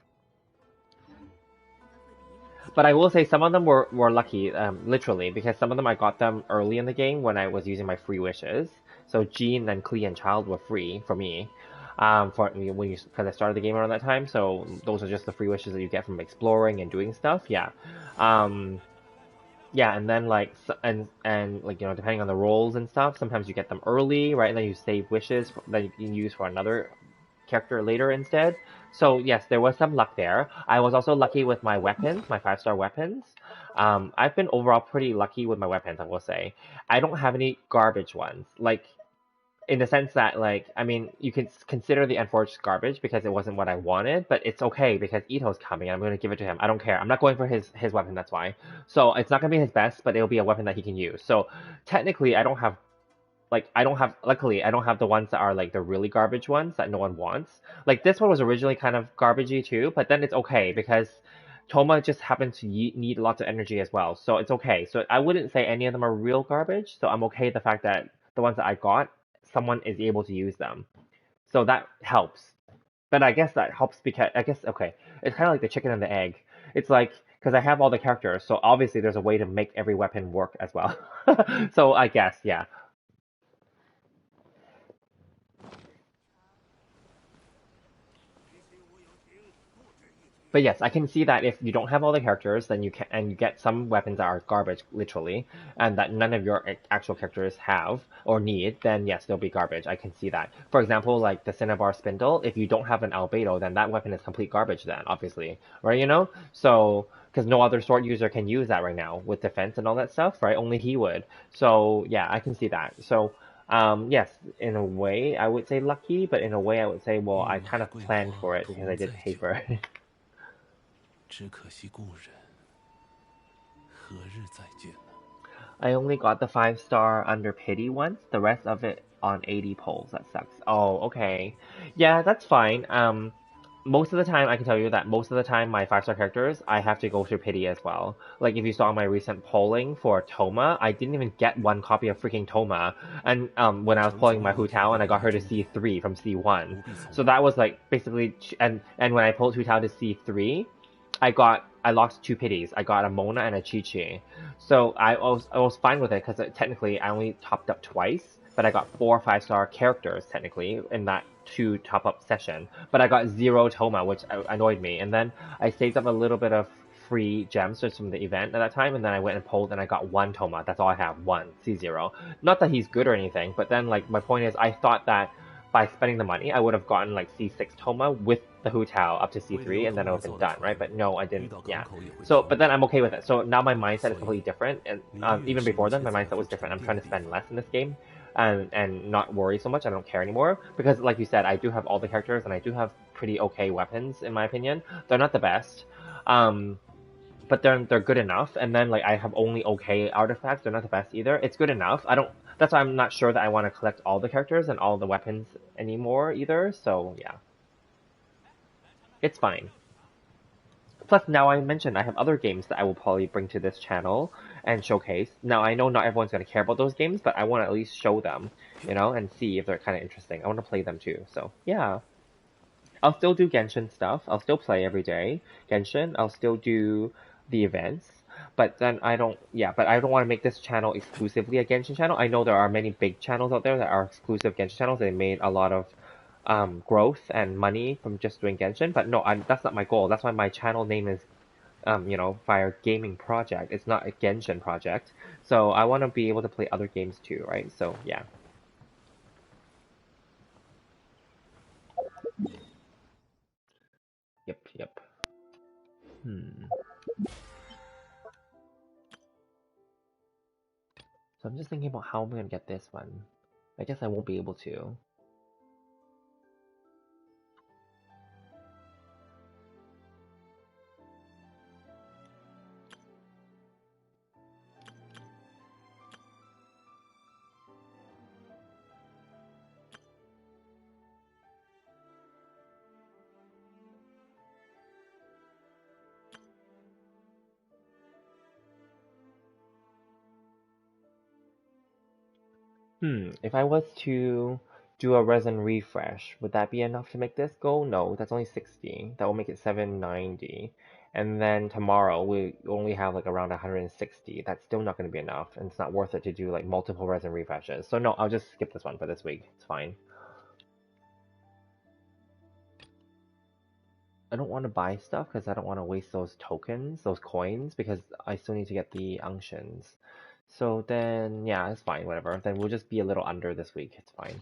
But I will say some of them were lucky, literally, because some of them I got them early in the game when I was using my free wishes. So Jean and Klee and Child were free for me, because I started the game around that time. So those are just the free wishes that you get from exploring and doing stuff. Yeah, um, yeah, and then like and like depending on the roles and stuff, sometimes you get them early, right? And then you save wishes that you can use for another character later instead. So yes, there was some luck there. I was also lucky with my weapons, my 5-star weapons. I've been overall pretty lucky with my weapons, I will say. I don't have any garbage ones. Like in the sense that I mean, you can consider the Unforged garbage because it wasn't what I wanted, but it's okay because Ito's coming and I'm going to give it to him. I don't care. I'm not going for his weapon, that's why. So it's not going to be his best, but it'll be a weapon that he can use. So technically I don't have luckily, I don't have the ones that are like the really garbage ones that no one wants. Like this one was originally kind of garbagey too, but then it's okay because Toma just happens to need lots of energy as well. So it's okay. So I wouldn't say any of them are real garbage. So I'm okay with the fact that the ones that I got, someone is able to use them. So that helps. But I guess that helps because okay, it's kind of like the chicken and the egg. It's like because I have all the characters, so obviously there's a way to make every weapon work as well. So I guess yeah. But yes, I can see that if you don't have all the characters, then you can and you get some weapons that are garbage, literally, and that none of your actual characters have or need, then yes, they'll be garbage. I can see that. For example, like the Cinnabar Spindle, if you don't have an Albedo, then that weapon is complete garbage then, obviously, right? So, because no other sword user can use that right now with defense and all that stuff, right? Only he would. So yeah, I can see that. So yes, in a way, I would say lucky, but in a way, I would say, well, I kind of planned for it because I did pay for it. 只可惜故人，何日再见呢？ I only got the 5-star under pity once, the rest of it on 80 polls. That sucks. Oh, okay. Yeah, that's fine. Most of the time, I can tell you that most of the time, my 5-star characters, I have to go through pity as well. Like, if you saw my recent polling for Toma, I didn't even get one copy of freaking Toma. And when I was polling my Hu Tao, and I got her to C3 from C1. So that was like basically, and when I pulled Hu Tao to C3, I lost 2 pities. I got a Mona and a Chi Chi. So I was fine with it because technically I only topped up twice, but I got 4 5-star characters technically in that 2 top up session. But I got 0 Toma, which annoyed me. And then I saved up a little bit of free gems just from the event at that time, and then I went and pulled and I got 1 Toma. That's all I have, 1 C0. Not that he's good or anything, but then like my point is I thought that by spending the money, I would have gotten like C6 Toma with the Hu Tao up to C3, and then it would have been done, right? But no, I didn't. Yeah. So, but then I'm okay with it. So now my mindset is completely different, and even before then, my mindset was different. I'm trying to spend less in this game, and not worry so much. I don't care anymore because, like you said, I do have all the characters, and I do have pretty okay weapons in my opinion. They're not the best. But they're good enough. And then like I have only okay artifacts. They're not the best either. It's good enough. I don't. That's why I'm not sure that I want to collect all the characters and all the weapons anymore either. So yeah, it's fine. Plus now I mentioned I have other games that I will probably bring to this channel and showcase. Now I know not everyone's gonna care about those games, but I want to at least show them, and see if they're kind of interesting. I want to play them too. So yeah. I'll still do Genshin stuff. I'll still play every day Genshin. I'll still do the events. But then but I don't want to make this channel exclusively a Genshin channel. I know there are many big channels out there that are exclusive Genshin channels. They made a lot of growth and money from just doing Genshin. But no, that's not my goal. That's why my channel name is, Fire Gaming Project. It's not a Genshin project. So I want to be able to play other games too, right? So yeah. Yep. So I'm just thinking about how I'm gonna get this one. I guess I won't be able to. If I was to do a resin refresh, would that be enough to make this go? No, that's only 60. That will make it 790. And then tomorrow we only have like around 160. That's still not going to be enough, and it's not worth it to do like multiple resin refreshes. So no, I'll just skip this one for this week. It's fine. I don't want to buy stuff because I don't want to waste those tokens, those coins, because I still need to get the unctions. So then, yeah, it's fine, whatever. Then we'll just be a little under this week. It's fine.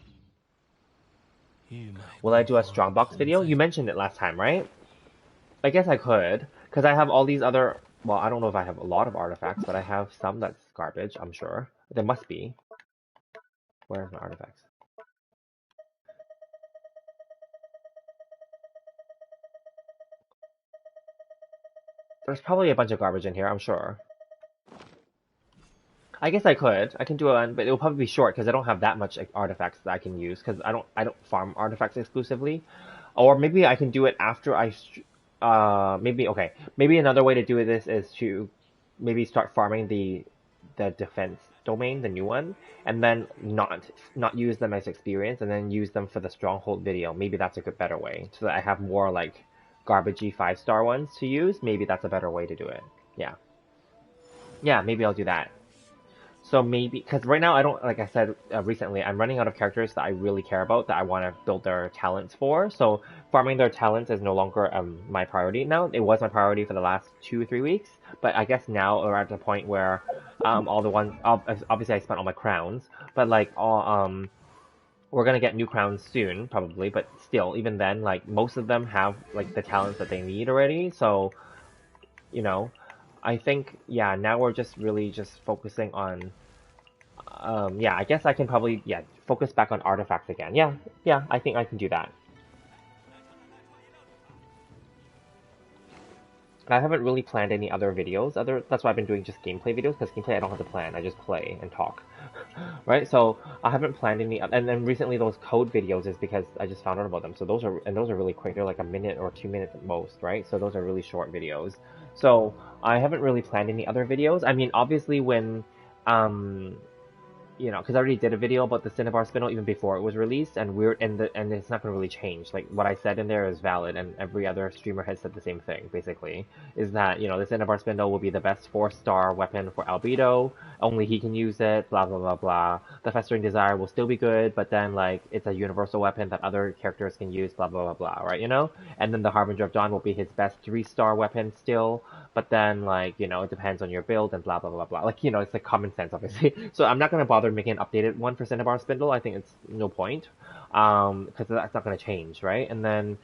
Will I do a strongbox video? You mentioned it last time, right? I guess I could, because I have all these other... Well, I don't know if I have a lot of artifacts, but I have some that's garbage, I'm sure. There must be. Where's my artifacts? There's probably a bunch of garbage in here, I'm sure. I guess I could. I can do one, but it'll probably be short because I don't have that much artifacts that I can use because I don't farm artifacts exclusively. Or maybe I can do it after maybe okay. Maybe another way to do this is to maybe start farming the defense domain, the new one, and then not use them as experience and then use them for the stronghold video. Maybe that's a good better way so that I have more like garbagey 5-star ones to use. Maybe that's a better way to do it. Yeah. Yeah, maybe I'll do that. So maybe, because right now I don't, like I said recently, I'm running out of characters that I really care about, that I want to build their talents for. So farming their talents is no longer my priority now. It was my priority for the last 2 or 3 weeks, but I guess now we're at the point where all the ones, obviously I spent all my crowns, but like we're gonna get new crowns soon, probably, but still, even then, like most of them have like the talents that they need already. So, you know. I think, yeah, now we're just really just focusing on, yeah, I guess I can probably, yeah, focus back on artifacts again. Yeah, I think I can do that. I haven't really planned any other videos. That's why I've been doing just gameplay videos, because gameplay I don't have to plan. I just play and talk, right? So I haven't planned any, and then recently those code videos is because I just found out about them. So those are really quick. They're like a minute or 2 minutes at most, right? So those are really short videos. So I haven't really planned any other videos. I mean, obviously when, you know, because I already did a video about the Cinnabar spindle even before it was released, and and it's not going to really change. Like what I said in there is valid, and every other streamer has said the same thing. Basically, is that the Cinnabar spindle will be the best 4-star weapon for Albedo. Only he can use it. Blah blah blah blah. The Festering Desire will still be good, but then like it's a universal weapon that other characters can use. Blah blah blah blah. Right? And then the Harbinger of Dawn will be his best 3-star weapon still. But then, like, it depends on your build and blah, blah, blah, blah. Like, it's like common sense, obviously. So I'm not going to bother making an updated one for Cinnabar Spindle. I think it's no point. Because that's not going to change, right? And then,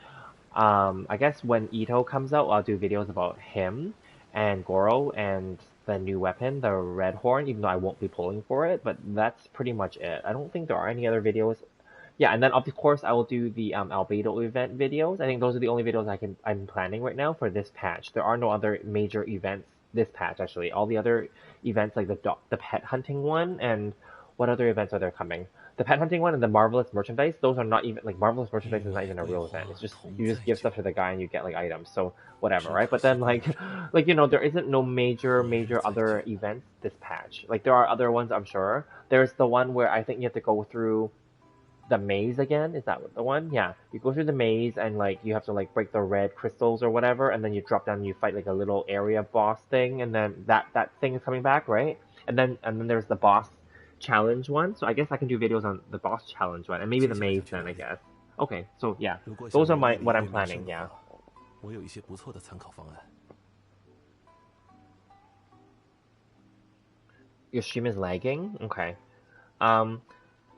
I guess when Ito comes out, I'll do videos about him and Goro and the new weapon, the Red Horn, even though I won't be pulling for it. But that's pretty much it. I don't think there are any other videos. Yeah, and then of course I will do the Albedo event videos. I think those are the only videos I'm planning right now for this patch. There are no other major events this patch actually. All the other events like the pet hunting one and what other events are there coming? The pet hunting one and the marvelous merchandise. Those are not even like marvelous merchandise is not even a real event. It's just you just give stuff to the guy and you get like items. So whatever, right? But then like there isn't no major other events this patch. Like there are other ones I'm sure. There's the one where I think you have to go through the maze again. Is that the one? Yeah, you go through the maze and like you have to like break the red crystals or whatever, and then you drop down and you fight like a little area boss thing, and then that thing is coming back, right? And then there's the boss challenge one. So I guess I can do videos on the boss challenge one and maybe the maze then, I guess. Okay, so yeah, those are what I'm planning. Yeah. Your stream is lagging. Okay.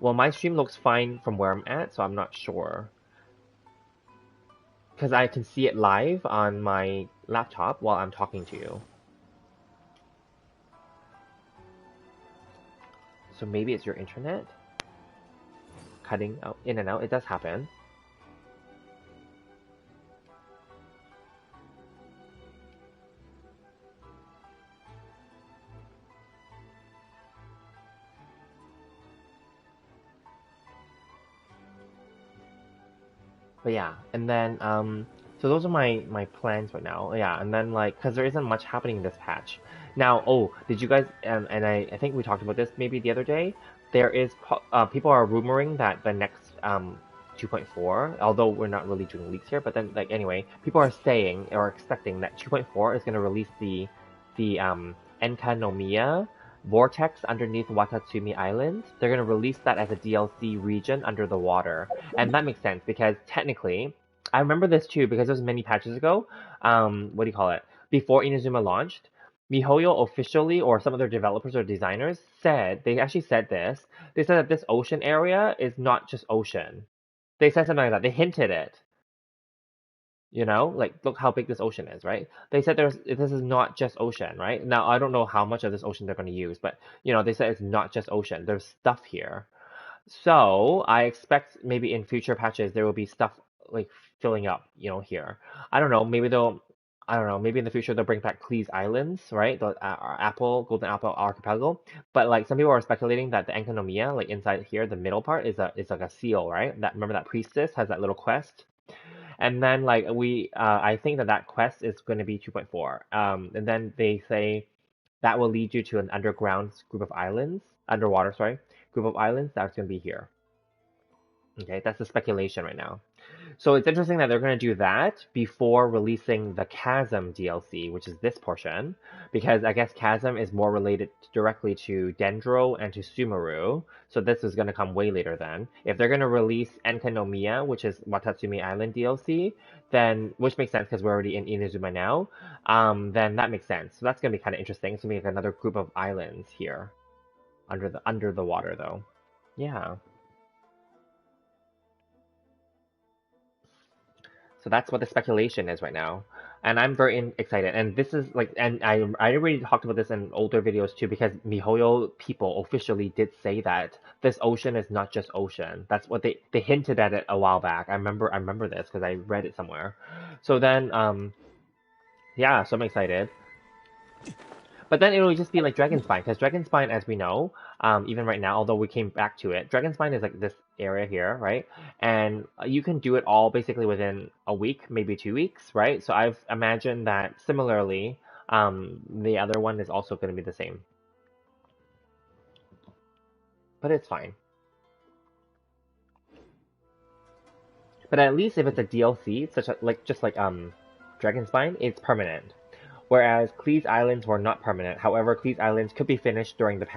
Well, my stream looks fine from where I'm at, so I'm not sure. Because I can see it live on my laptop while I'm talking to you. So maybe it's your internet? Cutting out, in and out, it does happen. But yeah, and then so those are my plans right now. Yeah, and then like because there isn't much happening in this patch. Now, did you guys and I think we talked about this maybe the other day. There is people are rumoring that the next 2.4, although we're not really doing leaks here, but then like anyway, people are saying or expecting that 2.4 is going to release the Enkanomiya vortex underneath Watatsumi Island. They're going to release that as a DLC region under the water. And that makes sense because technically, I remember this too because it was many patches ago. What do you call it? Before Inazuma launched, MiHoYo officially, or some of their developers or designers, they actually said this. They said that this ocean area is not just ocean. They said something like that. They hinted it. You know, like look how big this ocean is, right? They said this is not just ocean, right? Now I don't know how much of this ocean they're going to use, but you know, they said it's not just ocean. There's stuff here. So I expect maybe in future patches there will be stuff like filling up, you know, here. I don't know. I don't know. Maybe in the future they'll bring back Cleese Islands, right? The Golden Apple Archipelago. But like some people are speculating that the Enkanomiya, like inside here, the middle part is like a seal, right? That remember that priestess has that little quest. And then like I think that quest is going to be 2.4. And then they say that will lead you to an underground group of islands, underwater, sorry, group of islands that's going to be here. Okay, that's the speculation right now. So it's interesting that they're going to do that before releasing the Chasm DLC, which is this portion, because I guess Chasm is more related directly to Dendro and to Sumeru, so this is going to come way later then. If they're going to release Enkanomiya, which is Watatsumi Island DLC, then, which makes sense because we're already in Inazuma now, then that makes sense. So that's going to be kind of interesting. It's going to be like another group of islands here, under the water though. Yeah. So that's what the speculation is right now. And I'm very excited. And this is like, and I already talked about this in older videos too, because MiHoYo people officially did say that this ocean is not just ocean. That's what they hinted at it a while back. I remember this because I read it somewhere. So then, yeah, so I'm excited. But then it'll just be like Dragonspine, because Dragonspine, as we know, even right now, although we came back to it, Dragonspine is like this area here, right? And you can do it all basically within a week, maybe 2 weeks, right? So I've imagined that similarly, the other one is also going to be the same. But it's fine. But at least if it's a DLC, just like Dragonspine, it's permanent. Whereas Cleese Islands were not permanent. However, Cleese Islands could be finished during that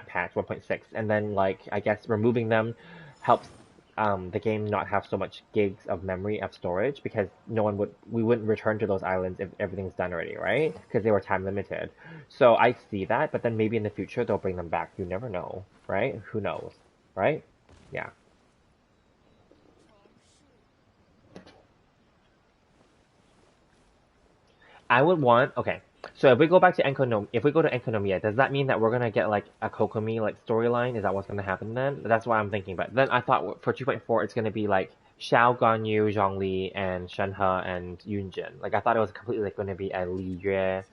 patch 1.6, and then like I guess removing them helps the game not have so much gigs of memory of storage, because we wouldn't return to those islands if everything's done already, right? Because they were time limited. So I see that, but then maybe in the future they'll bring them back. You never know, right? Who knows, right? Yeah. I would want, okay. So if we go back to if we go to Enkanomiya, does that mean that we're gonna get like a Kokomi like storyline? Is that what's gonna happen then? That's what I'm thinking. But then I thought for 2.4 it's gonna be like Xiao Ganyu, Zhongli, and Shenhe and Yunjin. Like I thought it was completely like gonna be a Li Yue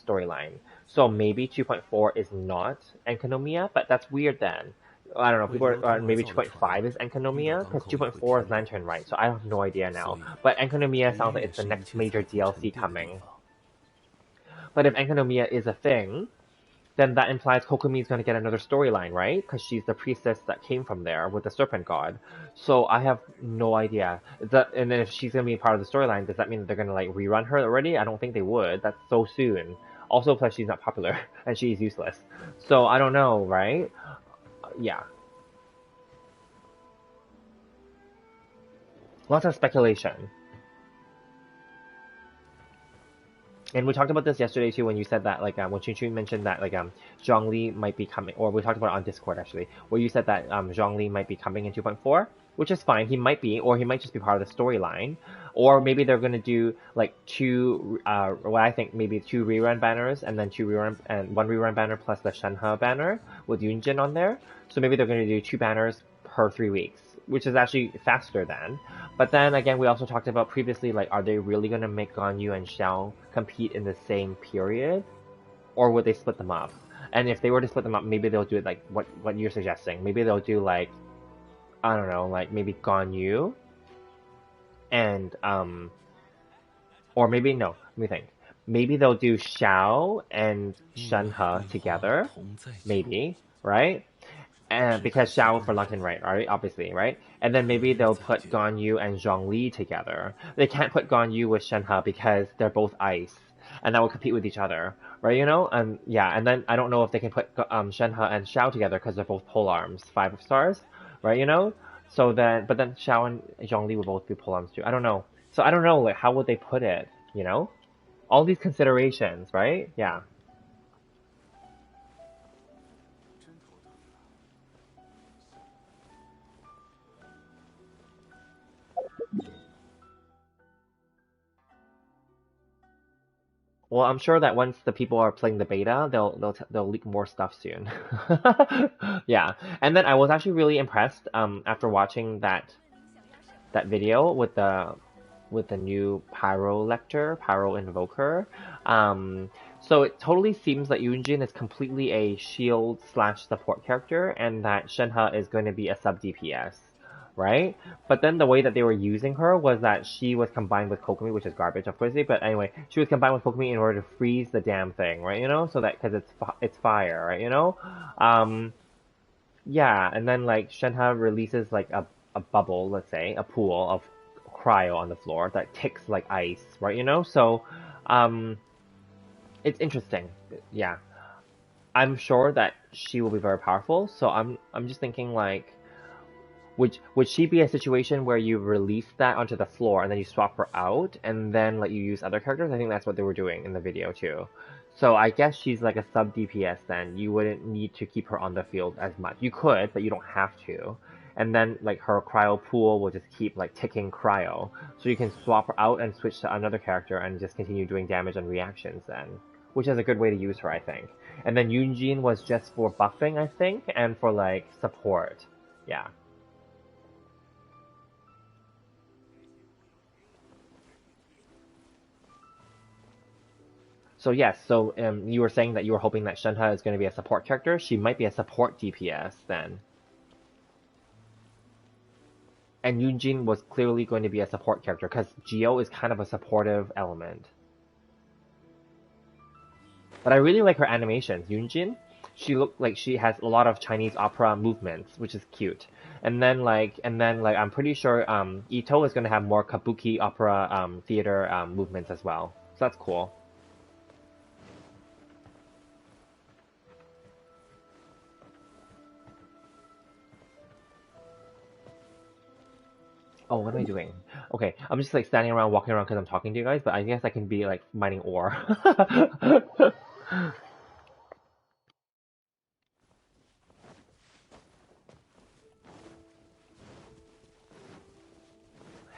storyline. So maybe 2.4 is not Enkanomiya, but that's weird then. I don't know, people are maybe 2.5 is Enkanomiya, because 2.4 is Lantern, right? So I have no idea now. But Enkanomiya sounds like it's the next major DLC coming. But if Enkanomiya is a thing, then that implies Kokomi is going to get another storyline, right? Because she's the priestess that came from there with the serpent god. So I have no idea. And then if she's going to be part of the storyline, does that mean that they're going to like rerun her already? I don't think they would. That's so soon. Also, plus she's not popular and she's useless. So I don't know, right? Yeah. Lots of speculation. And we talked about this yesterday too when you said that, like, when Chun Chun mentioned that, like, Zhongli might be coming, or we talked about it on Discord actually, where you said that Zhongli might be coming in 2.4, which is fine. He might be, or he might just be part of the storyline, or maybe they're gonna do like what I think maybe 2 rerun banners, and then 1 rerun banner plus the Shenhe banner with Yunjin on there. So maybe they're gonna do 2 banners per 3 weeks, which is actually faster than. But then again, we also talked about previously, like, are they really gonna make Ganyu and Xiao compete in the same period, or would they split them up? And if they were to split them up, maybe they'll do it like what you're suggesting. Maybe they'll do like, I don't know, like maybe Ganyu and or maybe no. Let me think. Maybe they'll do Xiao and Shenhe together. Maybe, right? and because Xiao for left and right, obviously, right? And then maybe they'll put Ganyu and Zhongli together. They can't put Ganyu with Shenhe because they're both ice, and that will compete with each other, right? You know, yeah, and then I don't know if they can put Shenhe and Xiao together because they're both polearms, 5 stars, right? You know, so then, but then Xiao and Zhongli will both be polearms too. I don't know. So I don't know, like, how would they put it? You know, all these considerations, right? Yeah. Well, I'm sure that once the people are playing the beta, they'll leak more stuff soon. Yeah, and then I was actually really impressed after watching that video with the new Pyro Lector, Pyro Invoker. So it totally seems that Yunjin is completely a shield slash support character, and that Shenhe is going to be a sub DPS, right? But then the way that they were using her was that she was combined with Kokomi, which is garbage, of course. But anyway, she was combined with Kokomi in order to freeze the damn thing, right? You know, so that because it's fire, right? You know, yeah, and then like Shenhe releases like a bubble, let's say, a pool of cryo on the floor that ticks like ice, right? You know, so um, it's interesting. Yeah, I'm sure that she will be very powerful. So I'm just thinking like, would she be a situation where you release that onto the floor and then you swap her out and then like you use other characters? I think that's what they were doing in the video too. So I guess she's like a sub DPS then. You wouldn't need to keep her on the field as much. You could, but you don't have to. And then like her cryo pool will just keep like ticking cryo. So you can swap her out and switch to another character and just continue doing damage and reactions then. Which is a good way to use her, I think. And then Yunjin was just for buffing, I think, and for like support. Yeah. So yes, so you were saying that you were hoping that Shenhe is going to be a support character. She might be a support DPS then. And Yunjin was clearly going to be a support character because Geo is kind of a supportive element. But I really like her animations. Yunjin, she looked like she has a lot of Chinese opera movements, which is cute. And then like I'm pretty sure Ito is going to have more kabuki opera theater movements as well. So that's cool. Oh, what am I doing? Okay, I'm just like standing around, walking around because I'm talking to you guys, but I guess I can be like mining ore.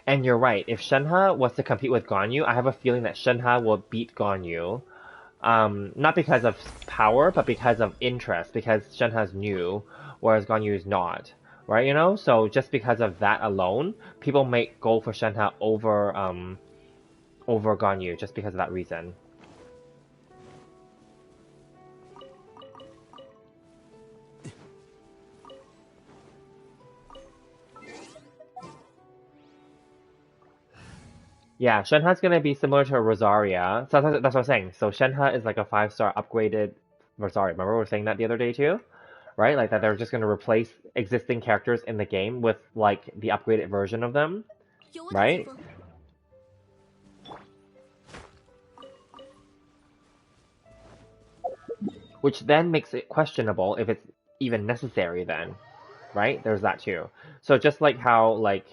And you're right, if Shenhe was to compete with Ganyu, I have a feeling that Shenhe will beat Ganyu. Not because of power, but because of interest, because Shenhe's new, whereas Ganyu is not. Right, you know? So just because of that alone, people may go for Shenhe over Ganyu just because of that reason. Yeah, Shenhe's gonna be similar to Rosaria. So that's what I'm saying. So Shenhe is like a 5-star upgraded Rosaria. Remember we were saying that the other day too? Right? Like that they're just gonna replace existing characters in the game with like the upgraded version of them. Right? Which then makes it questionable if it's even necessary then. Right? There's that too. So just like how like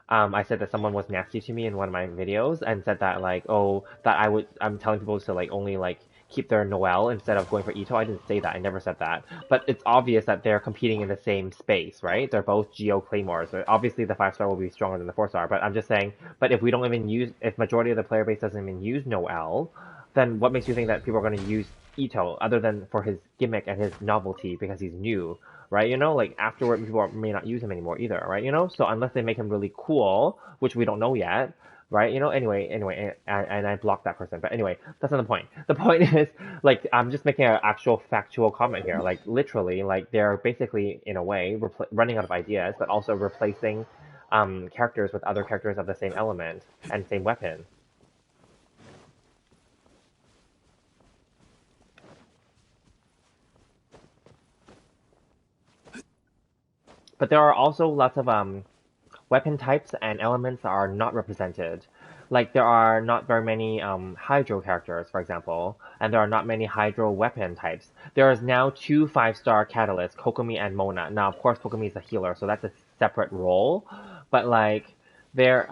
I said that someone was nasty to me in one of my videos and said that like, oh, that I'm telling people to like only like keep their Noel instead of going for Ito. I didn't say that. I never said that. But it's obvious that they're competing in the same space, right? They're both Geo Claymores. So obviously the 5-star will be stronger than the 4-star, but I'm just saying, but if we don't even use, if majority of the player base doesn't even use Noel, then what makes you think that people are going to use Ito other than for his gimmick and his novelty because he's new, right? You know, like afterward, people may not use him anymore either, right? You know, so unless they make him really cool, which we don't know yet, right? You know, anyway, and I blocked that person. But anyway, that's not the point. The point is, like, I'm just making an actual factual comment here. Like, literally, like, they're basically, in a way, running out of ideas, but also replacing characters with other characters of the same element and same weapon. But there are also lots of weapon types and elements that are not represented. Like there are not very many Hydro characters, for example, and there are not many Hydro weapon types. There is now 2 5-star catalysts, Kokomi and Mona. Now, of course, Kokomi is a healer, so that's a separate role. But like, they're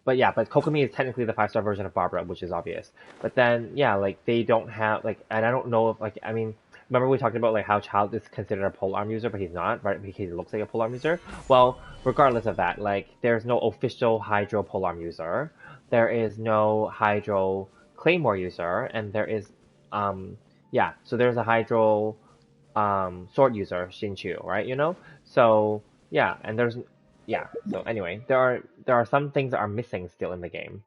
but yeah, but Kokomi is technically the 5-star version of Barbara, which is obvious. But then, yeah, like they don't have like, and I don't know if like, I mean, remember we talked about like how Child is considered a polearm user, but he's not, right? Because he looks like a polearm user. Well, regardless of that, like there's no official Hydro polearm user. There is no Hydro Claymore user, and there is, yeah, so there's a Hydro sword user, Shinchu, right? You know, so yeah, and there's yeah. So anyway, there are some things that are missing still in the game.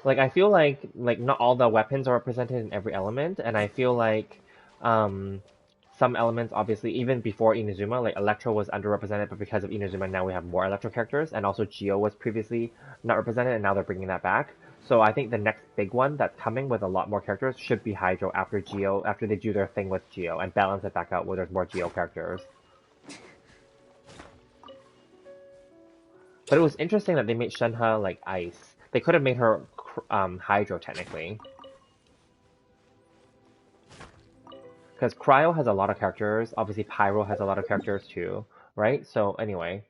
Like I feel like not all the weapons are represented in every element, and I feel like um some elements obviously even before Inazuma, like Electro was underrepresented, but because of Inazuma now we have more Electro characters, and also Geo was previously not represented, and now they're bringing that back. So I think the next big one that's coming with a lot more characters should be Hydro after Geo, after they do their thing with Geo and balance it back out where there's more Geo characters. But it was interesting that they made Shenhe like ice. They could have made her Hydro technically. Because Cryo has a lot of characters. Obviously, Pyro has a lot of characters too, right? So anyway.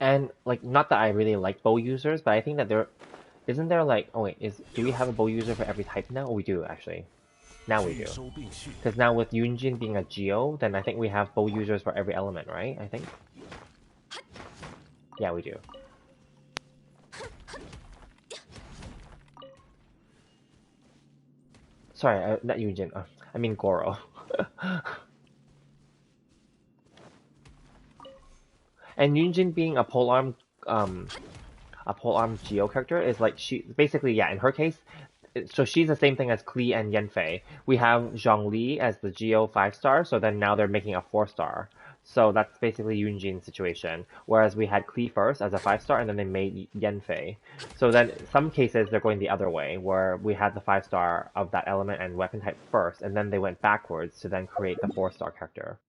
And like, not that I really like bow users, but I think that there isn't there like, oh wait, do we have a bow user for every type now? Oh, we do actually. Now we do. Because now with Yunjin being a Geo, then I think we have bow users for every element, right? I think. Yeah, we do. Sorry, not Yunjin. I mean Goro. And Yunjin being a polearm Geo character is like she basically, yeah, in her case, so she's the same thing as Klee and Yanfei. We have Zhongli as the Geo 5-star, so then now they're making a 4-star. So that's basically Yunjin's situation. Whereas we had Klee first as a 5-star, and then they made Yanfei. So then in some cases they're going the other way, where we had the 5-star of that element and weapon type first, and then they went backwards to then create the 4-star character.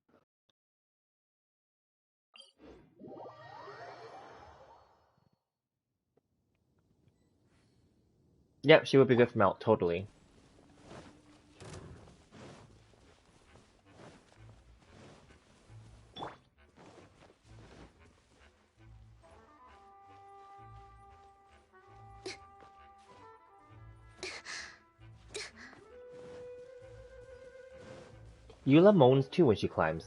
Yep, she would be good for Melt, totally. Eula moans too when she climbs.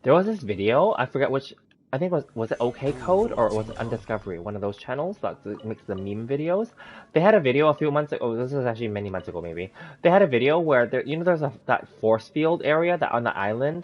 There was this video, I forget which, I think was it OK Code or was it Undiscovery, one of those channels that makes the meme videos. They had a video a few months ago, oh, this is actually many months ago maybe. They had a video where there, you know, there's that force field area that on the island,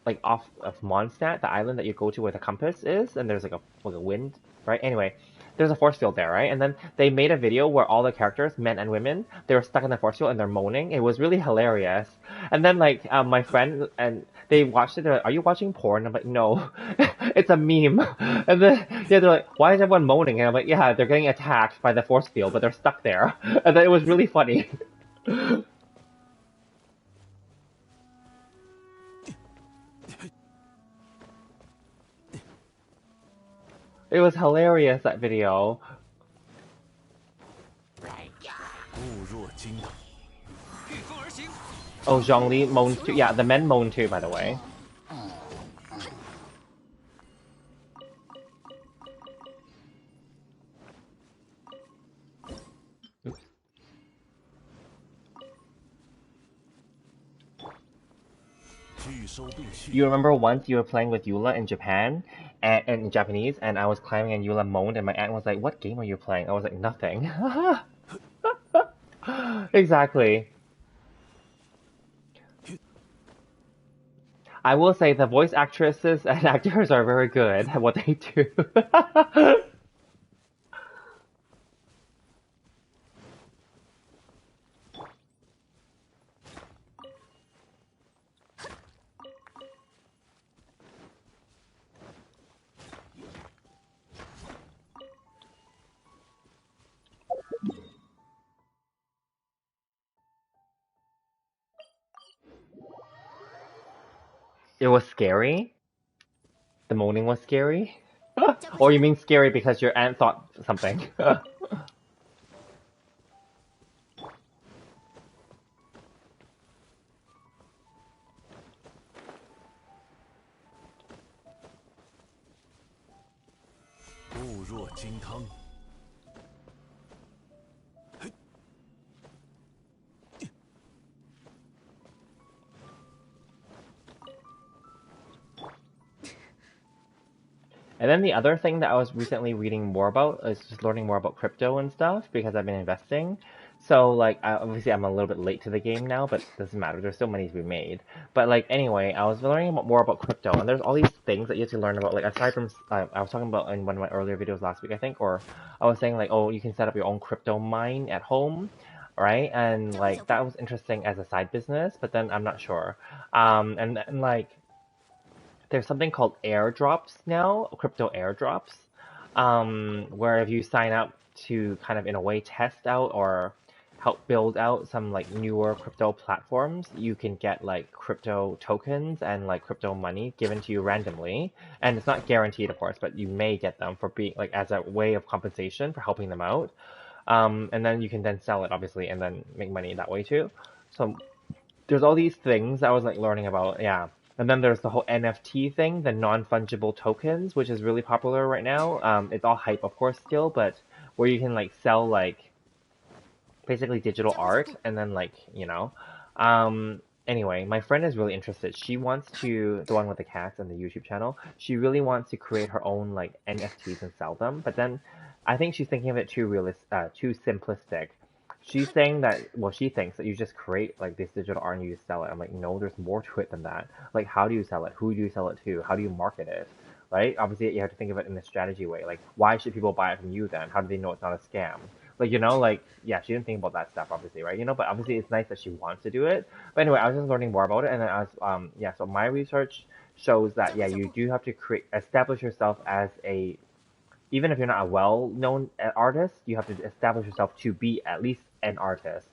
like off of Mondstadt, the island that you go to where the compass is, and there's like a wind, right? Anyway, there's a force field there, right? And then they made a video where all the characters, men and women, they were stuck in the force field and they're moaning. It was really hilarious. And then like my friend and they watched it. They're like, "Are you watching porn?" I'm like, "No, it's a meme." And then yeah, they're like, "Why is everyone moaning?" And I'm like, "Yeah, they're getting attacked by the force field, but they're stuck there." And then it was really funny. It was hilarious, that video. Oh, Zhongli moans too. Yeah, the men moan too, by the way. Oops. You remember once you were playing with Eula in Japan, and in Japanese, and I was climbing and Eula moaned, and my aunt was like, "What game are you playing?" I was like, "Nothing." Exactly. I will say the voice actresses and actors are very good at what they do. It was scary. The moaning was scary. Or you mean scary because your aunt thought something? 固若金汤。And then the other thing that I was recently reading more about is just learning more about crypto and stuff because I've been investing. So like, obviously I'm a little bit late to the game now, but it doesn't matter. There's still money to be made. But like, anyway, I was learning more about crypto, and there's all these things that you have to learn about. Like aside from, I was talking about in one of my earlier videos last week, I think, or I was saying like, oh, you can set up your own crypto mine at home, right? And like that was interesting as a side business, but then I'm not sure. And like there's something called airdrops now, crypto airdrops, where if you sign up to kind of in a way test out or help build out some like newer crypto platforms, you can get like crypto tokens and like crypto money given to you randomly. And it's not guaranteed, of course, but you may get them for being like as a way of compensation for helping them out. And then you can then sell it, obviously, and then make money that way too. So there's all these things I was like learning about, yeah. And then there's the whole NFT thing, the non-fungible tokens, which is really popular right now. It's all hype, of course, still, but where you can like sell like basically digital art and then like, you know. Anyway, my friend is really interested. She wants to, the one with the cats and the YouTube channel, she really wants to create her own like NFTs and sell them. But then I think she's thinking of it too simplistic. She's saying that, well, she thinks that you just create like this digital art and you just sell it. I'm like, no, there's more to it than that. Like, how do you sell it? Who do you sell it to? How do you market it? Right? Obviously, you have to think of it in a strategy way. Like, why should people buy it from you then? How do they know it's not a scam? Like, you know, like, yeah, she didn't think about that stuff, obviously, right? You know, but obviously it's nice that she wants to do it. But anyway, I was just learning more about it, and then I was, yeah, so my research shows that, yeah, you do have to establish yourself as a, even if you're not a well-known artist, you have to establish yourself to be at least an artist.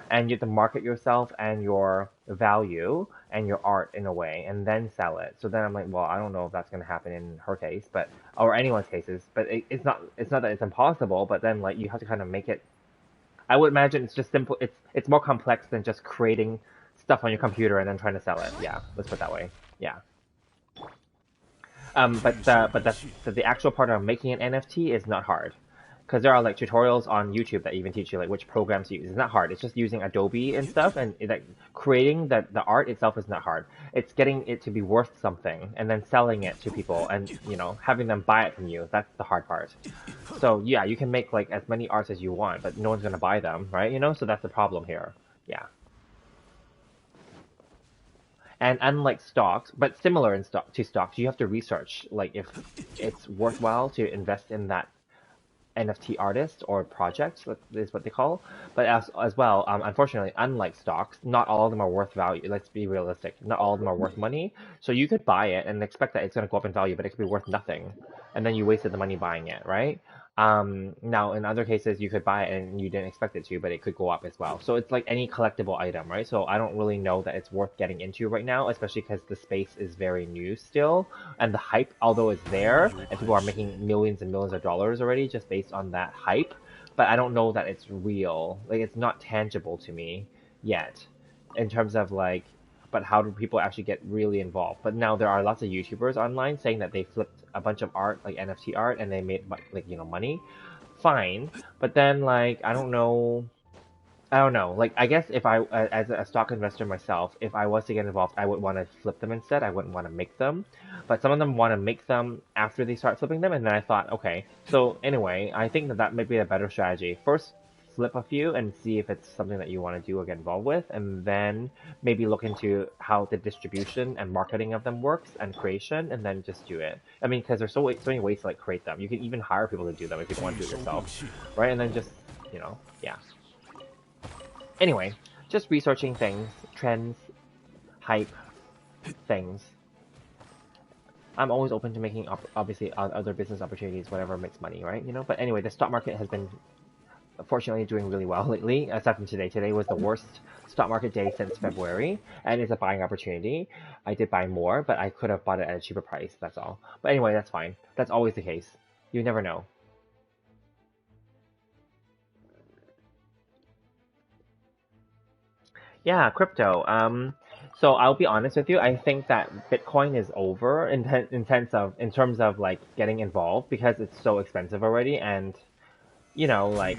And you have to market yourself and your value and your art in a way, and then sell it. So then I'm like, well, I don't know if that's going to happen in her case, but or anyone's cases. But it's not that it's impossible. But then like you have to kind of make it. I would imagine it's just simple. It's more complex than just creating stuff on your computer and then trying to sell it. Yeah, let's put it that way. Yeah. But the actual part of making an NFT is not hard, because there are like tutorials on YouTube that even teach you like which programs to use. It's not hard. It's just using Adobe and stuff, and like creating the art itself is not hard. It's getting it to be worth something and then selling it to people and having them buy it from you. That's the hard part. So yeah, you can make like as many arts as you want, but no one's gonna buy them, right? So that's the problem here. Yeah. And unlike stocks, but similar to stocks, you have to research like if it's worthwhile to invest in that NFT artist or project, is what they call. But as well, unfortunately, unlike stocks, not all of them are worth value. Let's be realistic. Not all of them are worth money. So you could buy it and expect that it's going to go up in value, but it could be worth nothing, and then you wasted the money buying it, right? Now in other cases, you could buy it and you didn't expect it to, but it could go up as well. So it's like any collectible item, right? So I don't really know that it's worth getting into right now, especially because the space is very new still, and the hype, although it's there, and people are making millions and millions of dollars already just based on that hype, but I don't know that it's real. Like it's not tangible to me yet, in terms of like, but how do people actually get really involved? But now there are lots of YouTubers online saying that they flipped a bunch of art, like NFT art, and they made like money. Fine, but then like I don't know. I don't know. Like, I guess if I, as a stock investor myself, if I was to get involved, I would want to flip them instead. I wouldn't want to make them. But some of them want to make them after they start flipping them, and then I thought, okay. So anyway, I think that that might be a better strategy. First, flip a few and see if it's something that you want to do or get involved with, and then maybe look into how the distribution and marketing of them works and creation, and then just do it. I mean, because there's so many ways to like create them. You can even hire people to do them if you don't want to do it yourself, right? And then just, yeah. Anyway, just researching things, trends, hype, things. I'm always open to making, obviously, other business opportunities, whatever makes money, right? But anyway, the stock market has been, fortunately, doing really well lately, aside from today. Today was the worst stock market day since February, and it's a buying opportunity. I did buy more, but I could have bought it at a cheaper price, that's all. But anyway, that's fine. That's always the case. You never know. Yeah, crypto. So I'll be honest with you. I think that Bitcoin is over in terms of like getting involved because it's so expensive already, and like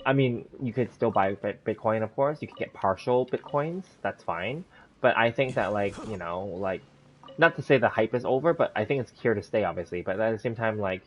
I mean, you could still buy Bitcoin, of course. You could get partial Bitcoins. That's fine. But I think that like like not to say the hype is over, but I think it's here to stay, obviously. But at the same time, like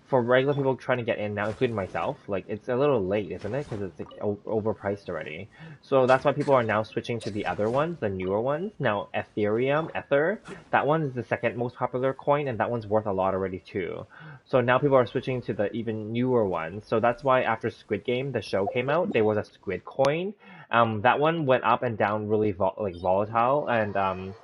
for regular people trying to get in now, including myself, like it's a little late, isn't it? Because it's like overpriced already. So that's why people are now switching to the other ones, the newer ones. Now Ethereum, Ether, that one is the second most popular coin, and that one's worth a lot already too. So now people are switching to the even newer ones. So that's why after Squid Game, the show came out, there was a Squid coin. That one went up and down really volatile, and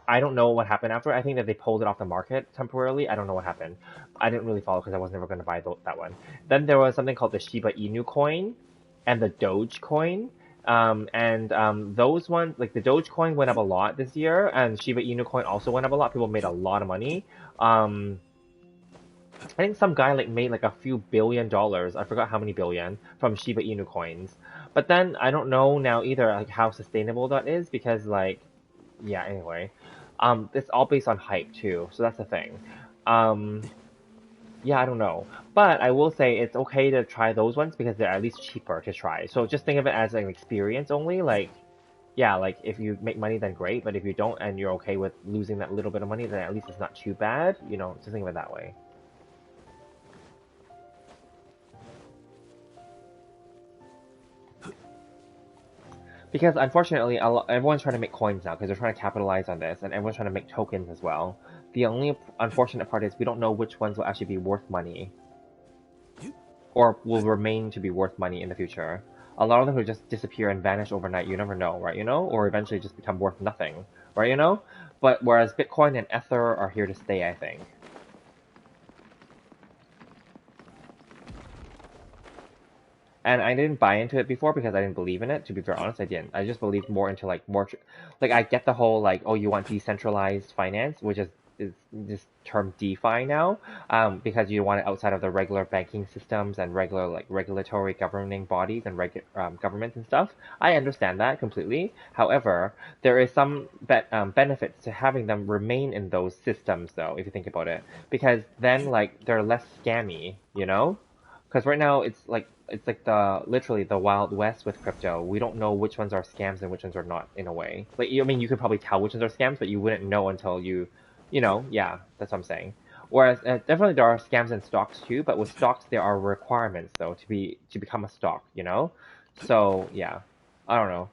I don't know what happened after. I think that they pulled it off the market temporarily. I don't know what happened. I didn't really follow because I was never going to buy that one. Then there was something called the Shiba Inu coin and the Doge coin. Those ones, like the Doge coin went up a lot this year, and Shiba Inu coin also went up a lot. People made a lot of money. I think some guy like made like a few $1 billion. I forgot how many billion from Shiba Inu coins. But then I don't know now either like how sustainable that is because like yeah, anyway. It's all based on hype too, so that's the thing. Um, yeah, I don't know. But I will say it's okay to try those ones because they're at least cheaper to try. So just think of it as an experience only. Like, yeah, like if you make money, then great. But if you don't and you're okay with losing that little bit of money, then at least it's not too bad. Just think of it that way. Because unfortunately, everyone's trying to make coins now because they're trying to capitalize on this, and everyone's trying to make tokens as well. The only unfortunate part is we don't know which ones will actually be worth money, or will remain to be worth money in the future. A lot of them will just disappear and vanish overnight. You never know, right? Or eventually just become worth nothing, right? But whereas Bitcoin and Ether are here to stay, I think. And I didn't buy into it before because I didn't believe in it. To be very honest, I didn't. I just believed more into like like I get the whole like, oh, you want decentralized finance, which is this term DeFi now, because you want it outside of the regular banking systems and regular like regulatory governing bodies and governments and stuff. I understand that completely. However, there is some benefits to having them remain in those systems, though, if you think about it, because then like they're less scammy. Because right now it's like the literally the wild west with crypto. We don't know which ones are scams and which ones are not in a way. Like I mean, you could probably tell which ones are scams, but you wouldn't know until yeah, that's what I'm saying. Whereas definitely there are scams in stocks too, but with stocks there are requirements though to become a stock. So yeah, I don't know.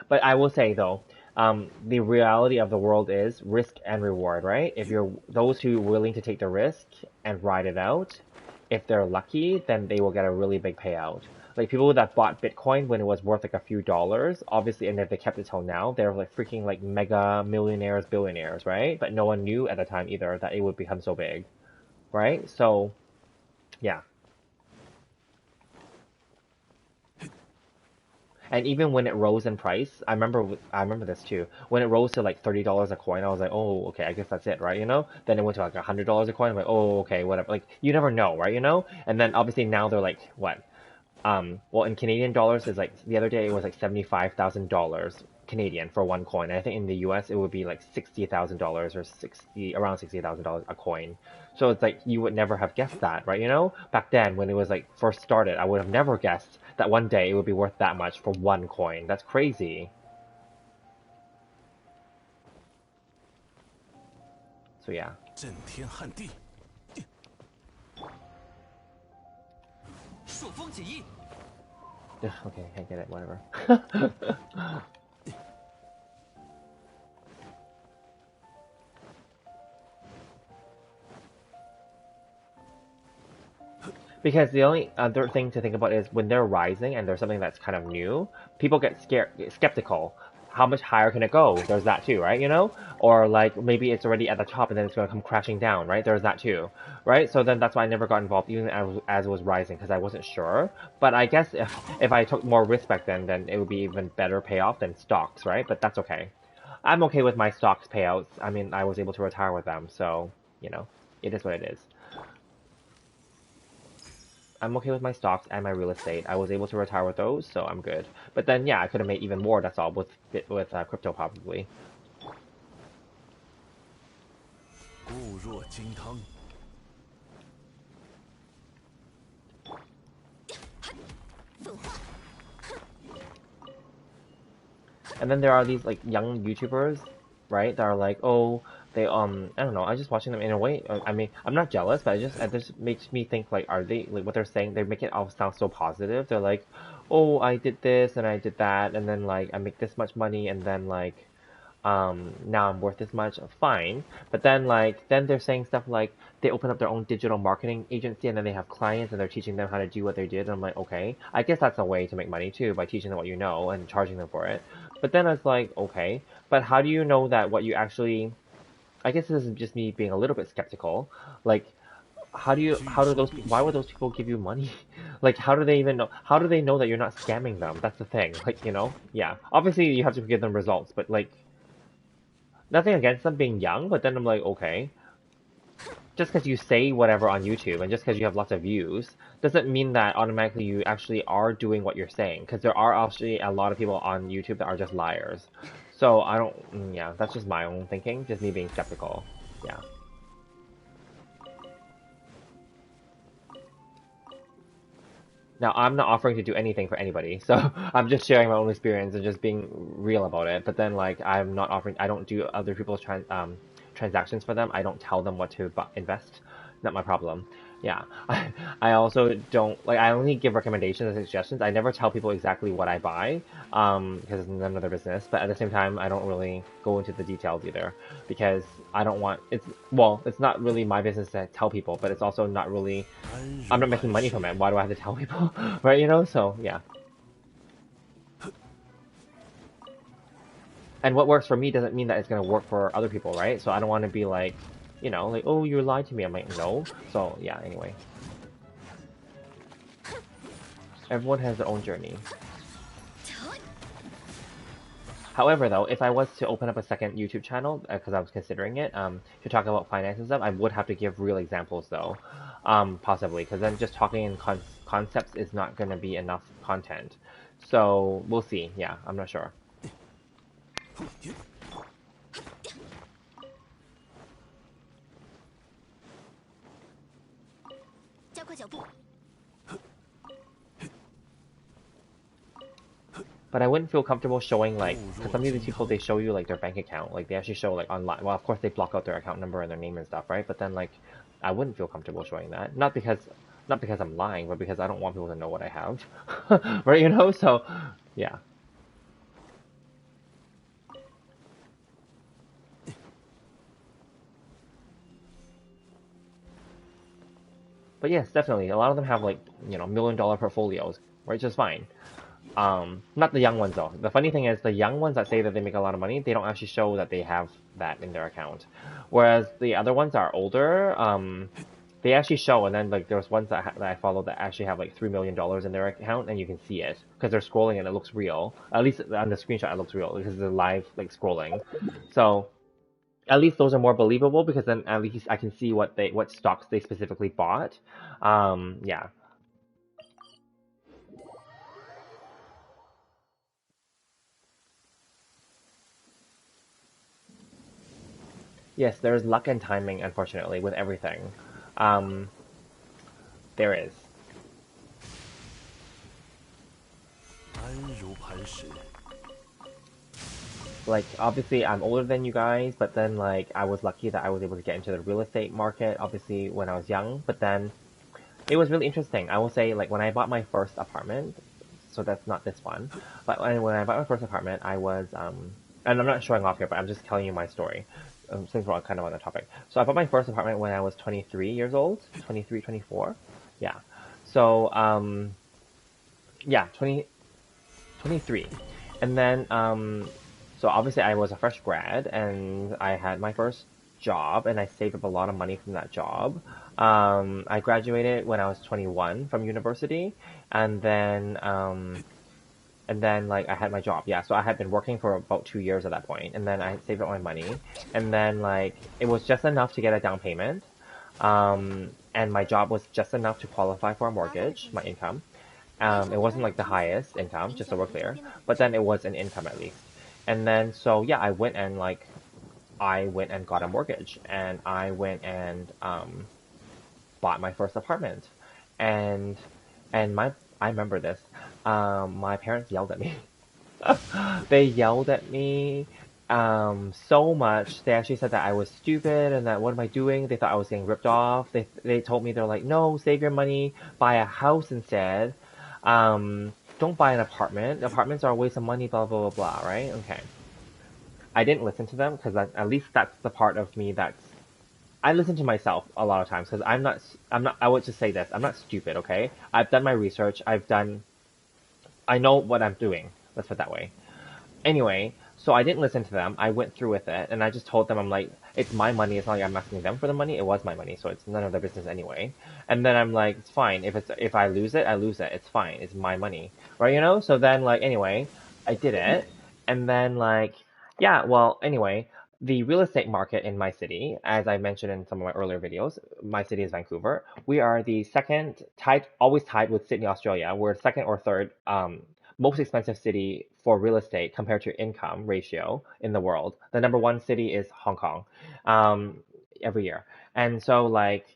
But I will say though, the reality of the world is risk and reward, right? If you're those who are willing to take the risk and ride it out, if they're lucky, then they will get a really big payout. Like people that bought Bitcoin when it was worth like a few dollars, obviously, and if they kept it till now, they're like freaking like mega millionaires, billionaires, right? But no one knew at the time either that it would become so big, right? So, yeah. And even when it rose in price, I remember this too. When it rose to like $30 a coin, I was like, oh, okay, I guess that's it, right? Then it went to like $100 a coin. I'm like, oh, okay, whatever. Like you never know, right? And then obviously now they're like what? Well, in Canadian dollars is like the other day it was like $75,000 Canadian for 1 coin. I think in the US it would be like $60,000 or around $60,000 a coin. So it's like you would never have guessed that, right? You know, back then when it was like first started, I would have never guessed that one day it would be worth that much for 1 coin. That's crazy. So yeah. 震天撼地，朔风解衣。 Okay, I get it, whatever. Because the only other thing to think about is when they're rising and there's something that's kind of new, people get skeptical. How much higher can it go? There's that too, right? You know? Or like maybe it's already at the top and then it's going to come crashing down, right? There's that too, right? So then that's why I never got involved even as it was rising because I wasn't sure. But I guess if I took more risk back then it would be even better payoff than stocks, right? But that's okay. I'm okay with my stocks payouts. I mean, I was able to retire with them, so, you know, it is what it is. I'm okay with my stocks and my real estate. I was able to retire with those, so I'm good. But then, yeah, I could have made even more, that's all, with crypto probably. 固若金汤。 And then there are these, like, young YouTubers, right, that are like, oh, they, I don't know, I'm just watching them in a way, I mean, I'm not jealous, but it just makes me think, like, are they, like, what they're saying, they make it all sound so positive. They're like, oh, I did this, and I did that, and then, like, I make this much money, and then, like, now I'm worth this much, fine. But then, like, then they're saying stuff like, they open up their own digital marketing agency, and then they have clients, and they're teaching them how to do what they did, and I'm like, okay, I guess that's a way to make money, too, by teaching them what you know, and charging them for it. But then I was like, okay, but how do you know that what you actually... I guess this is just me being a little bit skeptical. Like, why would those people give you money? Like, how do they even know, how do they know that you're not scamming them? That's the thing. Like, you know, yeah. Obviously, you have to give them results, but like, nothing against them being young, but then I'm like, okay. Just because you say whatever on YouTube and just because you have lots of views doesn't mean that automatically you actually are doing what you're saying. Because there are actually a lot of people on YouTube that are just liars. So I don't, yeah, that's just my own thinking, just me being skeptical. Yeah. Now, I'm not offering to do anything for anybody, so I'm just sharing my own experience and just being real about it. But then, like, I'm not offering, I don't do other people's transactions for them. I don't tell them what to invest. Not my problem. Yeah. I also don't, like, I only give recommendations and suggestions. I never tell people exactly what I buy, because it's none of their business. But at the same time, I don't really go into the details either, because I don't want, it's not really my business to tell people, but it's also not really, I'm not making money from it. Why do I have to tell people? Right, you know? So, yeah. And what works for me doesn't mean that it's going to work for other people, right? So I don't want to be like, you know, like, oh, you lied to me. I'm like, no. So, yeah, anyway. Everyone has their own journey. However, though, if I was to open up a second YouTube channel, because I was considering it, to talk about finance and stuff, I would have to give real examples, though, possibly, because then just talking in concepts is not going to be enough content. So, we'll see. Yeah, I'm not sure. But I wouldn't feel comfortable showing, like, because some of these people, they show you, like, their bank account. Like, they actually show, like, online. Well, of course, they block out their account number and their name and stuff, right? But then, like, I wouldn't feel comfortable showing that. Not because I'm lying, but because I don't want people to know what I have. Right, you know? So, yeah. But yes, definitely. A lot of them have, like, you know, $1 million portfolios, right? Just fine. Not the young ones though. The funny thing is the young ones that say that they make a lot of money, they don't actually show that they have that in their account. Whereas the other ones that are older, they actually show, and then like there's ones that I follow that actually have like $3 million in their account, and you can see it because they're scrolling and it looks real. At least on the screenshot it looks real because they're live like scrolling. So at least those are more believable because then at least I can see what stocks they specifically bought. Yeah. Yes, there's luck and timing, unfortunately, with everything. Um, there is. 安如磐石。 Like, obviously, I'm older than you guys, but then, like, I was lucky that I was able to get into the real estate market, obviously, when I was young. But then, it was really interesting. I will say, like, when I bought my first apartment, so that's not this one, but when I bought my first apartment, I was, and I'm not showing off here, but I'm just telling you my story, since we're kind of on the topic. So I bought my first apartment when I was 23 years old, 23, 24. Yeah. So, yeah, 23. And then, so obviously I was a fresh grad and I had my first job and I saved up a lot of money from that job. I graduated when I was 21 from university and then like I had my job. Yeah, so I had been working for about 2 years at that point and then I had saved up my money and then like it was just enough to get a down payment. And my job was just enough to qualify for a mortgage, my income. It wasn't like the highest income, just so we're clear, but then it was an income at least. And then so yeah, I went and got a mortgage, and I went and bought my first apartment, and my I remember this. My parents yelled at me. They yelled at me so much. They actually said that I was stupid and that what am I doing? They thought I was getting ripped off. They told me they're like, no, save your money, buy a house instead. Don't buy an apartment. Apartments are a waste of money, blah blah blah blah. Right? Okay. I didn't listen to them because at least that's the part of me that's I listen to myself a lot of times because I would just say this. I'm not stupid. Okay. I've done my research. I know what I'm doing. Let's put it that way. Anyway, so I didn't listen to them. I went through with it, and I just told them, I'm like, it's my money. It's not like I'm asking them for the money. It was my money, so it's none of their business anyway. And then I'm like, it's fine. If I lose it, I lose it. It's fine. It's my money, right? You know. So then, like, anyway, I did it, and then like, yeah. Well, anyway, the real estate market in my city, as I mentioned in some of my earlier videos, my city is Vancouver. We are the second tied, always tied with Sydney, Australia. We're second or third most expensive city for real estate compared to income ratio in the world. The number one city is Hong Kong, every year. And so like,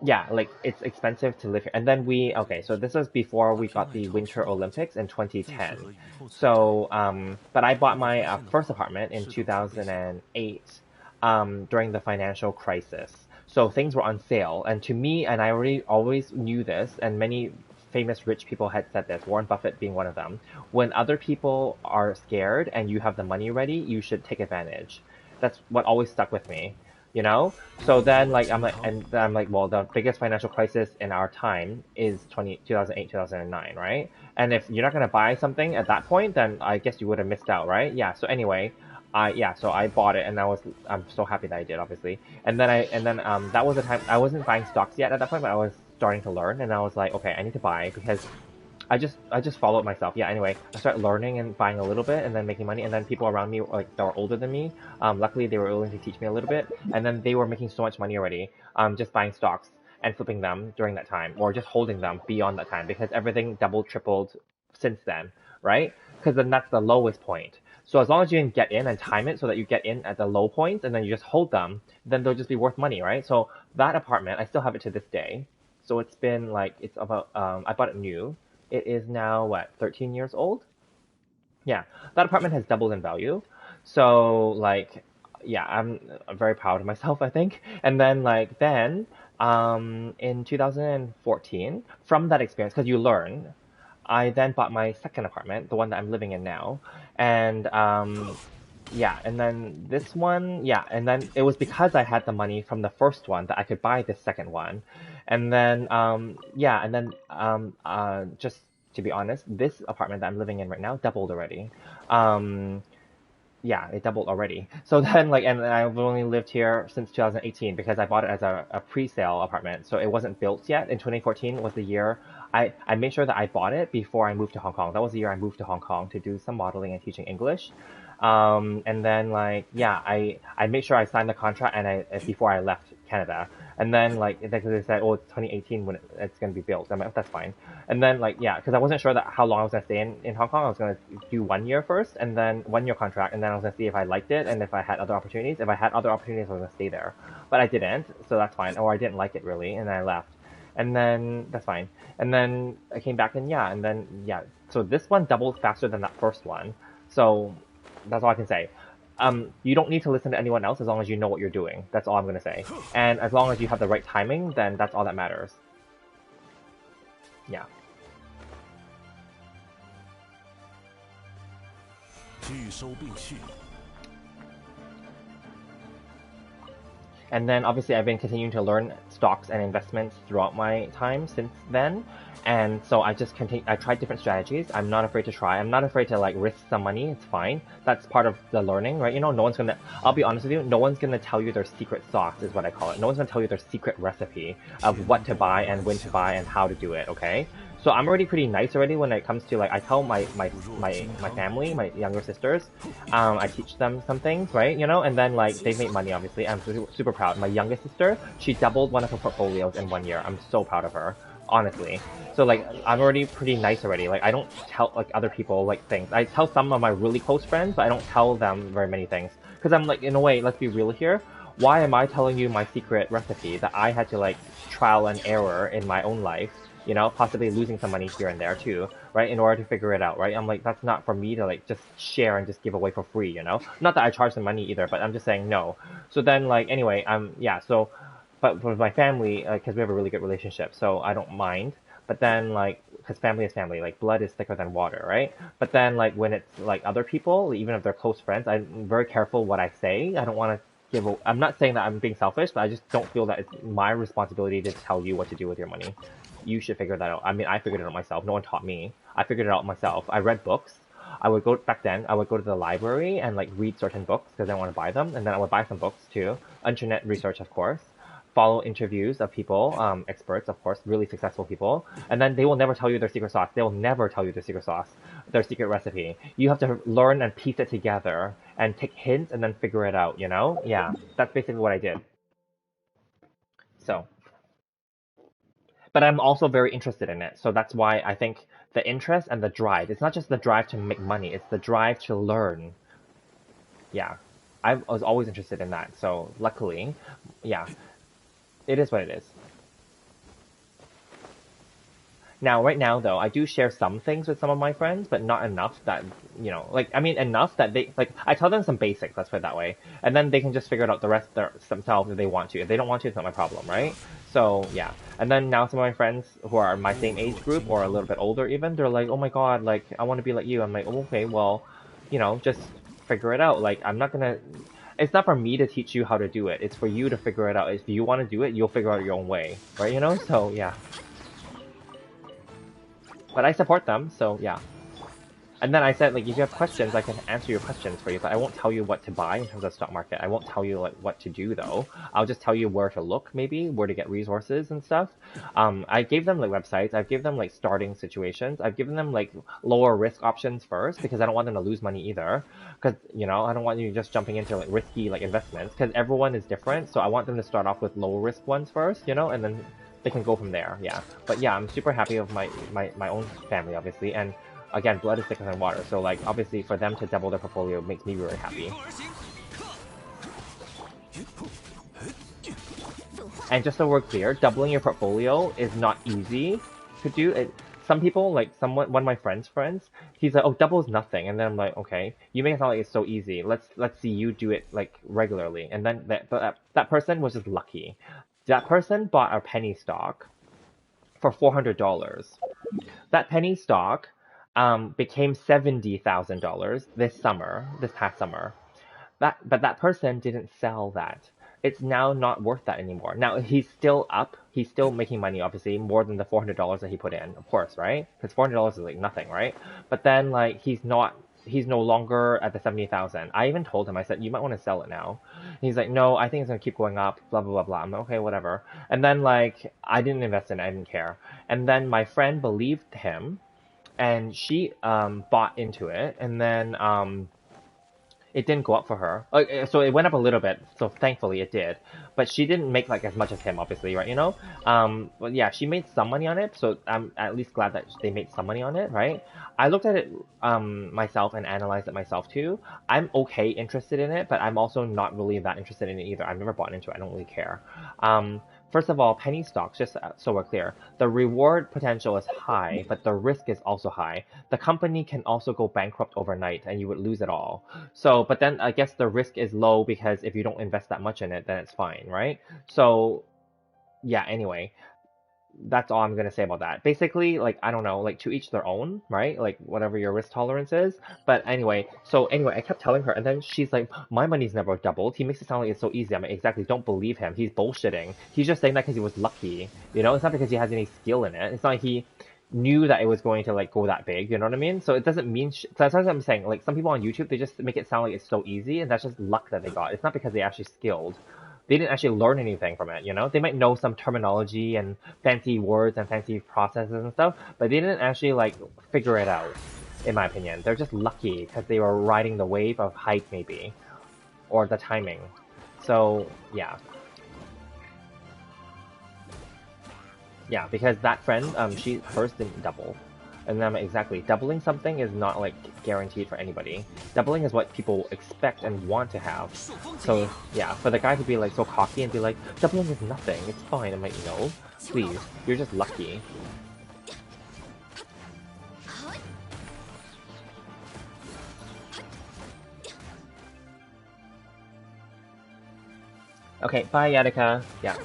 yeah, like it's expensive to live here. And then okay, so this was before we got the Winter Olympics in 2010. So, but I bought my first apartment in 2008, during the financial crisis. So things were on sale. And to me, and I already always knew this, and many famous rich people had said this, Warren Buffett being one of them. When other people are scared and you have the money ready, you should take advantage. That's what always stuck with me, you know? So then like I'm like, well, the biggest financial crisis in our time is 2008, 2009, right? And if you're not going to buy something at that point, then I guess you would have missed out, right? Yeah. So anyway, so I bought it and I'm so happy that I did, obviously. And then that was the time I wasn't buying stocks yet at that point, but I was starting to learn and I was like, okay, I need to buy because I just followed myself. Yeah, anyway, I started learning and buying a little bit and then making money and then people around me like that were older than me, luckily they were willing to teach me a little bit and then they were making so much money already, just buying stocks and flipping them during that time or just holding them beyond that time because everything doubled, tripled since then, right? Because then that's the lowest point. So as long as you can get in and time it so that you get in at the low points and then you just hold them, then they'll just be worth money, right? So that apartment, I still have it to this day. So it's been like, it's about, I bought it new. It is now, what, 13 years old? Yeah, that apartment has doubled in value. So, like, yeah, I'm very proud of myself, I think. And then, in 2014, from that experience, because you learn, I then bought my second apartment, the one that I'm living in now. And, yeah, and then this one, yeah, and then it was because I had the money from the first one that I could buy this second one. And then, yeah, and then, just to be honest, this apartment that I'm living in right now doubled already. Um, yeah, it doubled already. So then, like, and I've only lived here since 2018 because I bought it as a pre-sale apartment. So it wasn't built yet. In 2014 was the year I made sure that I bought it before I moved to Hong Kong. That was the year I moved to Hong Kong to do some modeling and teaching English. And then like, yeah, I made sure I signed the contract and before I left Canada. And then like they said, oh, it's 2018 when it's gonna be built. I'm like, that's fine. And then like yeah, because I wasn't sure that how long I was gonna stay in Hong Kong. I was gonna do 1 year first, and then 1 year contract, and then I was gonna see if I liked it and if I had other opportunities. If I had other opportunities, I was gonna stay there. But I didn't, so that's fine. Or I didn't like it really, and I left. And then that's fine. And then I came back and yeah, and then yeah. So this one doubled faster than that first one. So that's all I can say. You don't need to listen to anyone else as long as you know what you're doing. That's all I'm gonna say. And as long as you have the right timing, then that's all that matters. Yeah. 拒收并蓄。 And then obviously I've been continuing to learn stocks and investments throughout my time since then. And so I just I tried different strategies. I'm not afraid to try. I'm not afraid to like risk some money. It's fine. That's part of the learning, right? You know, no one's gonna, I'll be honest with you, no one's gonna tell you their secret sauce is what I call it. No one's gonna tell you their secret recipe of what to buy and when to buy and how to do it, okay? So I'm already pretty nice already when it comes to like, I tell my family, my younger sisters, I teach them some things, right? You know, and then like they make money obviously. I'm super proud. My youngest sister, she doubled one of her portfolios in 1 year. I'm so proud of her, honestly. So like I'm already pretty nice already. Like I don't tell like other people like things. I tell some of my really close friends, but I don't tell them very many things. Because I'm like, in a way, let's be real here. Why am I telling you my secret recipe that I had to like trial and error in my own life? You know, possibly losing some money here and there too, right? In order to figure it out, right? I'm like, that's not for me to like just share and just give away for free, you know? Not that I charge them money either, but I'm just saying no. So then like, anyway, yeah, so, but with my family, because we have a really good relationship, so I don't mind. But then like, because family is family, like blood is thicker than water, right? But then like when it's like other people, even if they're close friends, I'm very careful what I say. I don't want to I'm not saying that I'm being selfish, but I just don't feel that it's my responsibility to tell you what to do with your money. You should figure that out. I mean, I figured it out myself. No one taught me. I figured it out myself. I read books. I would go back then. I would go to the library and like read certain books because I want to buy them, and then I would buy some books too. Internet research, of course. Follow interviews of people, experts, of course, really successful people, and then they will never tell you their secret sauce. They will never tell you their secret sauce, their secret recipe. You have to learn and piece it together and take hints and then figure it out. You know? Yeah, that's basically what I did. So. But I'm also very interested in it. So that's why I think the interest and the drive, it's not just the drive to make money, it's the drive to learn. Yeah. I was always interested in that. So luckily, yeah, it is what it is. Now, right now, though, I do share some things with some of my friends, but not enough that, you know, like, I mean, enough that they, like, I tell them some basics, let's put it that way, and then they can just figure it out the rest themselves if they want to. If they don't want to, it's not my problem, right? So, yeah. And then now some of my friends who are my same age group, or a little bit older even, they're like, oh my god, like, I want to be like you. I'm like, oh, okay, well, you know, just figure it out. Like, I'm not gonna, it's not for me to teach you how to do it. It's for you to figure it out. If you want to do it, you'll figure out your own way, right? You know? So, yeah. But I support them, so yeah. And then I said, like, if you have questions, I can answer your questions for you, but I won't tell you what to buy in terms of stock market. I won't tell you, like, what to do, though. I'll just tell you where to look, maybe, where to get resources and stuff. I gave them, like, websites. I've given them, like, starting situations. I've given them, like, lower risk options first, because I don't want them to lose money either. Because, you know, I don't want you just jumping into, like, risky, like, investments, because everyone is different, so I want them to start off with low risk ones first, you know, and then they can go from there, yeah. But yeah, I'm super happy with my own family, obviously, and again, blood is thicker than water, so like, obviously, for them to double their portfolio makes me really happy. And just so we're clear, doubling your portfolio is not easy to do. Some people, like one of my friends' he's like, oh, double is nothing, and then I'm like, okay, you make it sound like it's so easy. Let's see you do it like regularly, and then that person was just lucky. That person bought a penny stock for $400. That penny stock became $70,000 this past summer. But that person didn't sell that. It's now not worth that anymore. Now he's still up. He's still making money, obviously, more than the $400 that he put in, of course, right? Because $400 is like nothing, right? But then like he's no longer at the 70,000. I even told him, I said, you might want to sell it now. And he's like, no, I think it's gonna keep going up, blah blah blah blah. I'm like, okay, whatever. And then like I didn't invest in it, I didn't care. And then my friend believed him, and she bought into it, and then it didn't go up for her. So it went up a little bit, so thankfully it did. But she didn't make like as much as him, obviously, right? You know? But yeah, she made some money on it, so I'm at least glad that they made some money on it, right? I looked at it myself and analyzed it myself too. I'm okay interested in it, but I'm also not really that interested in it either. I've never bought into it. I don't really care. First of all, penny stocks, just so we're clear, the reward potential is high, but the risk is also high. The company can also go bankrupt overnight and you would lose it all. So, but then I guess the risk is low because if you don't invest that much in it, then it's fine, right? So, yeah, anyway, that's all I'm gonna say about that. Basically, like, I don't know, like to each their own, right? Like whatever your risk tolerance is. But anyway, I kept telling her, and then she's like, my money's never doubled. He makes it sound like it's so easy. I'm like, exactly, don't believe him. He's bullshitting. He's just saying that because he was lucky. You know, it's not because he has any skill in it. It's not like he knew that it was going to like go that big. You know what I mean? So it doesn't mean. So that's what I'm saying. Like some people on YouTube, they just make it sound like it's so easy, and that's just luck that they got. It's not because they actually skilled. They didn't actually learn anything from it, you know? They might know some terminology and fancy words and fancy processes and stuff, but they didn't actually, like, figure it out, in my opinion. They're just lucky because they were riding the wave of hype, maybe, or the timing. So, yeah. Yeah, because that friend, she first didn't double. And then exactly, doubling something is not like guaranteed for anybody. Doubling is what people expect and want to have. So yeah, for the guy to be like so cocky and be like, doubling is nothing, it's fine. I'm like, no, please, you're just lucky. Okay, bye Yadika. Yeah.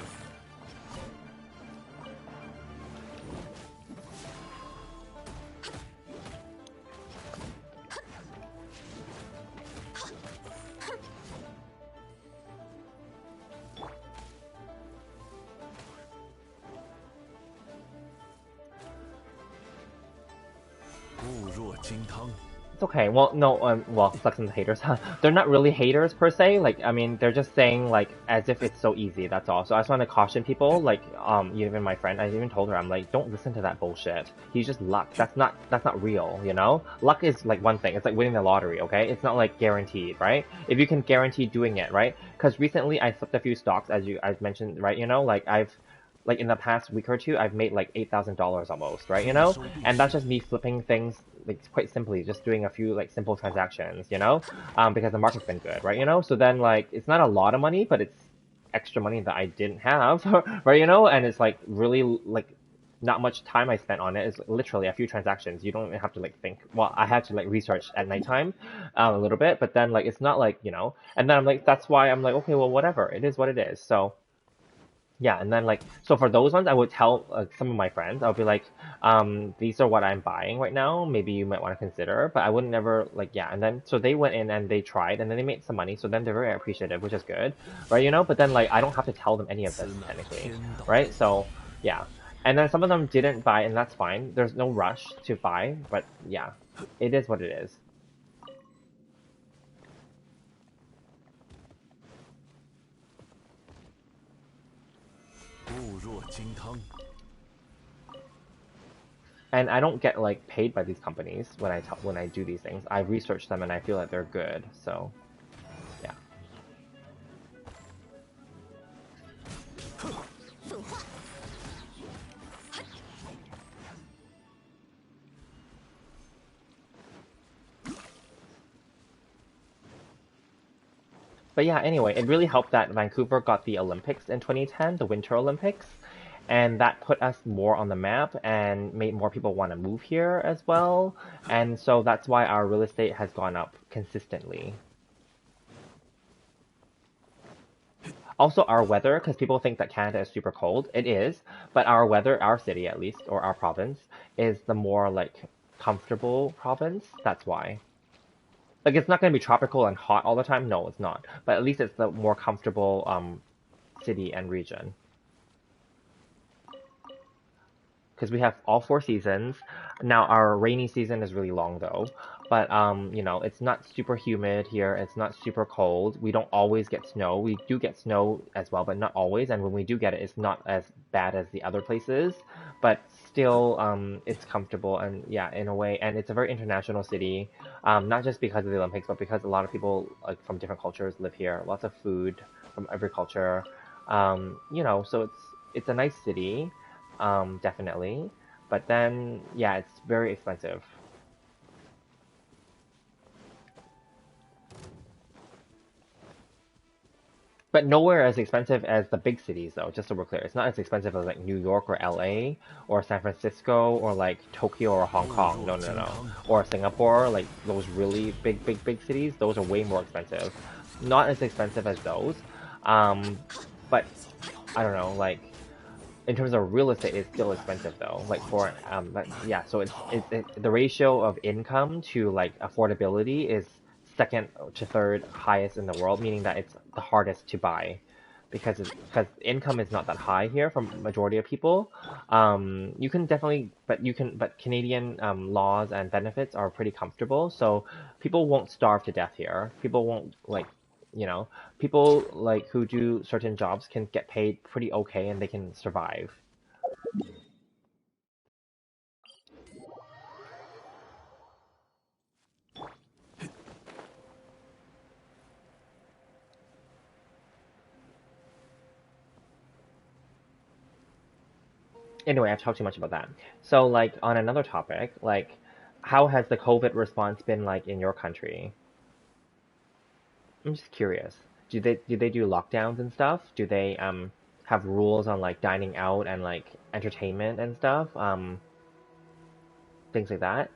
It's okay. Well, no, well, sucks in the haters. They're not really haters per se. Like, I mean, they're just saying like as if it's so easy. That's all. So I just want to caution people. Like, even my friend, I even told her, I'm like, don't listen to that bullshit. He's just luck. That's not real. You know, luck is like one thing. It's like winning the lottery. Okay, it's not like guaranteed, right? If you can guarantee doing it, right? Because recently I flipped a few stocks, as I've mentioned, right? You know, like in the past week or two, I've made like $8,000 almost, right? You know, and that's just me flipping things like quite simply, just doing a few like simple transactions, you know, because the market's been good, right? You know, so then like it's not a lot of money, but it's extra money that I didn't have, right? You know, and it's like really like not much time I spent on it. It's literally a few transactions. You don't even have to like think. Well, I had to like research at nighttime a little bit, but then like it's not like, you know, and then I'm like, that's why I'm like, okay, well, whatever, it is what it is. So yeah, and then like, so for those ones, I would tell some of my friends, I'll be like, these are what I'm buying right now. Maybe you might want to consider, but I would never like, yeah. And then, so they went in and they tried and then they made some money. So then they're very appreciative, which is good, right? You know, but then like, I don't have to tell them any of this technically, right? So yeah. And then some of them didn't buy and that's fine. There's no rush to buy, but yeah, it is what it is. And I don't get like paid by these companies when I do these things. I research them and I feel that they're good. So, yeah. But yeah, anyway, it really helped that Vancouver got the Olympics in 2010, the Winter Olympics, and that put us more on the map and made more people want to move here as well. And so that's why our real estate has gone up consistently. Also, our weather, because people think that Canada is super cold. It is, but our weather, our city at least, or our province, is the more like comfortable province. That's why. Like it's not going to be tropical and hot all the time. No, it's not. But at least it's the more comfortable city and region. because we have all 4 seasons. Now our rainy season is really long though, but you know, it's not super humid here. It's not super cold. We don't always get snow. We do get snow as well, but not always. And when we do get it, it's not as bad as the other places, but still, it's comfortable and yeah, in a way. And it's a very international city, not just because of the Olympics, but because a lot of people like from different cultures live here. Lots of food from every culture. You know, so it's a nice city, definitely. But then, yeah, it's very expensive. But nowhere as expensive as the big cities, though, just so we're clear. It's not as expensive as like New York or LA or San Francisco or like Tokyo or Hong 固 Kong. 若 No, no, 金 no. 汤， Or Singapore, like those really big, big, big cities, those are way more expensive. Not as expensive as those. But I don't know, like in terms of real estate, it's still expensive though. Like for but yeah, so the ratio of income to like affordability is second to third highest in the world, meaning that it's the hardest to buy because income is not that high here for majority of people. You can definitely, but Canadian laws and benefits are pretty comfortable, so people won't starve to death here. People won't like you know people like who do certain jobs can get paid pretty okay and they can survive. Anyway, I've talked too much about that. So like on another topic, like how has the COVID response been like in your country? I'm just curious. Do they do lockdowns and stuff? Do they have rules on like dining out and like entertainment and stuff? Things like that.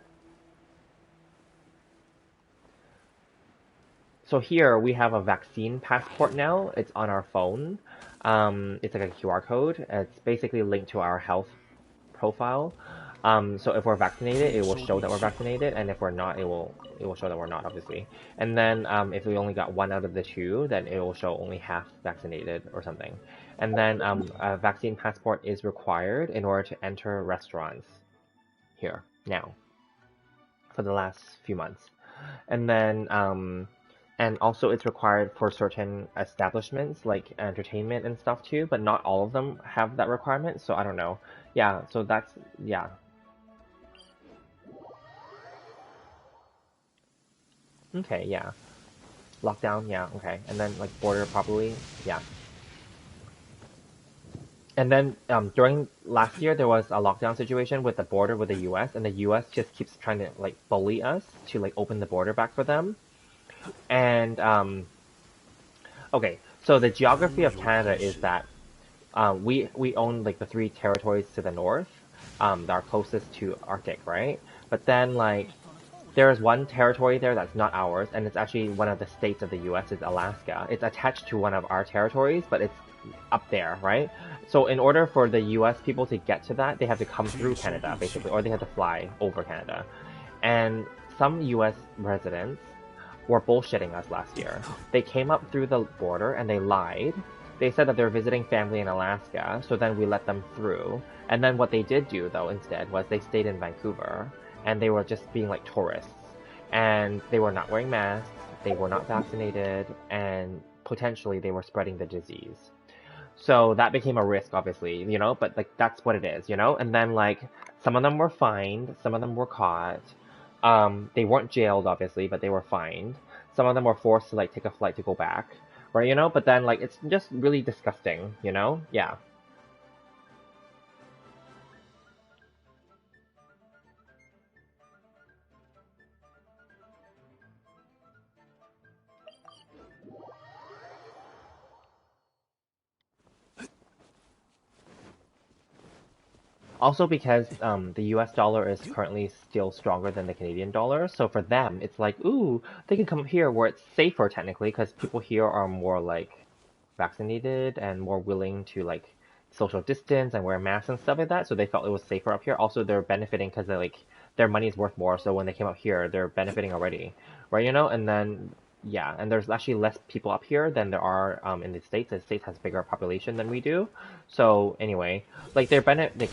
So here we have a vaccine passport now. It's on our phone. It's like a QR code. It's basically linked to our health profile. So if we're vaccinated, 拒 it will 收 show 并 that we're 蓄， vaccinated, and if we're not, it will show that we're not, obviously. And then if we only got one out of the two, then it will show only half vaccinated or something. And then a vaccine passport is required in order to enter restaurants here now for the last few months. And then and also it's required for certain establishments like entertainment and stuff too, but not all of them have that requirement, so I don't know. Yeah, so that's yeah. Okay, yeah. Lockdown, yeah, okay. And then like border properly, yeah. And then during last year there was a lockdown situation with the border with the US, and the US just keeps trying to like bully us to like open the border back for them. And okay, so the geography 忽 of 如 Canada 开 is 始， that we own like the 3 territories to the north, that are closest to Arctic, right? But then like there is one territory there that's not ours, and it's actually one of the states of the U.S. is Alaska. It's attached to one of our territories, but it's up there, right? So in order for the U.S. people to get to that, they have to come 拒 through 收 Canada 并蓄， basically, or they have to fly over Canada. And some U.S. residents were bullshitting us last 抵 year. 抗， They came up through the border and they lied. They said that they're visiting family in Alaska, so then we let them through. And then what they did do, though, instead, was they stayed in Vancouver, and they were just being like tourists. And they were not wearing masks, they were not vaccinated, and potentially they were spreading the disease. So that became a risk, obviously, but like that's what it is. And then like some of them were fined, some of them were caught. They weren't jailed, obviously, but they were fined. Some of them were forced to like take a flight to go back, right? But then like it's just really disgusting. Yeah. Also because the US dollar is currently still stronger than the Canadian dollar, so for them it's like, ooh, they can come here where it's safer technically because people here are more like vaccinated and more willing to like social distance and wear masks and stuff like that, so they felt it was safer up here. Also, they're benefiting because they like their money is worth more, so when they came up here, they're benefiting already, right? And then Yeah, and there's actually less people up here than there are in the States. The States has bigger population than we do. So anyway, like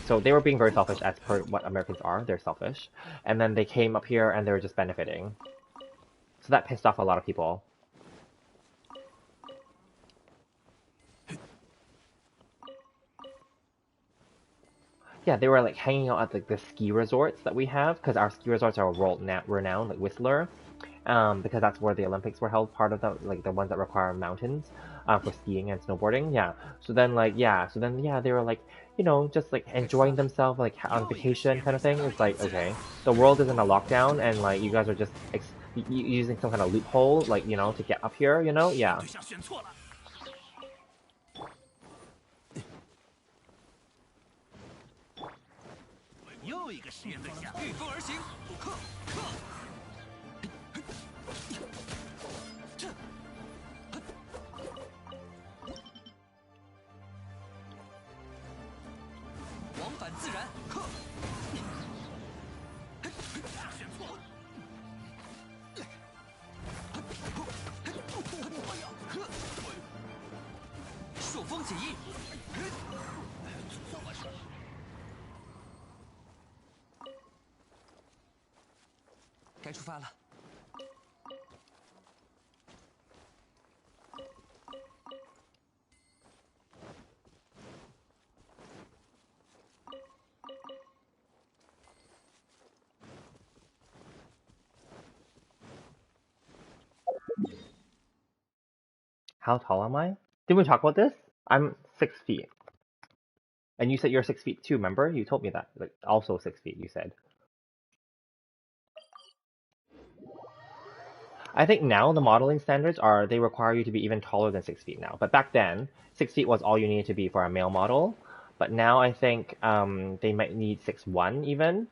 so they were being very selfish as per what Americans are. They're selfish, and then they came up here and they were just benefiting. So that pissed off a lot of people. Yeah, they were like hanging out at like the ski resorts that we have because our ski resorts are world renowned, like Whistler, because that's where the Olympics were held. Part of the ones that require mountains, for skiing and snowboarding. Yeah. So then they were like, just like enjoying themselves like on vacation kind of thing. It's like, okay, the world is in a lockdown and like you guys are just using some kind of loophole, like to get up here. Yeah. 对象选错了。又一个实验对象，御风而行。呵，呵。往返自然。呵。选错了。朔风起义。该出发了。How tall am I? Did we talk about this? I'm 6 feet. And you said you're 6 feet too, remember? You told me that. Like, also 6 feet, you said. I think now the modeling standards they require you to be even taller than 6 feet now. But back then, 6 feet was all you needed to be for a male model. But now I think they might need 6'1" even.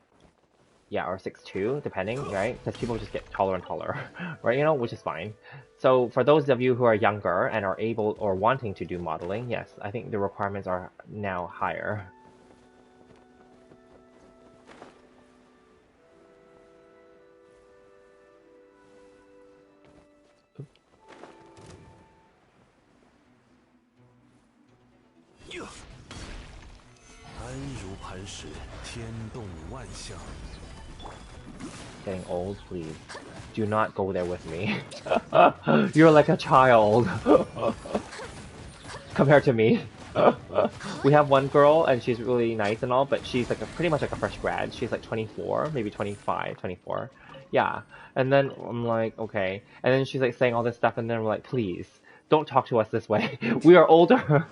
Yeah, or 6'2", depending, right? Because people just get taller and taller, right? Which is fine. So for those of you who are younger and are able or wanting to do modeling, yes, I think the requirements are now higher. Getting old, please. Do not go there with me. You're like a child. Compared to me. We have one girl and she's really nice and all, but she's like pretty much like a fresh grad. She's like 24, maybe 25, 24. Yeah. And then I'm like, okay. And then she's like saying all this stuff and then we're like, please, don't talk to us this way. We are older.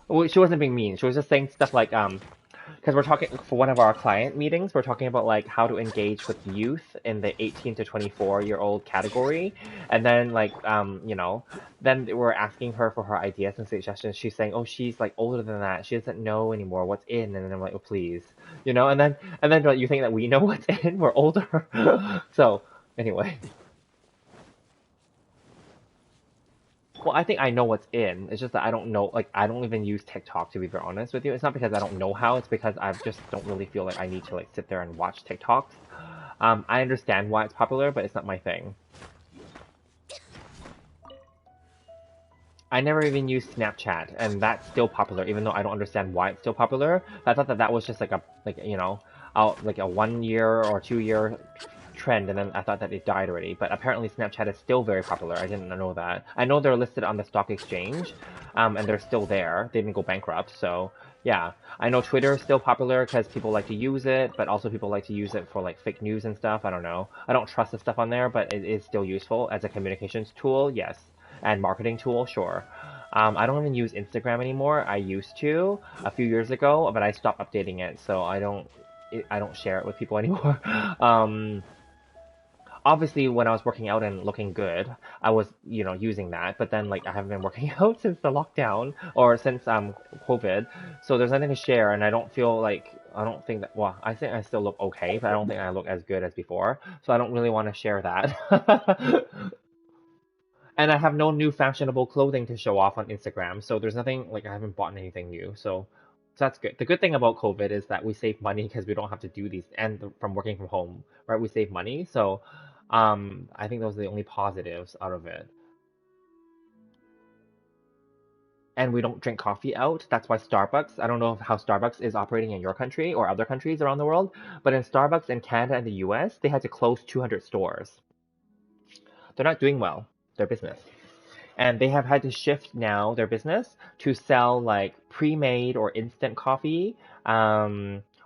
Well, she wasn't being mean. She was just saying stuff like, because we're talking for one of our client meetings, we're talking about like how to engage with youth in the 18 to 24-year-old category, and then like then we're asking her for her ideas and suggestions. She's saying, oh, she's like older than that. She doesn't know anymore what's in, and then I'm like, oh, please, and then you think that we know what's in? We're older, so anyway. Well, I think I know what's in. It's just that I don't know, like, I don't even use TikTok, to be very honest with you. It's not because I don't know how, it's because I just don't really feel like I need to, like, sit there and watch TikToks. I understand why it's popular, but it's not my thing. I never even used Snapchat, and that's still popular, even though I don't understand why it's still popular. I thought that that was just like like a 1 year or 2 year trend, and then I thought that it died already. But apparently Snapchat is still very popular. I didn't know that. I know they're listed on the stock exchange, and they're still there. They didn't go bankrupt, so yeah. I know Twitter is still popular because people like to use it, but also people like to use it for like fake news and stuff. I don't know. I don't trust the stuff on there, but it is still useful as a communications tool, yes. And marketing tool, sure. I don't even use Instagram anymore. I used to a few years ago, but I stopped updating it, so I don't share it with people anymore. Obviously when I was working out and looking good, I was, using that, but then like I haven't been working out since the lockdown or since COVID. So there's nothing to share and I don't think that, well, I think I still look okay, but I don't think I look as good as before. So I don't really want to share that. And I have no new fashionable clothing to show off on Instagram. So there's nothing, like I haven't bought anything new. So that's good. The good thing about COVID is that we save money because we don't have to do these, and from working from home, right? We save money. So I think those are the only positives out of it. And we don't drink coffee out. That's why Starbucks, I don't know how Starbucks is operating in your country or other countries around the world, but in Starbucks in Canada and the US, they had to close 200 stores. They're not doing well, their business. And they have had to shift now their business to sell like pre-made or instant coffee,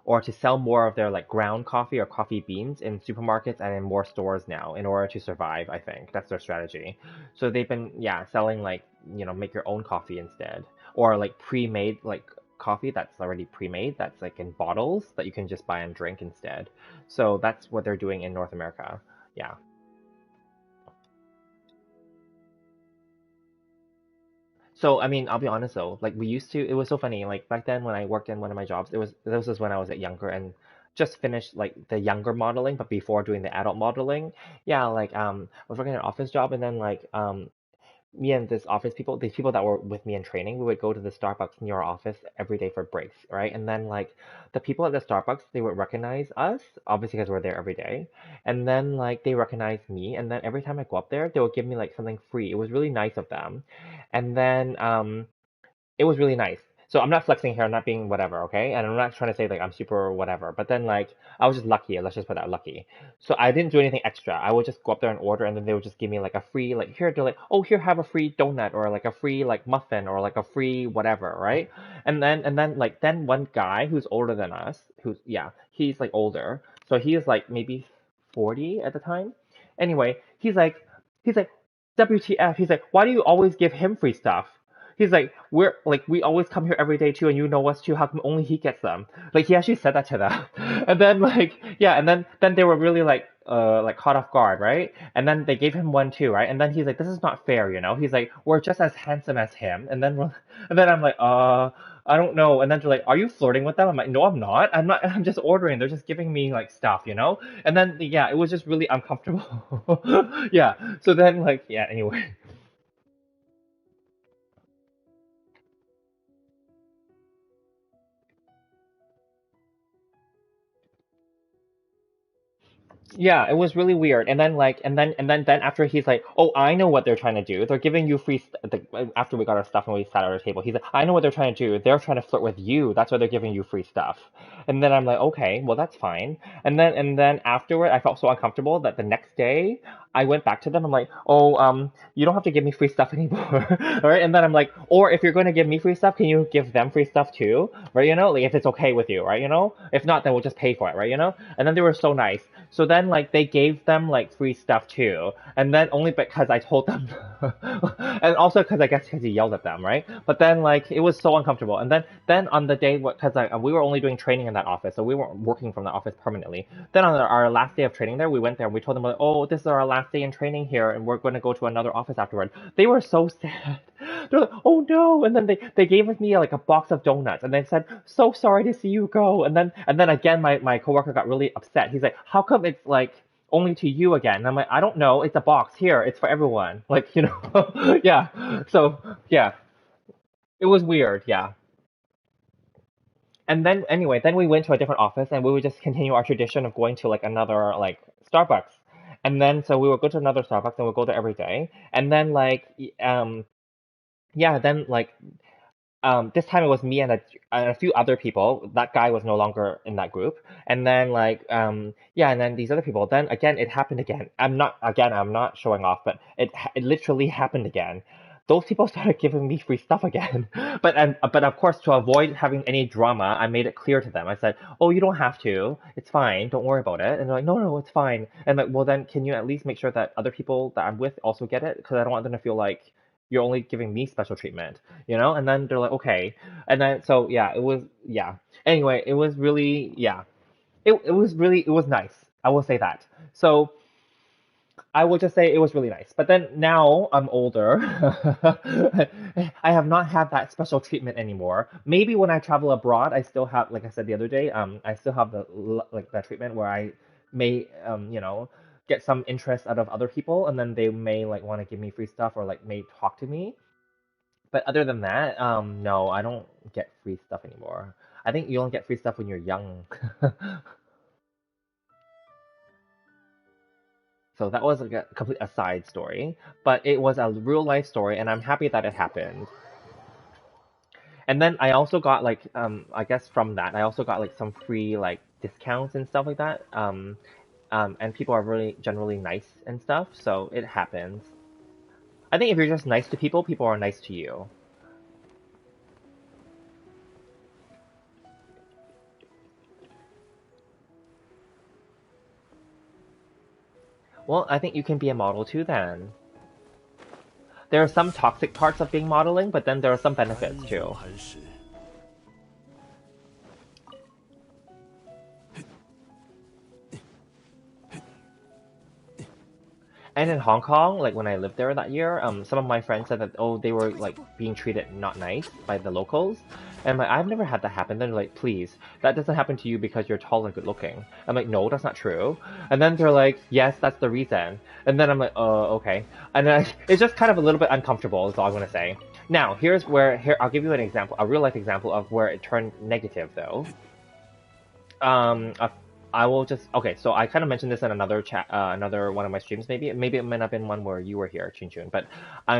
or to sell more of their like ground coffee or coffee beans in supermarkets and in more stores now in order to survive, I think. That's their strategy. So they've been, yeah, selling like, make your own coffee instead. Or like pre-made like coffee that's already pre-made, that's like in bottles that you can just buy and drink instead. So that's what they're doing in North America. Yeah. So, I mean, I'll be honest though, like we used to, it was so funny. Like back then when I worked in one of my jobs, this was when I was younger and just finished like the younger modeling, but before doing the adult modeling. Yeah, like I was working an office job and then like me and this office people, these people that were with me in training, we would go to the Starbucks near our office every day for breaks, right? And then like the people at the Starbucks, they would recognize us, obviously because we're there every day. And then like they recognize me, and then every time I go up there, they would give me like something free. It was really nice of them. And then it was really nice. So I'm not flexing here, I'm not being whatever, okay? And I'm not trying to say like I'm super whatever. But then like I was just lucky, let's just put that lucky. So I didn't do anything extra. I would just go up there and order and then they would just give me like a free like here they're like, oh here have a free donut or like a free like muffin or like a free whatever, right? And then like then one guy who's older than us, who's yeah, he's like older. So he is like maybe 40 at the time. Anyway, he's like WTF, he's like, why do you always give him free stuff? He's like, we're like, we always come here every day too, and you know us too. How come only he gets them? Like, he actually said that to them, and then like, yeah, and then they were really like caught off guard, right? And then they gave him one too, right? And then he's like, this is not fair, you know? He's like, we're just as handsome as him, and then I'm like, I don't know. And then they're like, are you flirting with them? I'm like, no, I'm not. I'm not. I'm just ordering. They're just giving me like stuff, you know? And then yeah, it was just really uncomfortable. Yeah. So then like, yeah. Anyway. Yeah, it was really weird. And then like, and then after he's like, oh, I know what they're trying to do. They're giving you free. After we got our stuff and we sat at our table, he's like, I know what they're trying to do. They're trying to flirt with you. That's why they're giving you free stuff. And then I'm like, okay, well that's fine. And then afterward, I felt so uncomfortable that the next day I went back to them. I'm like, oh, you don't have to give me free stuff anymore, all right? And then I'm like, or if you're going to give me free stuff, can you give them free stuff too, right? You know, like if it's okay with you, right? You know, if not, then we'll just pay for it, right? You know. And then they were so nice. So then, like, they gave them like free stuff too, and then only because I told them, and also because I guess because he yelled at them, right? But then, like, it was so uncomfortable. And then on the day, because we were only doing training in that office, so we weren't working from the office permanently. Then on our last day of training there, we went there and we told them like, oh, this is our last day in training here, and we're going to go to another office afterward. They were so sad. They're like, oh no! And then they gave me like a box of donuts, and they said, so sorry to see you go. And then again, my coworker got really upset. He's like, how come it's like only to you again? And I'm like, I don't know. It's a box here. It's for everyone. Like, yeah. So yeah, it was weird. Yeah. And then anyway, then we went to a different office, and we would just continue our tradition of going to like another like Starbucks. And then so we would go to another Starbucks, and we'd go there every day. And then like yeah, then like this time it was me and a few other people. That guy was no longer in that group. And then like yeah, and then these other people. Then again, it happened again. I'm not showing off, but it literally happened again. Those people started giving me free stuff again. But of course, to avoid having any drama, I made it clear to them. I said, "Oh, you don't have to. It's fine. Don't worry about it." And they're like, "No, no, it's fine." And like, well, then can you at least make sure that other people that I'm with also get it? Because I don't want them to feel like you're only giving me special treatment, you know? And then they're like, okay. And then so yeah, it was yeah. Anyway, it was really yeah. It was nice. I will say that. So I will just say it was really nice. But then now I'm older. I have not had that special treatment anymore. Maybe when I travel abroad, I still have, like I said the other day, I still have like that treatment where I may, get some interest out of other people, and then they may like want to give me free stuff or like may talk to me. But other than that, no, I don't get free stuff anymore. I think you only get free stuff when you're young. So that was like a complete aside story, but it was a real life story, and I'm happy that it happened. And then I also got like I guess from that I also got like some free like discounts and stuff like that. And people are really generally nice and stuff, so it happens. I think if you're just nice to people, people are nice to you. Well, I think you can be a model too then. There are some toxic parts of being modeling, but then there are some benefits 安然 too. 磐石， And in Hong Kong, like when I lived there that year, some of my friends said that oh they were like being treated not nice by the locals, and I'm like I've never had that happen. Then they're like, please, that doesn't happen to you because you're tall and good looking. I'm like, no, that's not true. And then they're like, yes, that's the reason. And then I'm like, oh okay. And then it's just kind of a little bit uncomfortable. Is all I'm gonna say. Now here's where I'll give you an example, a real life example of where it turned negative though. A I will just okay. So I kind of mentioned this in another chat, another one of my streams. Maybe it might not have been one where you were here, Chun Chun. But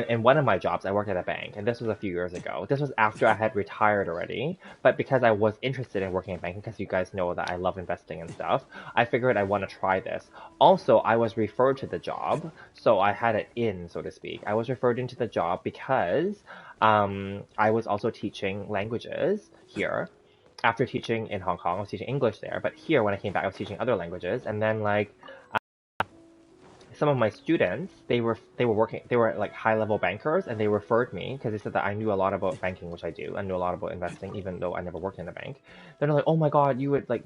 in one of my jobs, I worked at a bank, and this was a few years ago. This was after I had retired already. But because I was interested in working in banking, because you guys know that I love investing and stuff, I figured I want to try this. Also, I was referred to the job, so I had it in, so to speak. I was referred into the job because I was also teaching languages here after teaching in Hong Kong. I was teaching English there, but here when I came back, I was teaching other languages. And then like some of my students, they were working, they were like high level bankers, and they referred me because they said that I knew a lot about banking, which I do. I knew a lot about investing, even though I never worked in a bank. They're like, oh my god, you would like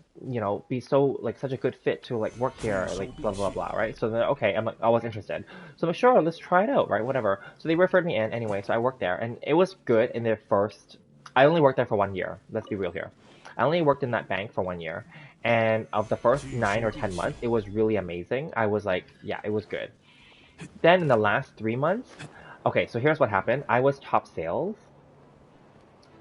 be so like such a good fit to like work here, like blah blah blah, right? So then okay, I'm like I was interested, so I'm like sure, let's try it out, right? Whatever. So they referred me in anyway, so I worked there, and it was good in their first. I only worked there for 1 year. Let's be real here. I only worked in that bank for 1 year. And of the first 9 or 10 months, it was really amazing. I was like, yeah, it was good. Then in the last 3 months, okay, so here's what happened. I was top sales.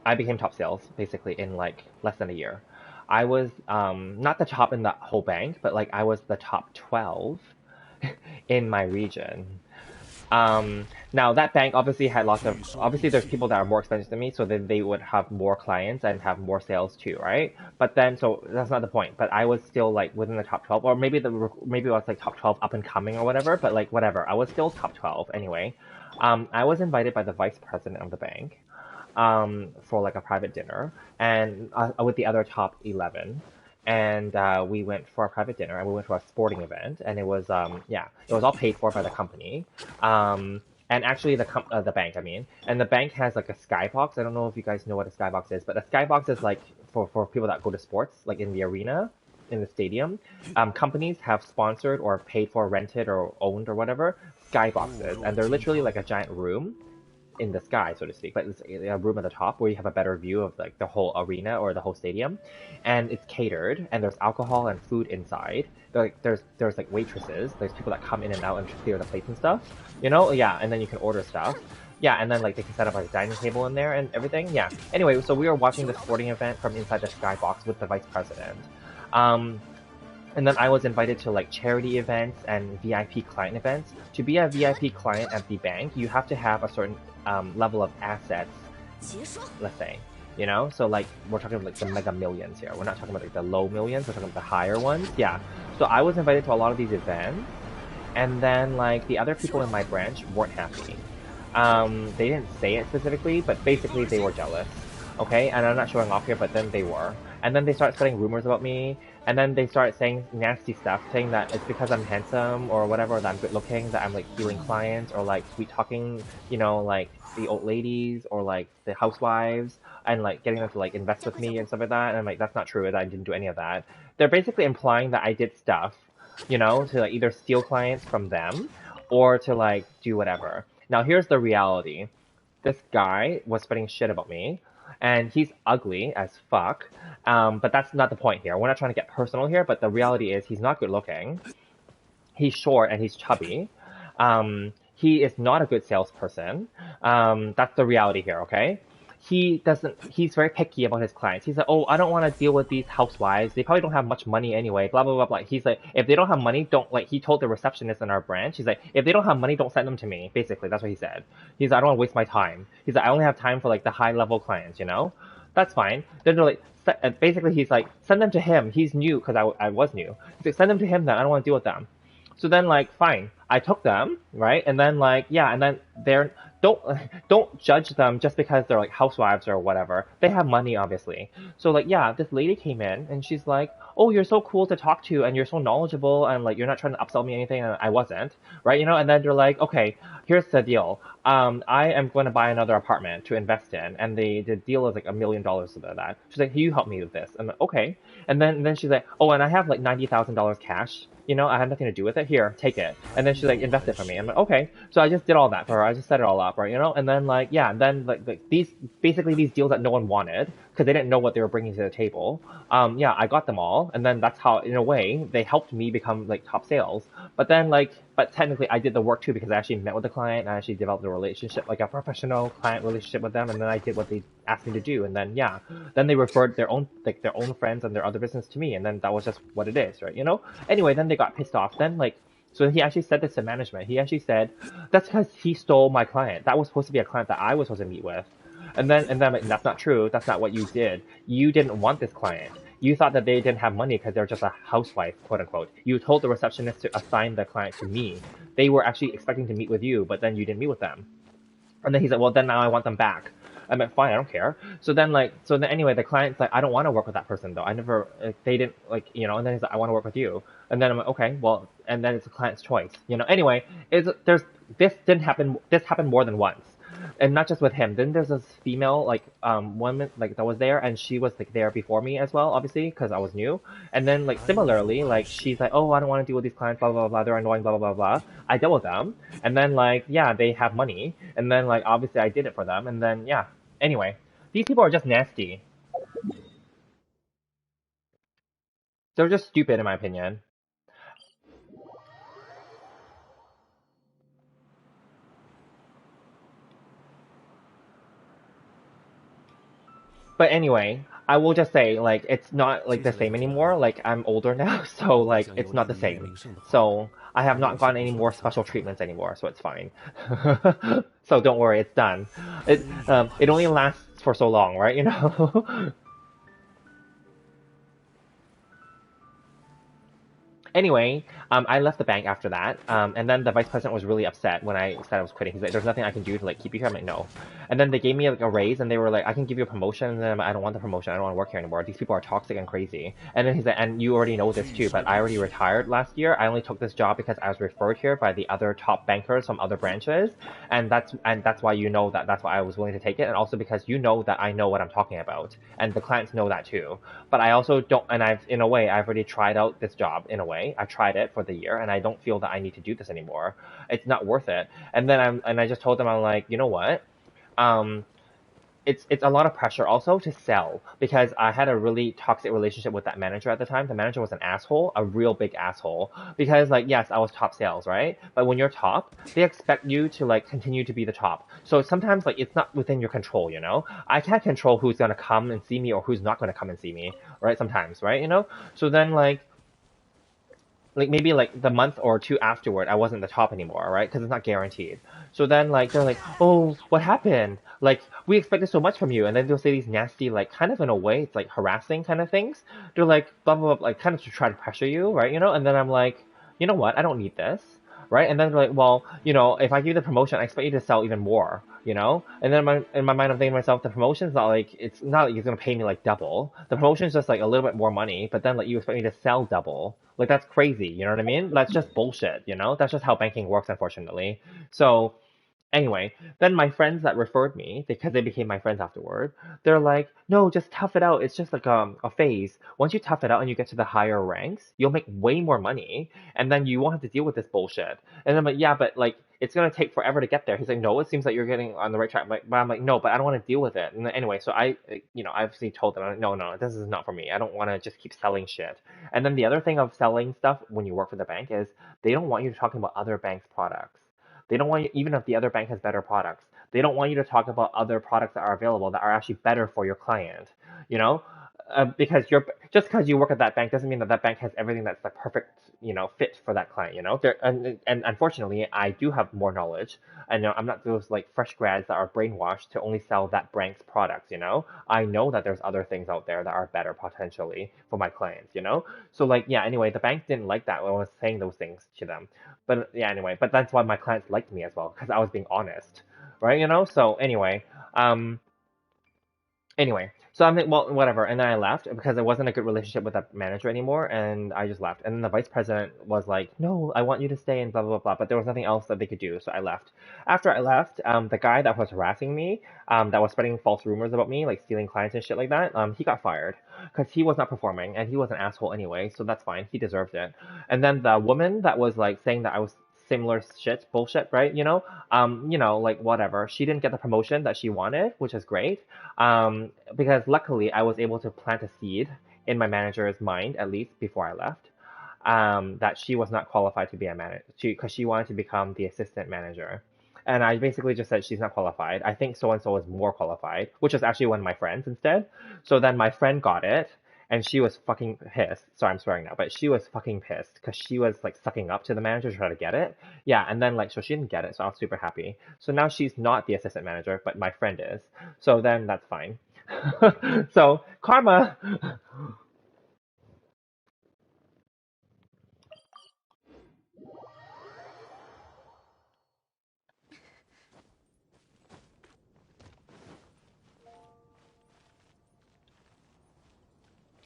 I became top sales basically in like less than a year. I was not the top in the whole bank, but like I was the top 12 in my region. Now that bank obviously had lots of, obviously there's people that are more expensive than me, so then they would have more clients and have more sales too, right? But then, so that's not the point, but I was still like within the top 12, or maybe it was like top 12 up and coming or whatever, but like whatever, I was still top 12 anyway. I was invited by the vice president of the bank, for like a private dinner, and with the other top 11. And we went for a private dinner, and we went to a sporting event, and it was yeah, it was all paid for by the company. And actually the bank, I mean, and the bank has like a skybox. I don't know if you guys know what a skybox is, but a skybox is like for people that go to sports, like in the arena, in the stadium. Companies have sponsored or paid for, rented or owned or whatever skyboxes, and they're literally like a giant room in the sky, so to speak, but it's a room at the top where you have a better view of like the whole arena or the whole stadium, and it's catered, and there's alcohol and food inside. There's like waitresses, there's people that come in and out and clear the plates and stuff, yeah, and then you can order stuff. Yeah, and then like they can set up like a dining table in there and everything. Yeah. Anyway, so we were watching the sporting event from inside the skybox with the vice president. And then I was invited to like charity events and VIP client events. To be a VIP client at the bank, you have to have a certain level of assets, let's say. So like we're talking about like the mega millions here. We're not talking about like the low millions, we're talking about the higher ones. Yeah. So I was invited to a lot of these events, and then like the other people in my branch weren't happy. They didn't say it specifically, but basically they were jealous. Okay, and I'm not showing off here, but then they were. And then they start spreading rumors about me, and then they start saying nasty stuff, saying that it's because I'm handsome or whatever, that I'm good looking, that I'm like stealing clients or like sweet talking, like the old ladies or like the housewives, and like getting them to like invest with me and stuff like that. And I'm like, that's not true, that I didn't do any of that. They're basically implying that I did stuff, to like either steal clients from them or to like do whatever. Now here's the reality. This guy was spreading shit about me, and he's ugly as fuck. But that's not the point here. We're not trying to get personal here, but the reality is he's not good looking. He's short and he's chubby. He is not a good salesperson. That's the reality here, okay? he's very picky about his clients. He's like, oh, I don't want to deal with these housewives. They probably don't have much money anyway, blah, blah, blah, blah. He's like, if they don't have money, don't, like, he told the receptionist in our branch, he's like, if they don't have money, don't send them to me. Basically, that's what he said. He's like, I don't want to waste my time. He's like, I only have time for, like, the high level clients, you know? That's fine. Then they're like, basically, he's like, send them to him. He's new, because I was new. He's like, send them to him then. I don't want to deal with them. So then, like, fine, I took them, right? And then, like, yeah, and then they're don't don't judge them just because they're like housewives or whatever. They have money, obviously. So like, yeah, this lady came in and she's like, "Oh, you're so cool to talk to, and you're so knowledgeable, and like you're not trying to upsell me anything." And I wasn't, right? You know. And then they're like, "Okay, here's the deal. I am going to buy another apartment to invest in, and the deal is like $1 million of that." She's like, "Can you help me with this?" I'm like, "Okay." And then she's like, "Oh, and I have like $90,000 cash. You know, I had nothing to do with it. Here, take it." And then she's like, "Invest it for me." I'm like, "Okay." So I just did all that for her. I just set it all up, right? You know, and then like, yeah, and then like these basically these deals that no one wanted because they didn't know what they were bringing to the table. Yeah, I got them all, and then that's how, in a way, they helped me become like top sales. But then like, but technically, I did the work too because I actually met with the client and I actually developed a relationship, like a professional client relationship with them, and then I did what they asked me to do, and then yeah, then they referred their own friends and their other business to me, and then that was just what it is, right? You know. Anyway, then they got pissed off. Then like, so he actually said this to management. He actually said, "That's because he stole my client. That was supposed to be a client that I was supposed to meet with." And then like, that's not true. That's not what you did. You didn't want this client. You thought that they didn't have money because they're just a housewife, quote unquote. You told the receptionist to assign the client to me. They were actually expecting to meet with you, but then you didn't meet with them. And then he's like, well, then now I want them back. I'm like, fine, I don't care. So then anyway, the client's like, I don't want to work with that person though. I never, they didn't like, you know. And then he's like, I want to work with you. And then I'm like, okay, well, and then it's the client's choice, you know. Anyway, this happened more than once, and not just with him. Then there's this female like woman like that was there, and she was like there before me as well, obviously, because I was new. And then like similarly, like she's like, oh, I don't want to deal with these clients, blah blah blah. They're annoying, blah blah blah blah. I dealt with them, and then like yeah, they have money, and then like obviously I did it for them, and then yeah. Anyway, these people are just nasty. They're just stupid in my opinion. But anyway, I will just say, like, it's not like the same anymore. Like, I'm older now, so like, it's not the same. So I have not gotten any more special treatments anymore, so it's fine. So don't worry, it's done. It only lasts for so long, right? You know. Anyway, I left the bank after that, and then the vice president was really upset when I said I was quitting. He's like, "There's nothing I can do to like keep you here." I'm like, "No," and then they gave me like a raise, and they were like, "I can give you a promotion," and then I'm like, "I don't want the promotion. I don't want to work here anymore. These people are toxic and crazy." And then he's like, "And you already know this too, but I already retired last year. I only took this job because I was referred here by the other top bankers from other branches, and that's why you know that that's why I was willing to take it, and also because you know that I know what I'm talking about, and the clients know that too. But I also don't, and in a way, I've already tried out this job in a way. I tried it for the year, and I don't feel that I need to do this anymore. It's not worth it." And then I just told them, I'm like, you know what? Um, it's a lot of pressure also to sell because I had a really toxic relationship with that manager at the time. The manager was an asshole, a real big asshole. Because like yes, I was top sales, right? But when you're top, they expect you to like continue to be the top. So sometimes like it's not within your control, you know? I can't control who's gonna come and see me or who's not gonna come and see me, right? Sometimes, right? You know? So then like maybe like the month or two afterward, I wasn't the top anymore, right? Because it's not guaranteed. So then like they're like, oh, what happened? Like we expected so much from you, and then they'll say these nasty, like kind of in a way, it's like harassing kind of things. They're like blah blah blah, like kind of to try to pressure you, right? You know? And then I'm like, you know what? I don't need this. Right? And then they're like, well, you know, if I give you the promotion, I expect you to sell even more, you know? And then in my mind, I'm thinking to myself, the promotion's not like, it's not like he's gonna pay me like double. The promotion's just like a little bit more money, but then like you expect me to sell double. Like that's crazy, you know what I mean? That's just bullshit, you know? That's just how banking works, unfortunately. So anyway, then my friends that referred me, because they became my friends afterward, they're like, no, just tough it out. It's just like a phase. Once you tough it out and you get to the higher ranks, you'll make way more money, and then you won't have to deal with this bullshit. And I'm like, yeah, but like it's gonna take forever to get there. He's like, no, it seems like you're getting on the right track. But I'm like, no, but I don't want to deal with it. And then, anyway, so I obviously told them, I'm like, no, no, this is not for me. I don't want to just keep selling shit. And then the other thing of selling stuff when you work for the bank is they don't want you talking about other banks' products. They don't want you, even if the other bank has better products, they don't want you to talk about other products that are available that are actually better for your client, you know? Because you're just because you work at that bank doesn't mean that that bank has everything that's the perfect, fit for that client, and unfortunately, I do have more knowledge. I know I'm not those like fresh grads that are brainwashed to only sell that bank's products. I know that there's other things out there that are better potentially for my clients. So like, yeah, anyway, the bank didn't like that when I was saying those things to them. But yeah, anyway, but that's why my clients liked me as well, because I was being honest, right? So anyway, um, so I'm like, well, whatever. And then I left because it wasn't a good relationship with that manager anymore, and I just left. And then the vice president was like, "No, I want you to stay," and blah blah blah. But there was nothing else that they could do, so I left. After I left, the guy that was harassing me, that was spreading false rumors about me, like stealing clients and shit like that, he got fired because he was not performing, and he was an asshole anyway. So that's fine. He deserved it. And then the woman that was like saying that I was similar shit, bullshit, right? Like whatever. She didn't get the promotion that she wanted, which is great. Because luckily I was able to plant a seed in my manager's mind, at least before I left, that she was not qualified to be a manager, because she wanted to become the assistant manager. And I basically just said she's not qualified. I think so and so is more qualified, which is actually one of my friends instead. So then my friend got it, and she was fucking pissed. Sorry, I'm swearing now, but she was fucking pissed because she was like sucking up to the manager to try to get it. Yeah, and then like, so she didn't get it, so I was super happy. So now she's not the assistant manager, but my friend is. So then that's fine. So karma.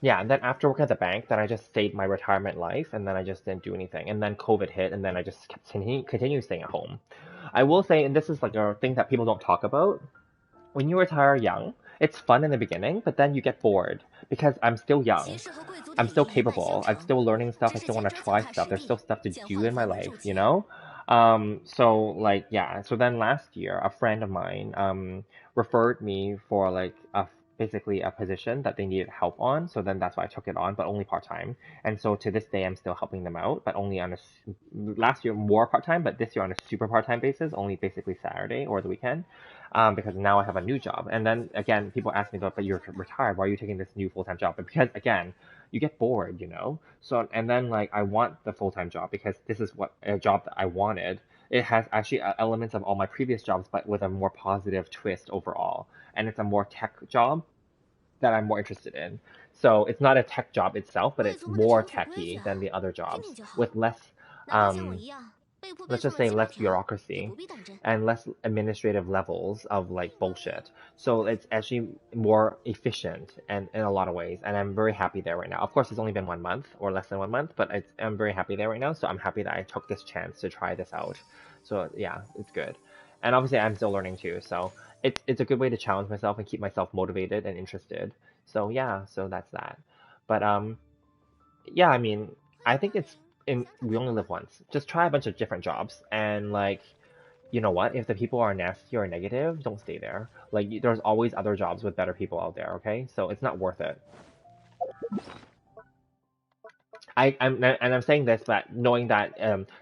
Yeah, and then after working at the bank, then I just stayed my retirement life, and then I just didn't do anything. And then COVID hit, and then I just continue staying at home. I will say, and this is like a thing that people don't talk about, when you retire young, it's fun in the beginning, but then you get bored because I'm still young. I'm still capable. I'm still learning stuff. I still want to try stuff. There's still stuff to do in my life. So like, yeah. So then last year, a friend of mine referred me for like basically a position that they needed help on. So then that's why I took it on, but only part time. And so to this day, I'm still helping them out, but only on last year more part time, but this year on a super part time basis, only basically Saturday or the weekend, because now I have a new job. And then again, people ask me, but you're retired. Why are you taking this new full time job? But because again, you get bored. So and then like I want the full time job because this is what a job that I wanted. It has actually elements of all my previous jobs, but with a more positive twist overall. And it's a more tech job that I'm more interested in. So it's not a tech job itself, but it's more techy than the other jobs with less, um, let's just say less bureaucracy and less administrative levels of like bullshit. So it's actually more efficient and in a lot of ways. And I'm very happy there right now. Of course, it's only been 1 month or less than 1 month, but I'm very happy there right now. So I'm happy that I took this chance to try this out. So yeah, it's good. And obviously I'm still learning too. So it's a good way to challenge myself and keep myself motivated and interested. So yeah, so that's that. But yeah, I mean, I think it's we only live once. Just try a bunch of different jobs and like, you know what? If the people are nasty or negative, don't stay there. Like there's always other jobs with better people out there, okay? So it's not worth it. I'm saying this, but knowing that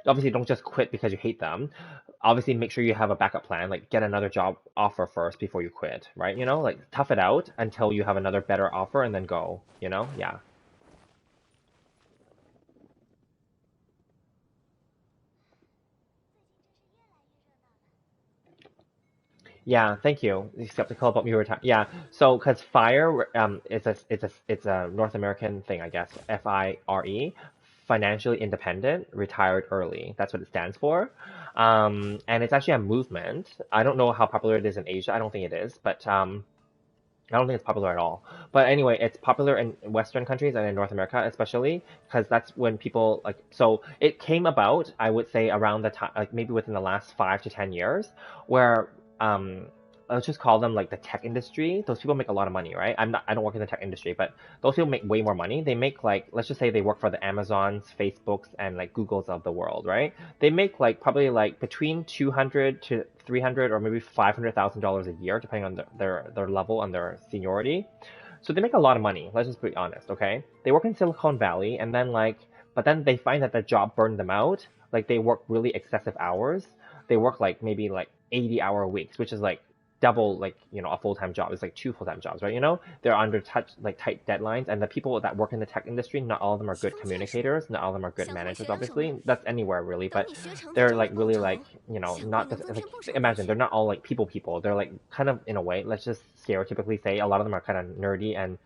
obviously don't just quit because you hate them. Obviously, make sure you have a backup plan. Like get another job offer first before you quit, right? Like tough it out until you have another better offer and then go. Yeah. Yeah, thank you. Skeptical about me retire. Yeah, so because FIRE it's a North American thing, I guess. FIRE, financially independent, retired early. That's what it stands for. And it's actually a movement. I don't know how popular it is in Asia. I don't think it is, but I don't think it's popular at all. But anyway, it's popular in Western countries and in North America, especially because that's when people like. So it came about, I would say, around the time, like maybe within the last 5 to 10 years, where um, let's just call them like the tech industry. Those people make a lot of money, right? I don't work in the tech industry, but those people make way more money. They make like, let's just say they work for the Amazons, Facebooks, and like Googles of the world, right? They make like probably like between 200 to 300 or maybe $500,000 a year, depending on their level and their seniority. So they make a lot of money. Let's just be honest, okay? They work in Silicon Valley, but then they find that the job burned them out. Like they work really excessive hours, they work like maybe like 80-hour weeks, which is like double like a full-time job. It's like 2 full-time jobs, right? They're under tight deadlines, and the people that work in the tech industry, not all of them are good communicators, not all of them are good managers, obviously. That's anywhere really, but they're like really like not just like, imagine they're not all like people. They're like kind of, in a way, let's just stereotypically say, a lot of them are kind of nerdy and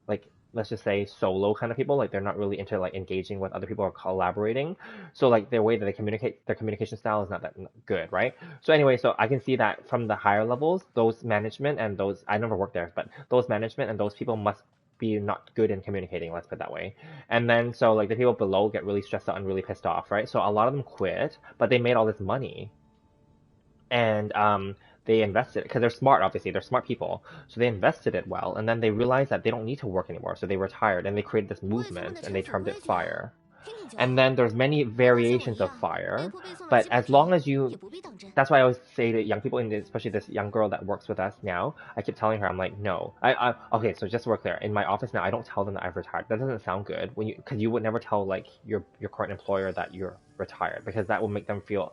like, let's just say, solo kind of people. Like they're not really into like engaging with other people or collaborating. So like their way that they communicate, their communication style is not that good, right? So anyway, so I can see that from the higher levels, those management and those, I never worked there, but those management and those people must be not good in communicating, let's put it that way. And then so like the people below get really stressed out and really pissed off, right? So a lot of them quit, but they made all this money. And they invested, because they're smart, obviously they're smart people, so they invested it well, and then they realized that they don't need to work anymore, so they retired, and they created this movement, and they termed it FIRE. And then there's many variations of FIRE, but as long as you, that's why I always say to young people, and especially this young girl that works with us now, I keep telling her, I'm like, no, okay, so just so we're clear, in my office now, I don't tell them that I've retired. That doesn't sound good, because you would never tell like your current employer that you're retired, because that will make them feel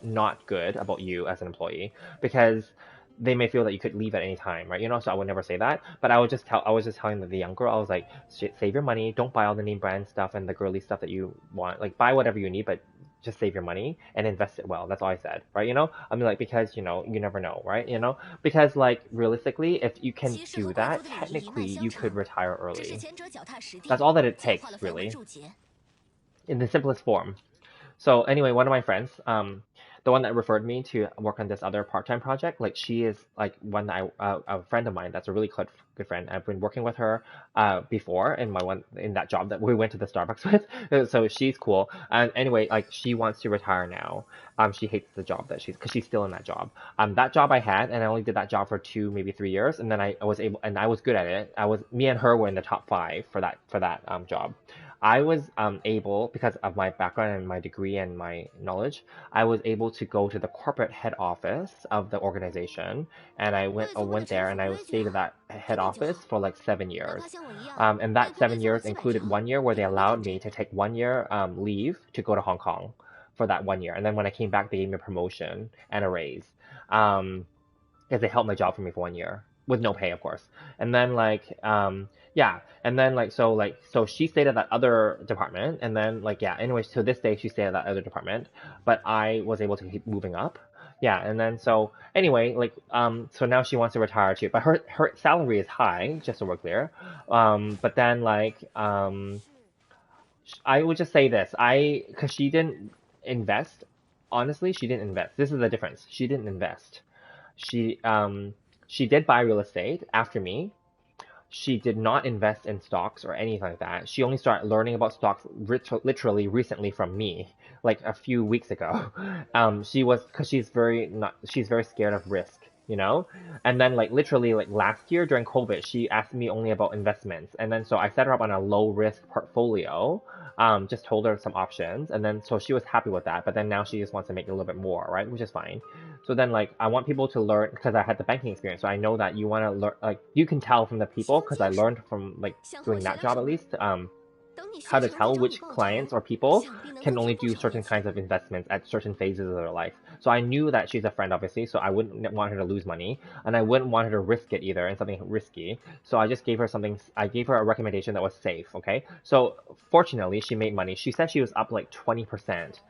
not good about you as an employee, because they may feel that you could leave at any time, right? So I would never say that, but I was just telling the young girl, I was like, save your money, don't buy all the name brand stuff and the girly stuff that you want, like buy whatever you need, but just save your money and invest it well. That's all I said, right? I mean, like, because you never know, right? Because like realistically, if you can do that, technically you could retire early. That's all that it takes, really, in the simplest form. So anyway, one of my friends, the one that referred me to work on this other part-time project, like she is like one that a friend of mine that's a really good friend. I've been working with her before in that job that we went to the Starbucks with. So she's cool. And anyway, like she wants to retire now. She hates the job because she's still in that job. That job I had, and I only did that job for 2, maybe 3 years, and then I was able, and I was good at it. Me and her were in the top 5 for that job. I was able, because of my background and my degree and my knowledge, I was able to go to the corporate head office of the organization, and I went there and I stayed at that head office for like 7 years. And that 7 years included 1 year where they allowed me to take 1 year leave to go to Hong Kong for that 1 year. And then when I came back, they gave me a promotion and a raise. Because they held my job for me for 1 year with no pay, of course. And then yeah, and then so she stayed at that other department, and then anyways, to this day she stayed at that other department, but I was able to keep moving up. Yeah, and then so anyway, so now she wants to retire too, but her salary is high, just so we're clear. But then I would just say this, because she didn't invest. Honestly, she didn't invest. This is the difference. She didn't invest. She did buy real estate after me. She did not invest in stocks or anything like that. She only started learning about stocks literally recently from me, like a few weeks ago. Because she's very scared of risk, And then literally last year during COVID, she asked me only about investments, and then so I set her up on a low risk portfolio. Just told her some options, and then so she was happy with that. But then now she just wants to make a little bit more, right? Which is fine. So then I want people to learn, because I had the banking experience, so I know that you want to learn. You can tell from the people, because I learned from doing that job at least. How to tell which clients or people can only do certain kinds of investments at certain phases of their life. So I knew that she's a friend, obviously, so I wouldn't want her to lose money, and I wouldn't want her to risk it either in something risky. So I just gave her I gave her a recommendation that was safe, okay? So fortunately, she made money. She said she was up 20%,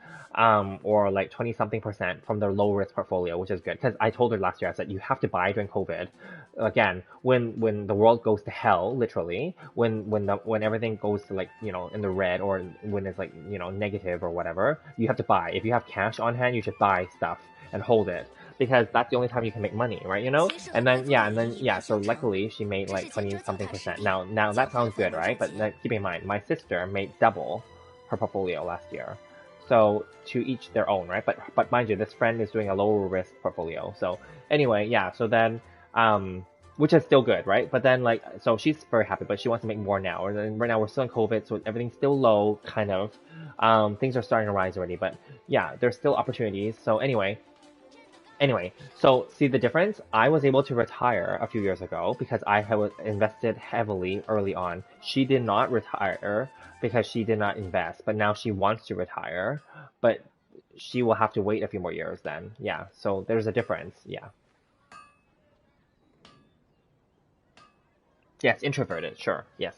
or 20 something percent from their low risk portfolio, which is good. Because I told her last year, I said, you have to buy during COVID. Again, when the world goes to hell, literally, when everything goes to in the red, or when it's negative or whatever, you have to buy. If you have cash on hand, you should buy stuff and hold it, because that's the only time you can make money, right? And then so luckily she made 20 something percent. Now that sounds good, right? But keep in mind, my sister made double her portfolio last year. So to each their own, right? But mind you, this friend is doing a lower risk portfolio. So anyway, yeah, so then which is still good, right? But then so she's very happy, but she wants to make more now. And right now we're still in COVID, so everything's still low, kind of. Things are starting to rise already, but yeah, there's still opportunities. So anyway, so see the difference? I was able to retire a few years ago because I had invested heavily early on. She did not retire because she did not invest, but now she wants to retire. But she will have to wait a few more years then. Yeah, so there's a difference. Yeah. Yes, introverted, sure, yes.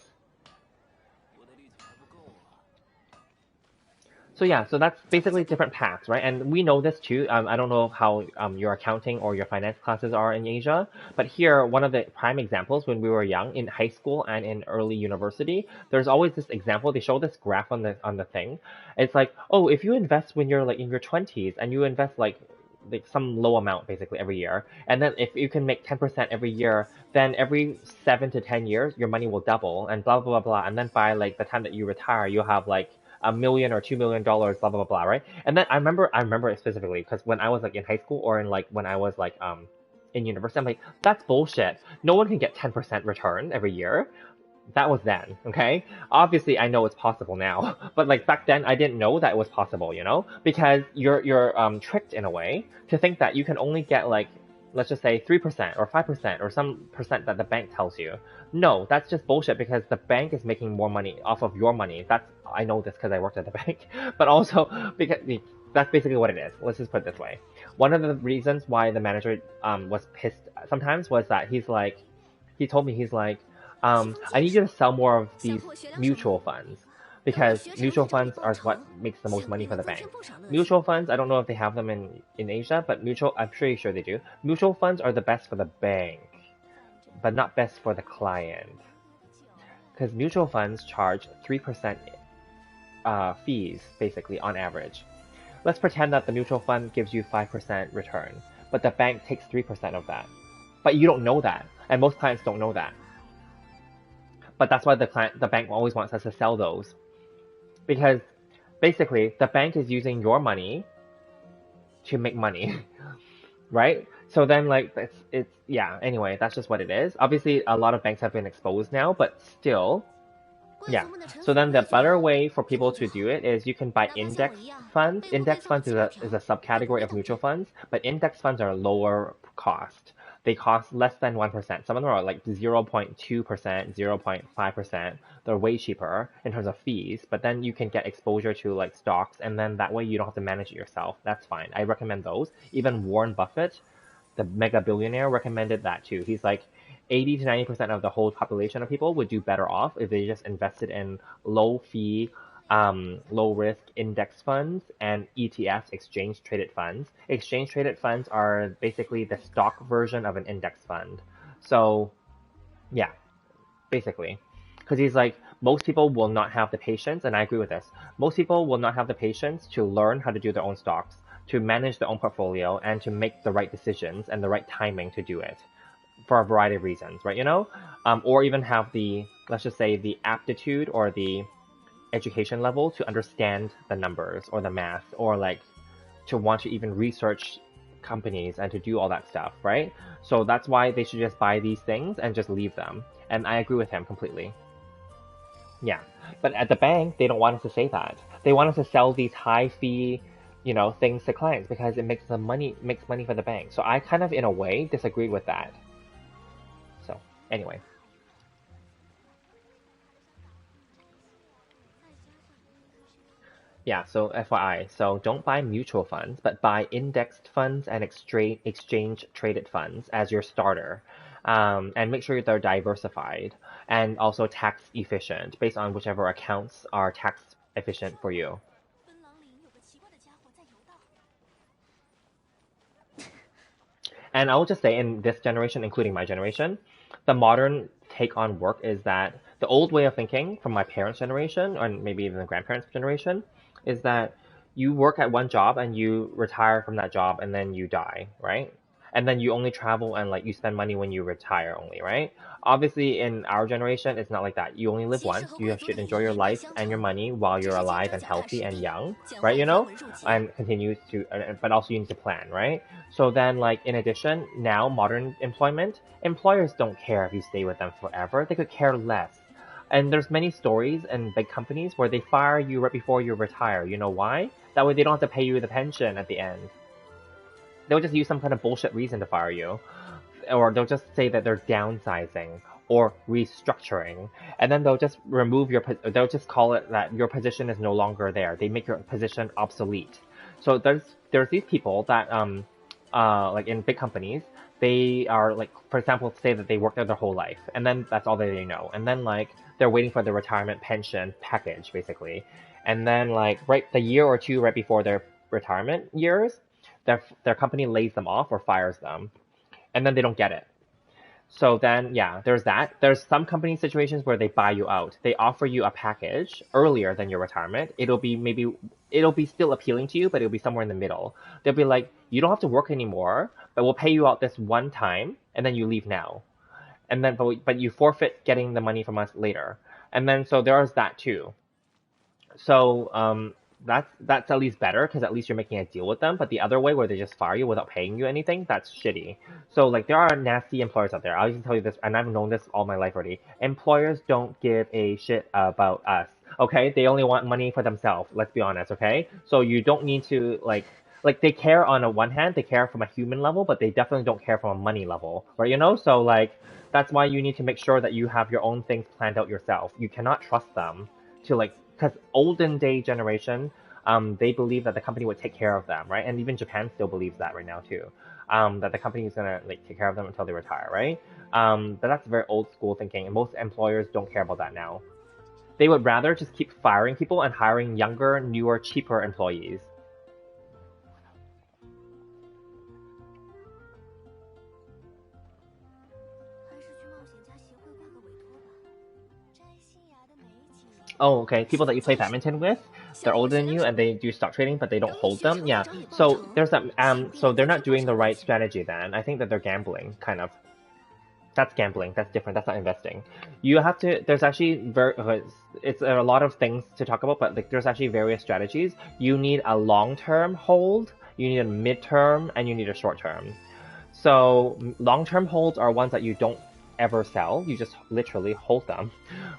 So yeah, so that's basically different paths, right? And we know this too. I don't know how your accounting or your finance classes are in Asia, but here, one of the prime examples when we were young in high school and in early university, there's always this example. They show this graph on the thing. It's like, oh, if you invest when you're like in your 20s and you invest like some low amount basically every year, and then if you can make 10% every year, then every 7 to 10 years your money will double and blah blah blah blah, and then by like the time that you retire, you'll have like $1 million or $2 million, blah blah blah blah, right? And then I remember it specifically because when I was like in high school or in like when I was like in university, I'm like, that's bullshit. No one can get 10% return every year. That was then, okay? Obviously, I know it's possible now, but like back then, I didn't know that it was possible, you know? Because you're tricked in a way to think that you can only get like, let's just say 3% or 5% or some percent that the bank tells you. No, that's just bullshit because the bank is making more money off of your money. I know this because I worked at the bank, but also because that's basically what it is. Let's just put it this way. One of the reasons why the manager was pissed sometimes was that he told me I need you to sell more of these mutual funds because mutual funds are what makes the most money for the bank. Mutual funds, I don't know if they have them in Asia, but I'm pretty sure they do. Mutual funds are the best for the bank, but not best for the client. Because mutual funds charge 3% fees, basically, on average. Let's pretend that the mutual fund gives you 5% return, but the bank takes 3% of that. But you don't know that, and most clients don't know that. But that's why the bank always wants us to sell those. Because basically, the bank is using your money to make money, right? So then, like, yeah, anyway, that's just what it is. Obviously, a lot of banks have been exposed now, but still, yeah. So then the better way for people to do it is you can buy index funds. Index funds is a subcategory of mutual funds, but index funds are lower cost. They cost less than 1%. Some of them are like 0.2%, 0.5%. They're way cheaper in terms of fees, but then you can get exposure to like stocks, and then that way you don't have to manage it yourself. That's fine. I recommend those. Even Warren Buffett, the mega billionaire, recommended that too. He's like 80 to 90% of the whole population of people would do better off if they just invested in low fee, low risk index funds and ETFs, exchange traded funds. Exchange traded funds are basically the stock version of an index fund. So, yeah, basically. Because he's like, most people will not have the patience, and I agree with this. Most people will not have the patience to learn how to do their own stocks, to manage their own portfolio, and to make the right decisions and the right timing to do it. For a variety of reasons, right? You know, or even have let's just say the aptitude or the education level to understand the numbers or the math or like to want to even research companies and to do all that stuff, right? So that's why they should just buy these things and just leave them. And I agree with him completely. Yeah, but at the bank, they don't want us to say that. They want us to sell these high fee, things to clients because it makes money for the bank. So I kind of, in a way, disagree with that. So, anyway. Yeah, so FYI, so don't buy mutual funds, but buy indexed funds and exchange traded funds as your starter. And make sure they're diversified and also tax efficient based on whichever accounts are tax efficient for you. And I will just say, in this generation, including my generation, the modern take on work is that the old way of thinking from my parents' generation, or maybe even the grandparents' generation, is that you work at one job and you retire from that job and then you die, right? And then you only travel and like you spend money when you retire only, right? Obviously, in our generation, it's not like that. You only live once. You should enjoy your life and your money while you're alive and healthy and young, right? And continue to, but also you need to plan, right? So then, like, in addition, now modern employment, employers don't care if you stay with them forever. They could care less. And there's many stories in big companies where they fire you right before you retire. You know why? That way they don't have to pay you the pension at the end. They'll just use some kind of bullshit reason to fire you. Or they'll just say that they're downsizing or restructuring. And then they'll just they'll just call it that your position is no longer there. They make your position obsolete. So there's these people that like in big companies, they are like, for example, say that they worked there their whole life, and then that's all that they know, and then like they're waiting for the retirement pension package basically, and then like right the year or two right before their retirement years, their company lays them off or fires them, and then they don't get it. So then, yeah, there's that. There's some company situations where they buy you out. They offer you a package earlier than your retirement. It'll be still appealing to you, but it'll be somewhere in the middle. They'll be like, you don't have to work anymore, but we'll pay you out this one time, and then you leave now. And then, but you forfeit getting the money from us later. And then, so there's that too. So that's at least better because at least you're making a deal with them. But the other way where they just fire you without paying you anything, that's shitty. So like there are nasty employers out there. I'll just tell you this, and I've known this all my life already. Employers don't give a shit about us. Okay, they only want money for themselves. Let's be honest. Okay, so you don't need to like they care on a one hand, they care from a human level, but they definitely don't care from a money level, right? You know, so like that's why you need to make sure that you have your own things planned out yourself. You cannot trust them to like because olden day generation, they believe that the company would take care of them, right? And even Japan still believes that right now too, that the company is gonna like take care of them until they retire, right? But that's very old school thinking, and most employers don't care about that now. They would rather just keep firing people and hiring younger, newer, cheaper employees. Oh, okay. People that you play badminton with, they're older than you and they do stock trading, but they don't hold them. Yeah. So there's that. So they're not doing the right strategy then. I think that they're gambling, kind of. That's gambling. That's different. That's not investing. You have to. There's actually it's a lot of things to talk about, but like there's actually various strategies. You need a long-term hold. You need a mid-term, and you need a short-term. So long-term holds are ones that you don't ever sell. You just literally hold them,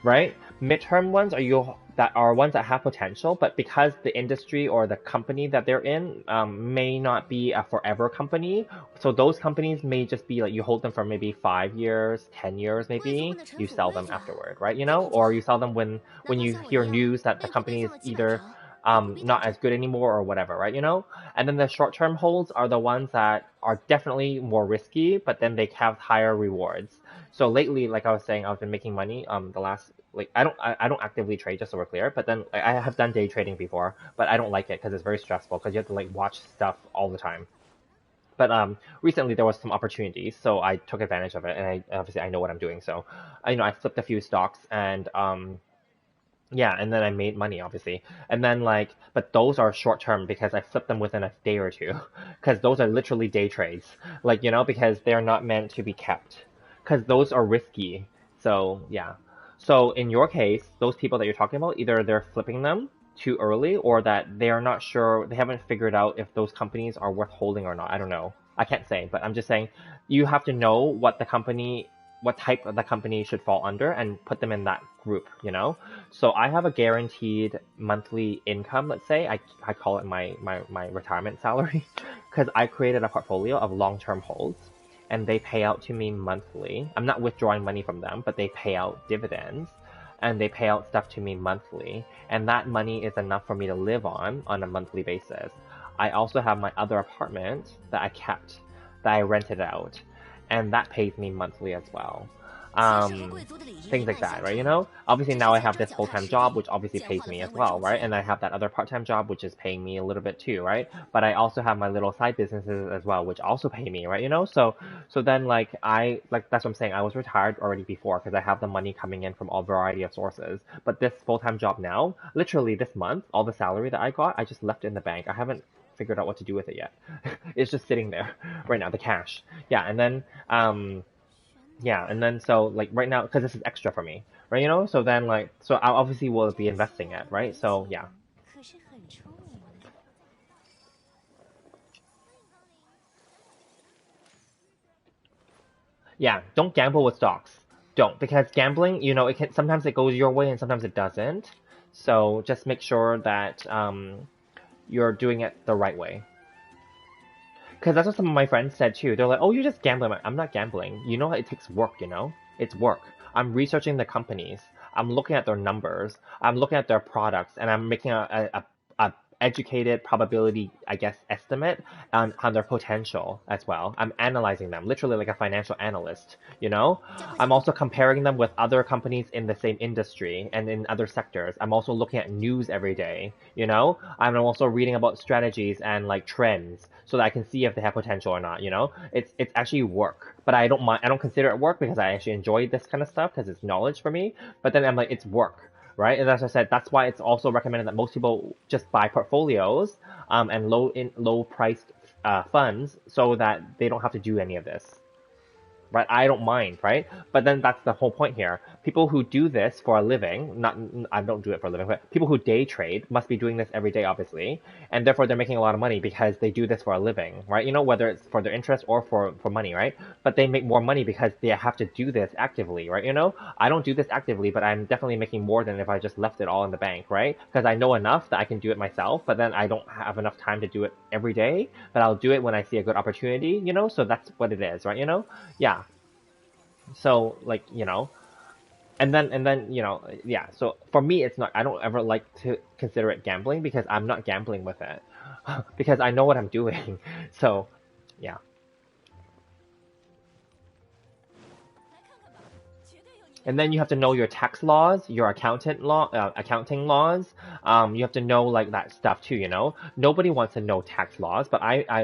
right? Midterm ones are ones that have potential, but because the industry or the company that they're in may not be a forever company, so those companies may just be like you hold them for maybe 5 years, 10 years, maybe you sell them afterward, right? You know, or you sell them when you hear news that the company is either not as good anymore or whatever, right? You know, and then the short-term holds are the ones that are definitely more risky, but then they have higher rewards. So lately, like I was saying, I've been making money. The last like I don't actively trade, just so we're clear. But then like, I have done day trading before, but I don't like it because it's very stressful because you have to like watch stuff all the time. But recently there was some opportunities, so I took advantage of it, and I know what I'm doing. So, I flipped a few stocks, and yeah, and then I made money, obviously. And then like, but those are short term because I flipped them within a day or two, because those are literally day trades, like because they're not meant to be kept, because those are risky. So yeah. So in your case, those people that you're talking about, either they're flipping them too early, or that they are not sure, they haven't figured out if those companies are worth holding or not. I don't know. I can't say, but I'm just saying you have to know what type of the company should fall under and put them in that group. So I have a guaranteed monthly income, let's say. I call it my retirement salary because I created a portfolio of long-term holds and they pay out to me monthly. I'm not withdrawing money from them, but they pay out dividends and they pay out stuff to me monthly. And that money is enough for me to live on a monthly basis. I also have my other apartment that I kept, that I rented out, and that pays me monthly as well. Things like that, right? Obviously now I have this full-time job, which obviously pays me as well, right? And I have that other part-time job, which is paying me a little bit too, right? But I also have my little side businesses as well, which also pay me, right? So then like that's what I'm saying. I was retired already before because I have the money coming in from all variety of sources. But this full-time job now, literally this month, all the salary that I got, I just left it in the bank. I haven't figured out what to do with it yet. It's just sitting there right now, the cash. Yeah, and then so like right now, because this is extra for me, right? So then like, so I obviously will be investing it, right? So yeah. Yeah, don't gamble with stocks. Don't, because gambling, sometimes it goes your way and sometimes it doesn't. So just make sure that you're doing it the right way. Because that's what some of my friends said too. They're like, "Oh, you're just gambling." I'm not gambling. It takes work. It's work. I'm researching the companies. I'm looking at their numbers. I'm looking at their products, and I'm making educated probability, I guess, estimate on their potential as well. I'm analyzing them, literally like a financial analyst, you know? I'm also comparing them with other companies in the same industry and in other sectors. I'm also looking at news every day, you know? I'm also reading about strategies and like trends so that I can see if they have potential or not, you know? It's actually work, but I don't consider it work because I actually enjoy this kind of stuff because it's knowledge for me. But then I'm like, it's work, right? And as I said, that's why it's also recommended that most people just buy portfolios and low priced funds so that they don't have to do any of this. Right? I don't mind, right? But then that's the whole point here. People who do this for a living, not I don't do it for a living, but people who day trade must be doing this every day, obviously, and therefore they're making a lot of money because they do this for a living, right? You know, whether it's for their interest or for money, right? But they make more money because they have to do this actively, right? You know, I don't do this actively, but I'm definitely making more than if I just left it all in the bank, right? Because I know enough that I can do it myself, but then I don't have enough time to do it every day, but I'll do it when I see a good opportunity, you know? So that's what it is, right? You know? Yeah. So like, you know, and then, you know, yeah. So for me, it's not. I don't ever like to consider it gambling because I'm not gambling with it because I know what I'm doing. So, yeah. And then you have to know your tax laws, your accounting laws. You have to know like that stuff too. You know, nobody wants to know tax laws, but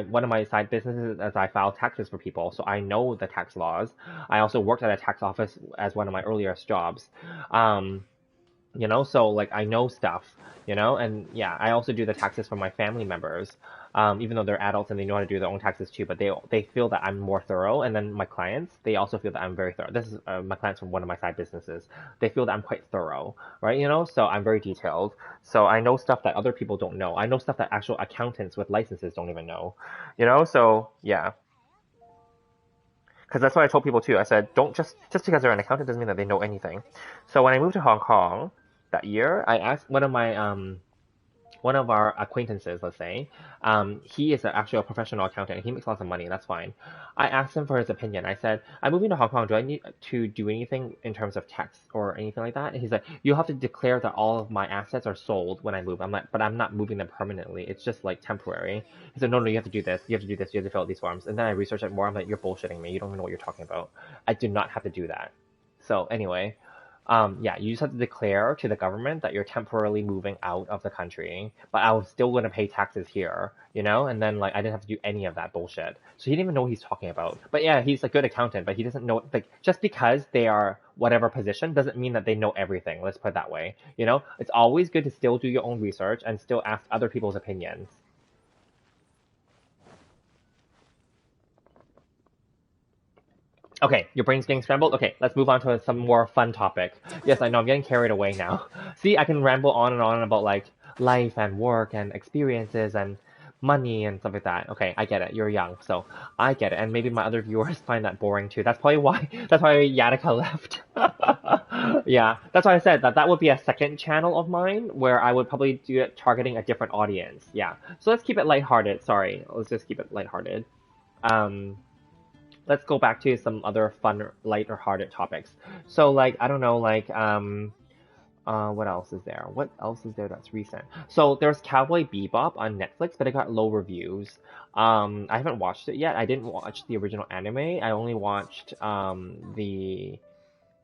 one of my side businesses is I file taxes for people, so I know the tax laws. I also worked at a tax office as one of my earliest jobs. Um, you know, so like I know stuff, you know, and yeah, I also do the taxes for my family members, even though they're adults and they know how to do their own taxes too, but they feel that I'm more thorough, and then my clients, they also feel that I'm very thorough. This is my clients from one of my side businesses. They feel that I'm quite thorough, right? You know, so I'm very detailed. So I know stuff that other people don't know. I know stuff that actual accountants with licenses don't even know, you know. So yeah, because that's what I told people too. I said, don't just because they're an accountant doesn't mean that they know anything. So when I moved to Hong Kong that year, I asked one of our acquaintances, let's say, he is actually a professional accountant. He makes lots of money. That's fine. I asked him for his opinion. I said, I'm moving to Hong Kong. Do I need to do anything in terms of tax or anything like that? And he's like, you'll have to declare that all of my assets are sold when I move. I'm like, but I'm not moving them permanently. It's just like temporary. He said, no, you have to do this. You have to do this. You have to fill out these forms. And then I researched it more. I'm like, you're bullshitting me. You don't even know what you're talking about. I do not have to do that. So anyway, yeah, you just have to declare to the government that you're temporarily moving out of the country, but I was still going to pay taxes here, you know? And then, like, I didn't have to do any of that bullshit. So he didn't even know what he's talking about. But yeah, he's a good accountant, but he doesn't know, like, just because they are whatever position doesn't mean that they know everything. Let's put it that way. You know? It's always good to still do your own research and still ask other people's opinions. Okay, your brain's getting scrambled? Okay, let's move on to some more fun topic. Yes, I know I'm getting carried away now. See, I can ramble on and on about like life and work and experiences and money and stuff like that. Okay, I get it. You're young, so I get it. And maybe my other viewers find that boring too. That's probably why Yatika left. Yeah, that's why I said that would be a second channel of mine where I would probably do it targeting a different audience. Yeah. So let's keep it lighthearted. Sorry, let's just keep it lighthearted. Um let's go back to some other fun, lighter hearted topics. So like I don't know, like what else is there? What else is there that's recent? So there's Cowboy Bebop on Netflix, but it got low reviews. I haven't watched it yet. I didn't watch the original anime. I only watched the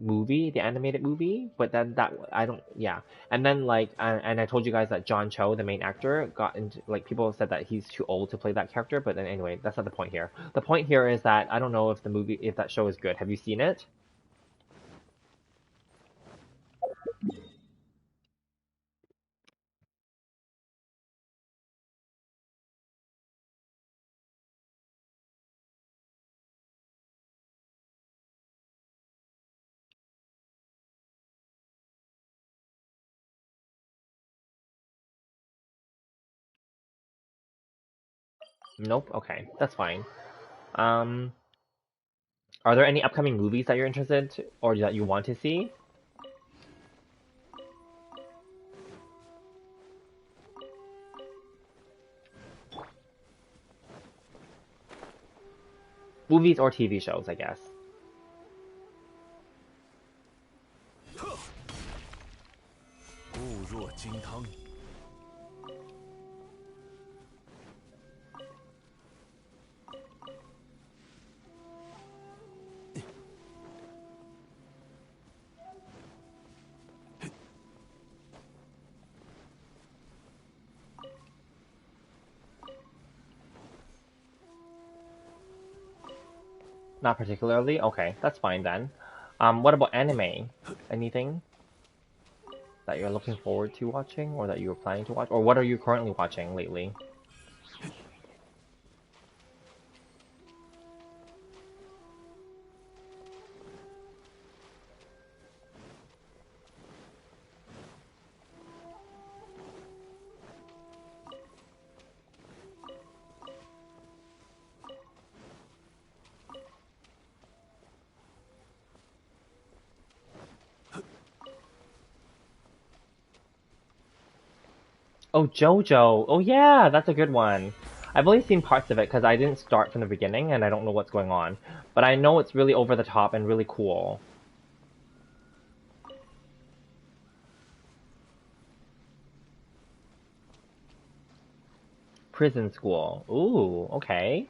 movie, the animated movie, but then that I don't, yeah. And then like, and I told you guys that John Cho, the main actor, got into like people said that he's too old to play that character, but then anyway, that's not the point here. The point here is that I don't know if that show is good. Have you seen it? Nope. Okay, that's fine. Um, are there any upcoming movies that you're interested or that you want to see? Movies or TV shows, I guess. 固若金汤。Not particularly? Okay, that's fine then. What about anime? Anything that you're looking forward to watching or that you're planning to watch? Or what are you currently watching lately? Oh, JoJo. Oh yeah, that's a good one. I've only seen parts of it because I didn't start from the beginning and I don't know what's going on. But I know it's really over the top and really cool. Prison school. Ooh, okay.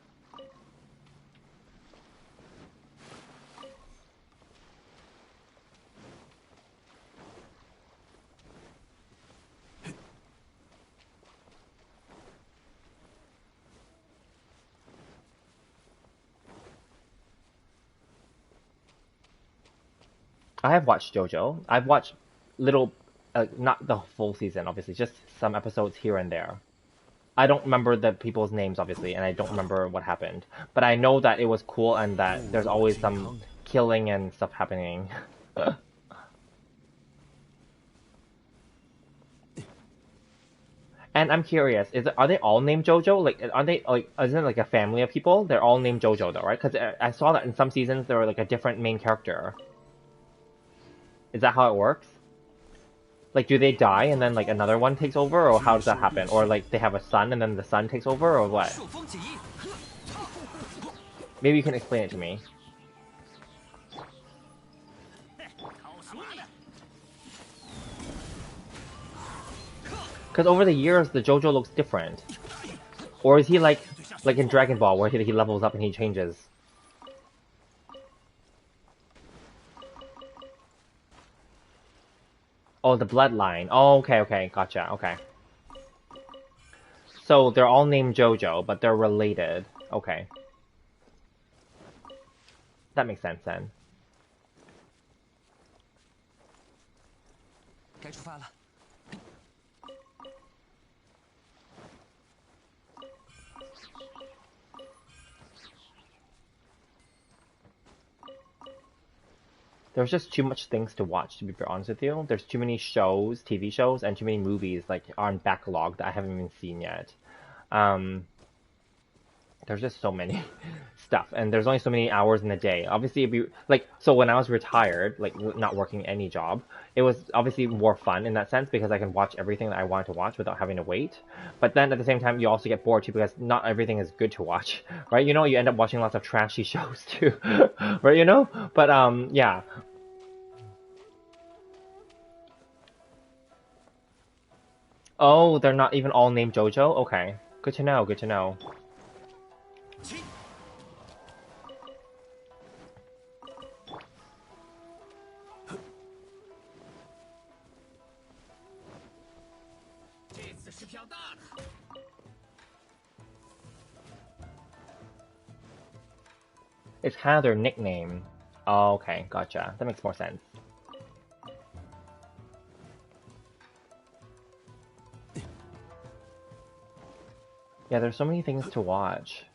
I have watched JoJo. I've watched little, not the full season, obviously, just some episodes here and there. I don't remember the people's names, obviously, and I don't remember what happened. But I know that it was cool and that there's always some killing and stuff happening. And I'm curious, are they all named JoJo? Like, are they like, isn't it like a family of people? They're all named JoJo though, right? Because I saw that in some seasons there were like a different main character. Is that how it works? Like, do they die and then like another one takes over, or how does that happen? Or like they have a son and then the son takes over, or what? Maybe you can explain it to me. Because over the years the JoJo looks different. Or is he like in Dragon Ball where he levels up and he changes? Oh, the bloodline. Oh, okay, gotcha, okay. So they're all named JoJo, but they're related. Okay. That makes sense then. 该出发了。There's just too much things to watch, to be honest with you. There's too many shows, TV shows, and too many movies like on backlog that I haven't even seen yet. There's just so many stuff, and there's only so many hours in a day. Obviously, it'd be like, so when I was retired, like not working any job, it was obviously more fun in that sense because I can watch everything that I wanted to watch without having to wait. But then at the same time, you also get bored too because not everything is good to watch, right? You know, you end up watching lots of trashy shows too, right? You know, but yeah. Oh, they're not even all named JoJo? Okay. Good to know, good to know. It's kind of their nickname. Oh, okay, gotcha. That makes more sense. Yeah, there's so many things to watch.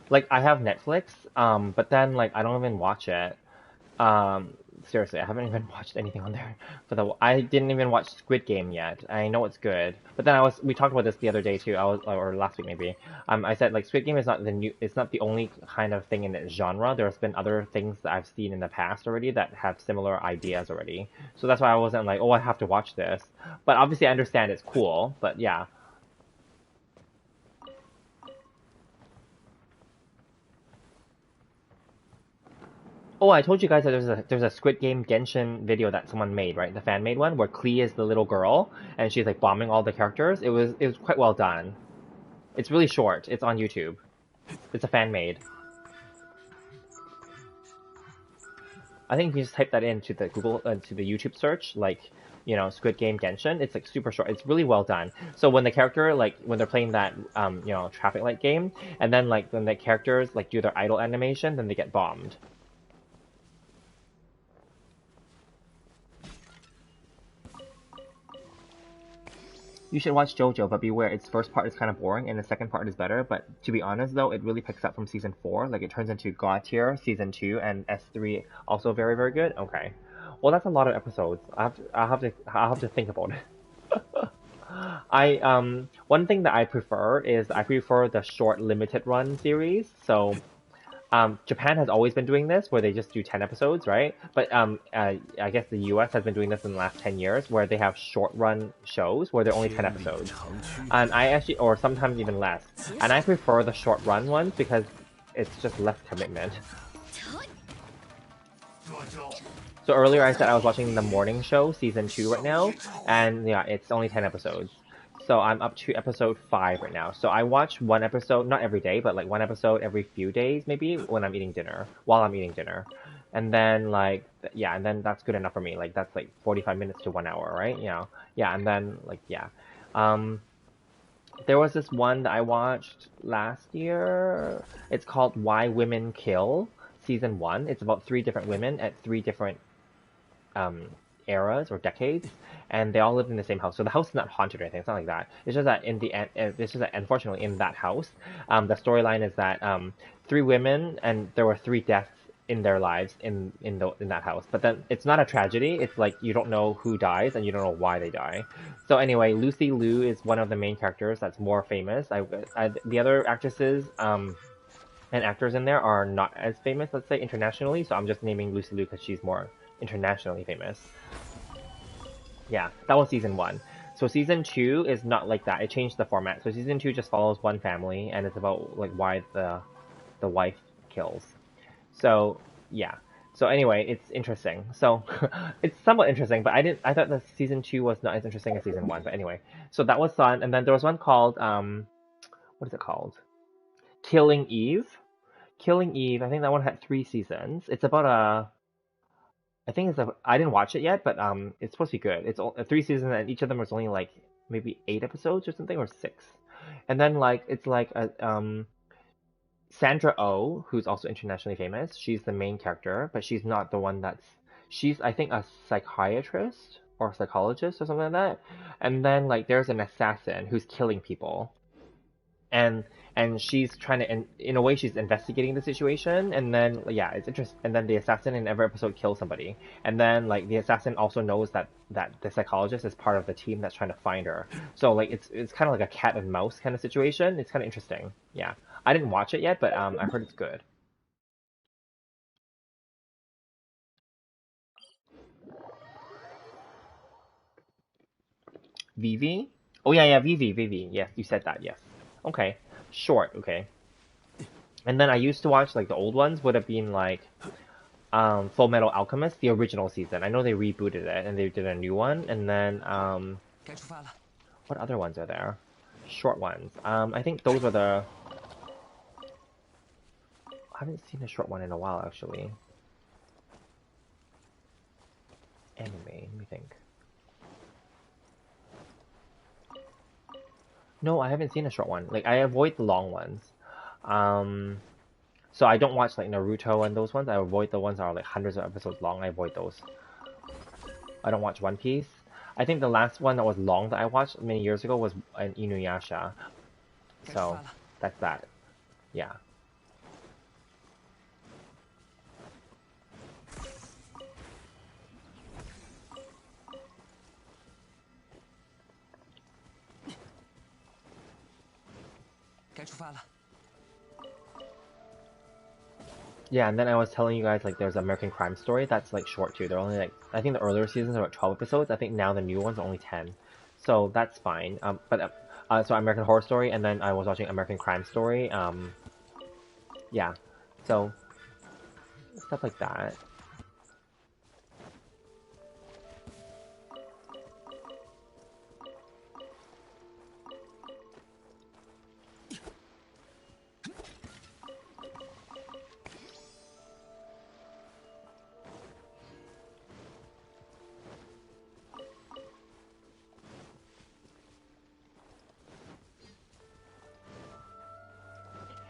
Like, I have Netflix, but then, like, I don't even watch it. Seriously, I haven't even watched anything on there. I didn't even watch Squid Game yet. I know it's good. But then we talked about this the other day too, or last week maybe. I said, like, Squid Game is not it's not the only kind of thing in its genre. There's been other things that I've seen in the past already that have similar ideas already. So that's why I wasn't like, oh, I have to watch this. But obviously I understand it's cool, but yeah. Oh, I told you guys that there's a Squid Game Genshin video that someone made, right? The fan made one where Klee is the little girl and she's like bombing all the characters. It was quite well done. It's really short. It's on YouTube. It's a fan made. I think you just type that into the to the YouTube search, like you know, Squid Game, Genshin, it's like super short. It's really well done. So when the character, like when they're playing that, you know, traffic light game, and then like when the characters like do their idle animation, then they get bombed. You should watch JoJo, but beware, its first part is kind of boring and the second part is better, but to be honest though, it really picks up from season 4, like it turns into God tier, season 2, and S3 also very, very good? Okay. Well, that's a lot of episodes. I'll have to think about it. One thing that I prefer is I prefer the short limited run series, so Japan has always been doing this, where they just do 10 episodes, right? But I guess the US has been doing this in the last 10 years, where they have short run shows where they're only 10 episodes. And I actually, or sometimes even less. And I prefer the short run ones because it's just less commitment. So earlier I said I was watching the morning show, season 2 right now, and yeah, it's only 10 episodes. So I'm up to episode 5 right now. So I watch one episode, not every day, but like one episode every few days maybe when I'm eating dinner, while I'm eating dinner. And then like, yeah, and then that's good enough for me. Like that's like 45 minutes to 1 hour, right? You know, yeah, and then like, yeah. There was this one that I watched last year. It's called Why Women Kill, season 1. It's about 3 different women at 3 different um, eras or decades, and they all lived in the same house. So the house is not haunted or anything. It's not like that. It's just that in the end, it's just that unfortunately in that house, the storyline is that 3 women and there were 3 deaths in their lives in that house. But then it's not a tragedy. It's like you don't know who dies and you don't know why they die. So anyway, Lucy Liu is one of the main characters that's more famous. The other actresses and actors in there are not as famous, let's say, internationally. So I'm just naming Lucy Liu because she's more internationally famous. Yeah, that was season 1. So season 2 is not like that. It changed the format. So season 2 just follows one family, and it's about like why the wife kills. So yeah. So anyway, it's interesting. So it's somewhat interesting, but I thought that season 2 was not as interesting as season 1. But anyway, so that was fun. And then there was one called what is it called? Killing Eve. Killing Eve. I think that one had 3 seasons. It's about a I think it's a. I didn't watch it yet, but it's supposed to be good. It's 3 seasons, and each of them was only like maybe 8 episodes or something, or 6. And then like it's like a Sandra Oh, who's also internationally famous. She's the main character, but she's not the one that's. She's I think a psychiatrist or psychologist or something like that. And then like there's an assassin who's killing people, and she's trying to in a way she's investigating the situation, and then yeah, it's interesting. And then the assassin in every episode kills somebody, and then like the assassin also knows that the psychologist is part of the team that's trying to find her. So like it's kind of like a cat and mouse kind of situation. It's kind of interesting. Yeah, I didn't watch it yet, but I heard it's good. Vivi? Oh yeah, Vivi. Yes, you said that. Yes. Okay. Short. Okay. And then I used to watch like the old ones would have been like Full Metal Alchemist, the original season. I know they rebooted it and they did a new one. And then what other ones are there? Short ones. I think those are the. I haven't seen a short one in a while actually. Anime. Let me think. No, I haven't seen a short one. Like I avoid the long ones. So I don't watch like Naruto and those ones. I avoid the ones that are like hundreds of episodes long. I avoid those. I don't watch One Piece. I think the last one that was long that I watched many years ago was an Inuyasha. So that's that. Yeah. Yeah, and then I was telling you guys like there's American Crime Story that's like short too. They're only like I think the earlier seasons are like 12 episodes. I think now the new ones are only 10. So that's fine. So American Horror Story, and then I was watching American Crime Story. Yeah. So stuff like that.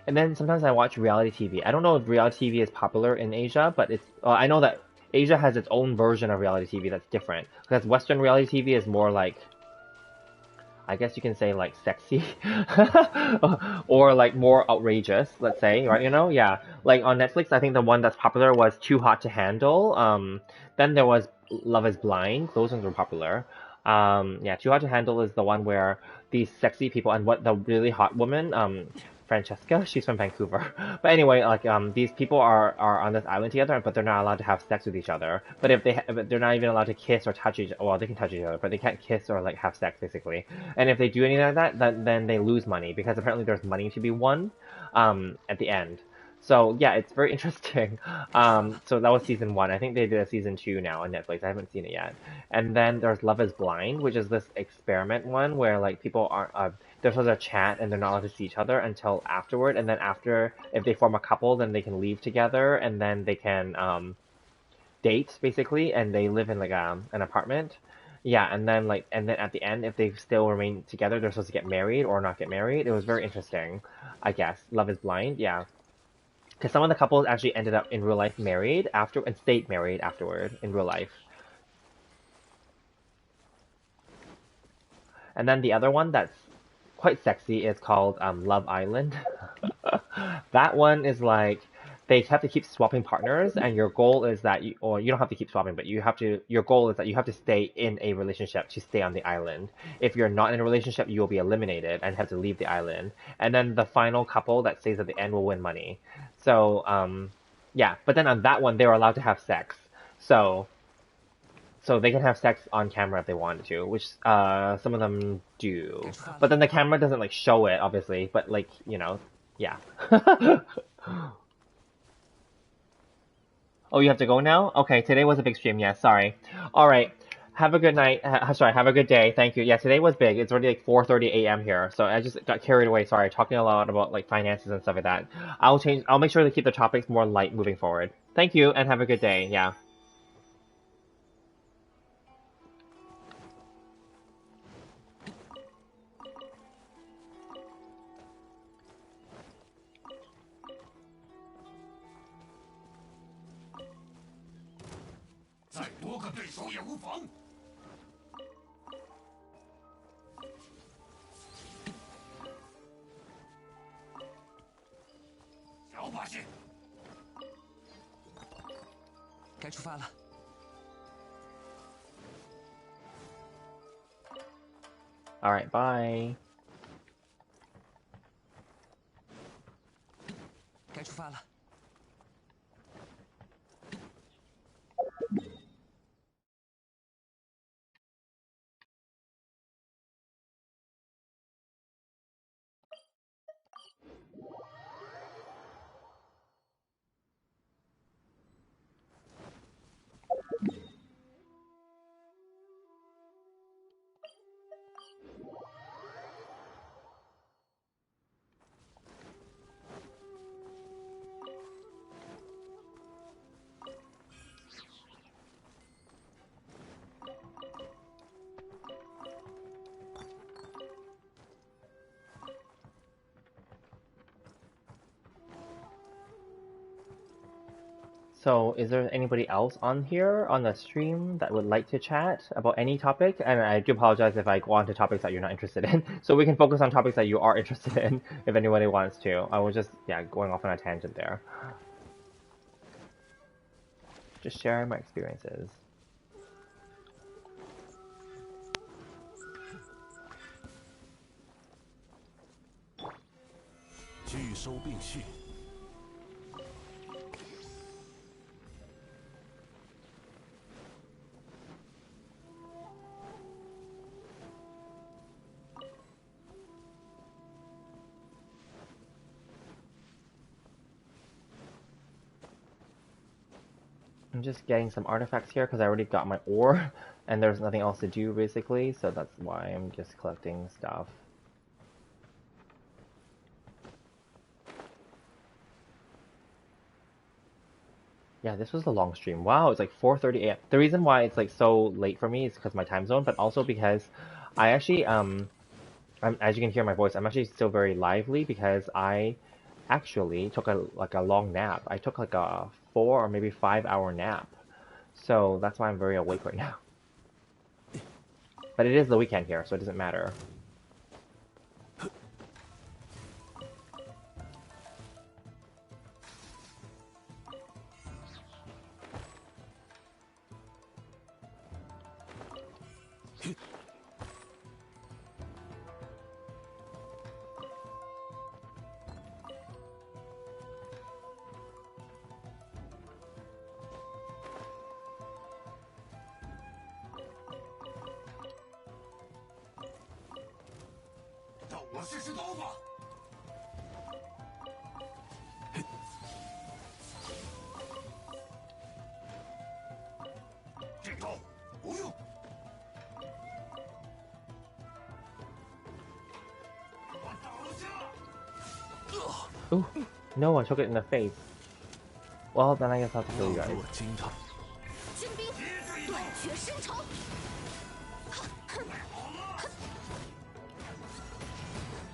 And then sometimes I watch reality TV. I don't know if reality TV is popular in Asia, but I know that Asia has its own version of reality TV that's different. Because Western reality TV is more like, I guess you can say like sexy or like more outrageous, let's say, right? Yeah. Like on Netflix, I think the one that's popular was Too Hot to Handle. Then there was Love is Blind. Those ones were popular. Yeah, Too Hot to Handle is the one where these sexy people and what the really hot woman, Francesca, she's from Vancouver. But anyway, like these people are on this island together, but they're not allowed to have sex with each other. But but they're not even allowed to kiss or touch each. Well, they can touch each other, but they can't kiss or like have sex basically. And if they do anything like that, then they lose money because apparently there's money to be won, at the end. So yeah, it's very interesting. So that was season 1. I think they did a season 2 now on Netflix. I haven't seen it yet. And then there's Love is Blind, which is this experiment one where like people aren't they're supposed to chat and they're not allowed to see each other until afterward. And then after, if they form a couple, then they can leave together and then they can date basically, and they live in like an apartment. Yeah, and then at the end, if they still remain together, they're supposed to get married or not get married. It was very interesting, I guess. Love is Blind, yeah. Because some of the couples actually ended up in real life married after and stayed married afterward in real life. And then the other one that's quite sexy is called Love Island. That one is like they have to keep swapping partners, and your goal is that or you don't have to keep swapping, but your goal is that you have to stay in a relationship to stay on the island. If you're not in a relationship, you will be eliminated and have to leave the island. And then the final couple that stays at the end will win money. So, yeah, but then on that one, they were allowed to have sex. So, so they can have sex on camera if they wanted to, which some of them do. But then the camera doesn't like show it, obviously. But like yeah. Oh, you have to go now? Okay, today was a big stream. Yeah, sorry. All right. Have a good night. Sorry, have a good day. Thank you. Yeah, today was big. It's already like 4:30 a.m. here, so I just got carried away. Sorry, talking a lot about like finances and stuff like that. I'll make sure to keep the topics more light moving forward. Thank you, and have a good day. Yeah. All right, bye. So, is there anybody else on here on the stream that would like to chat about any topic? And I do apologize if I go on to topics that you're not interested in. So we can focus on topics that you are interested in if anybody wants to. I was just, yeah, going off on a tangent there. Just sharing my experiences. I'm just getting some artifacts here because I already got my ore and there's nothing else to do basically, so that's why I'm just collecting stuff. Yeah, this was a long stream. Wow, it's like 4:30 a.m. The reason why it's like so late for me is because my time zone, but also because I actually as you can hear my voice, I'm actually still very lively because I actually took a long nap. I took like a 4 or maybe 5 hour nap. So that's why I'm very awake right now. But it is the weekend here, so it doesn't matter. Ooh, no, I took it in the face. Well, then I guess I'll have to kill you guys. 精兵断绝深仇。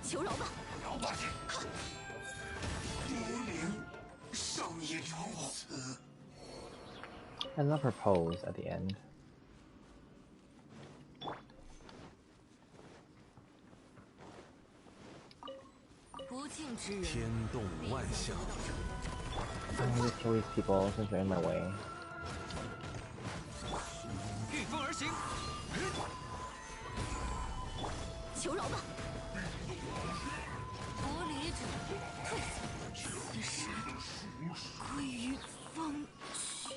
求饶吧！ I love her pose at the end. I need to kill these people since they're in my way. 御风而行。求饶吧！夺离者退下，此神归于方血。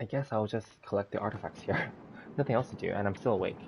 I guess I'll just collect the artifacts here. Nothing else to do, and I'm still awake.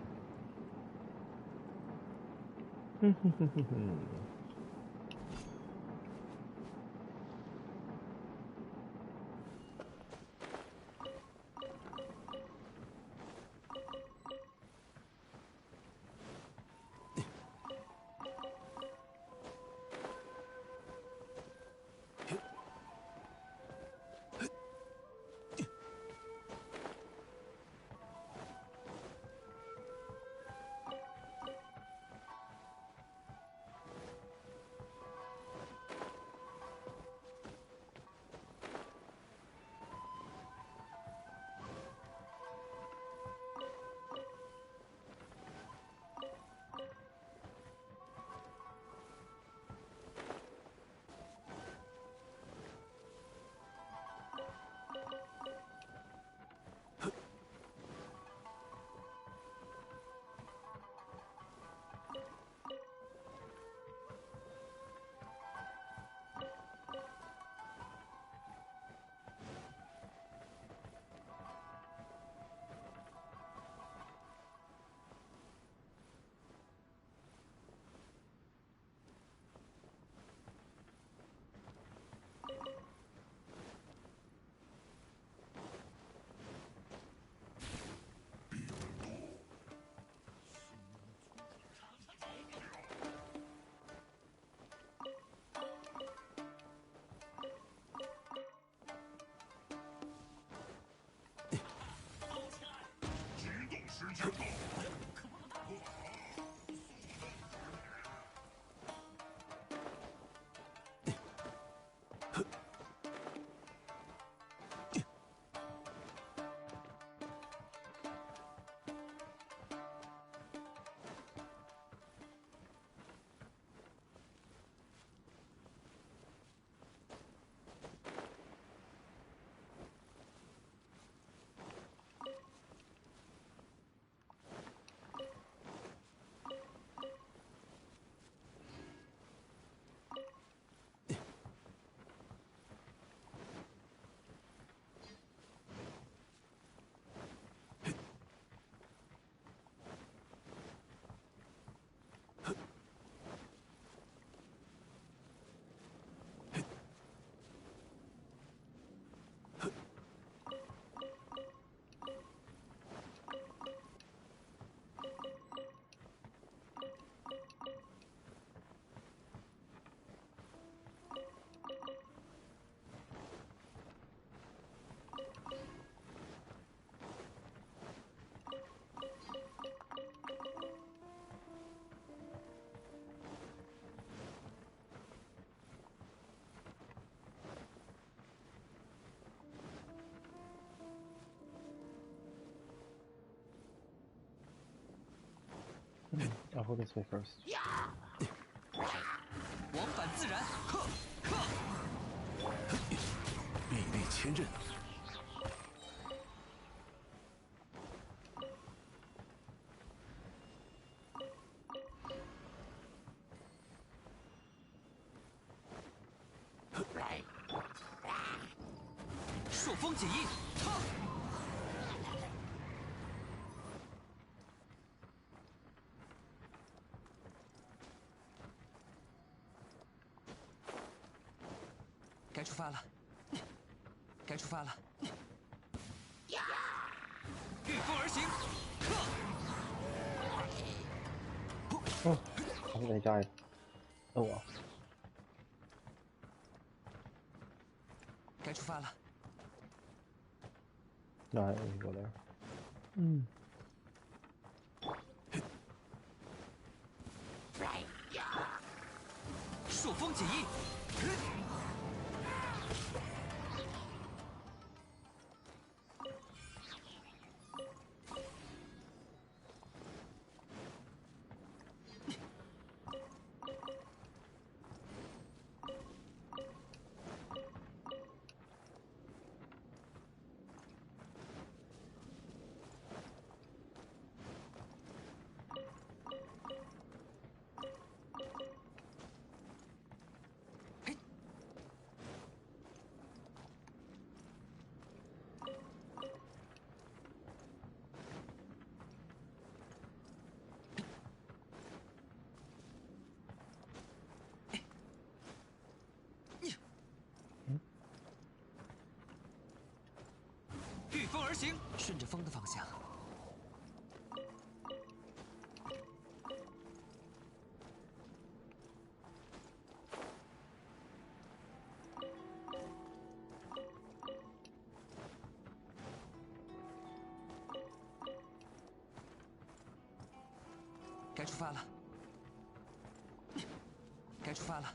hold this way first. 往返自然，呵，臂力千仞，朔风解印，哈！该出发了，该出发了！御风而行，呵！ Oh, I think they died. Oh well. 该出发了， No, I didn't go there. 朔风解印，御风而行，顺着风的方向。该出发了，该出发了。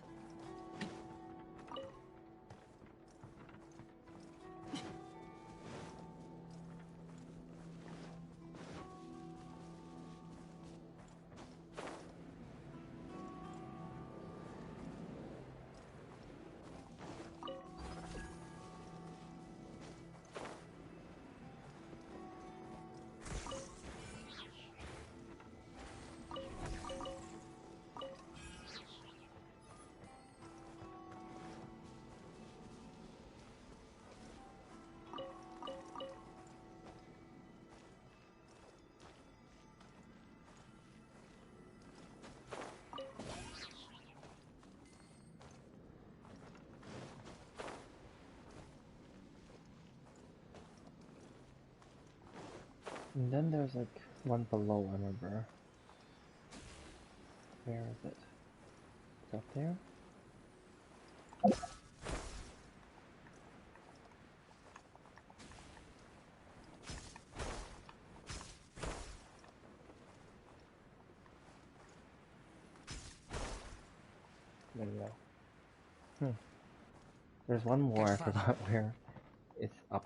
And then there's like one below, I remember. Where is it? It's up there? There you go. There's one more, I forgot where. It's up.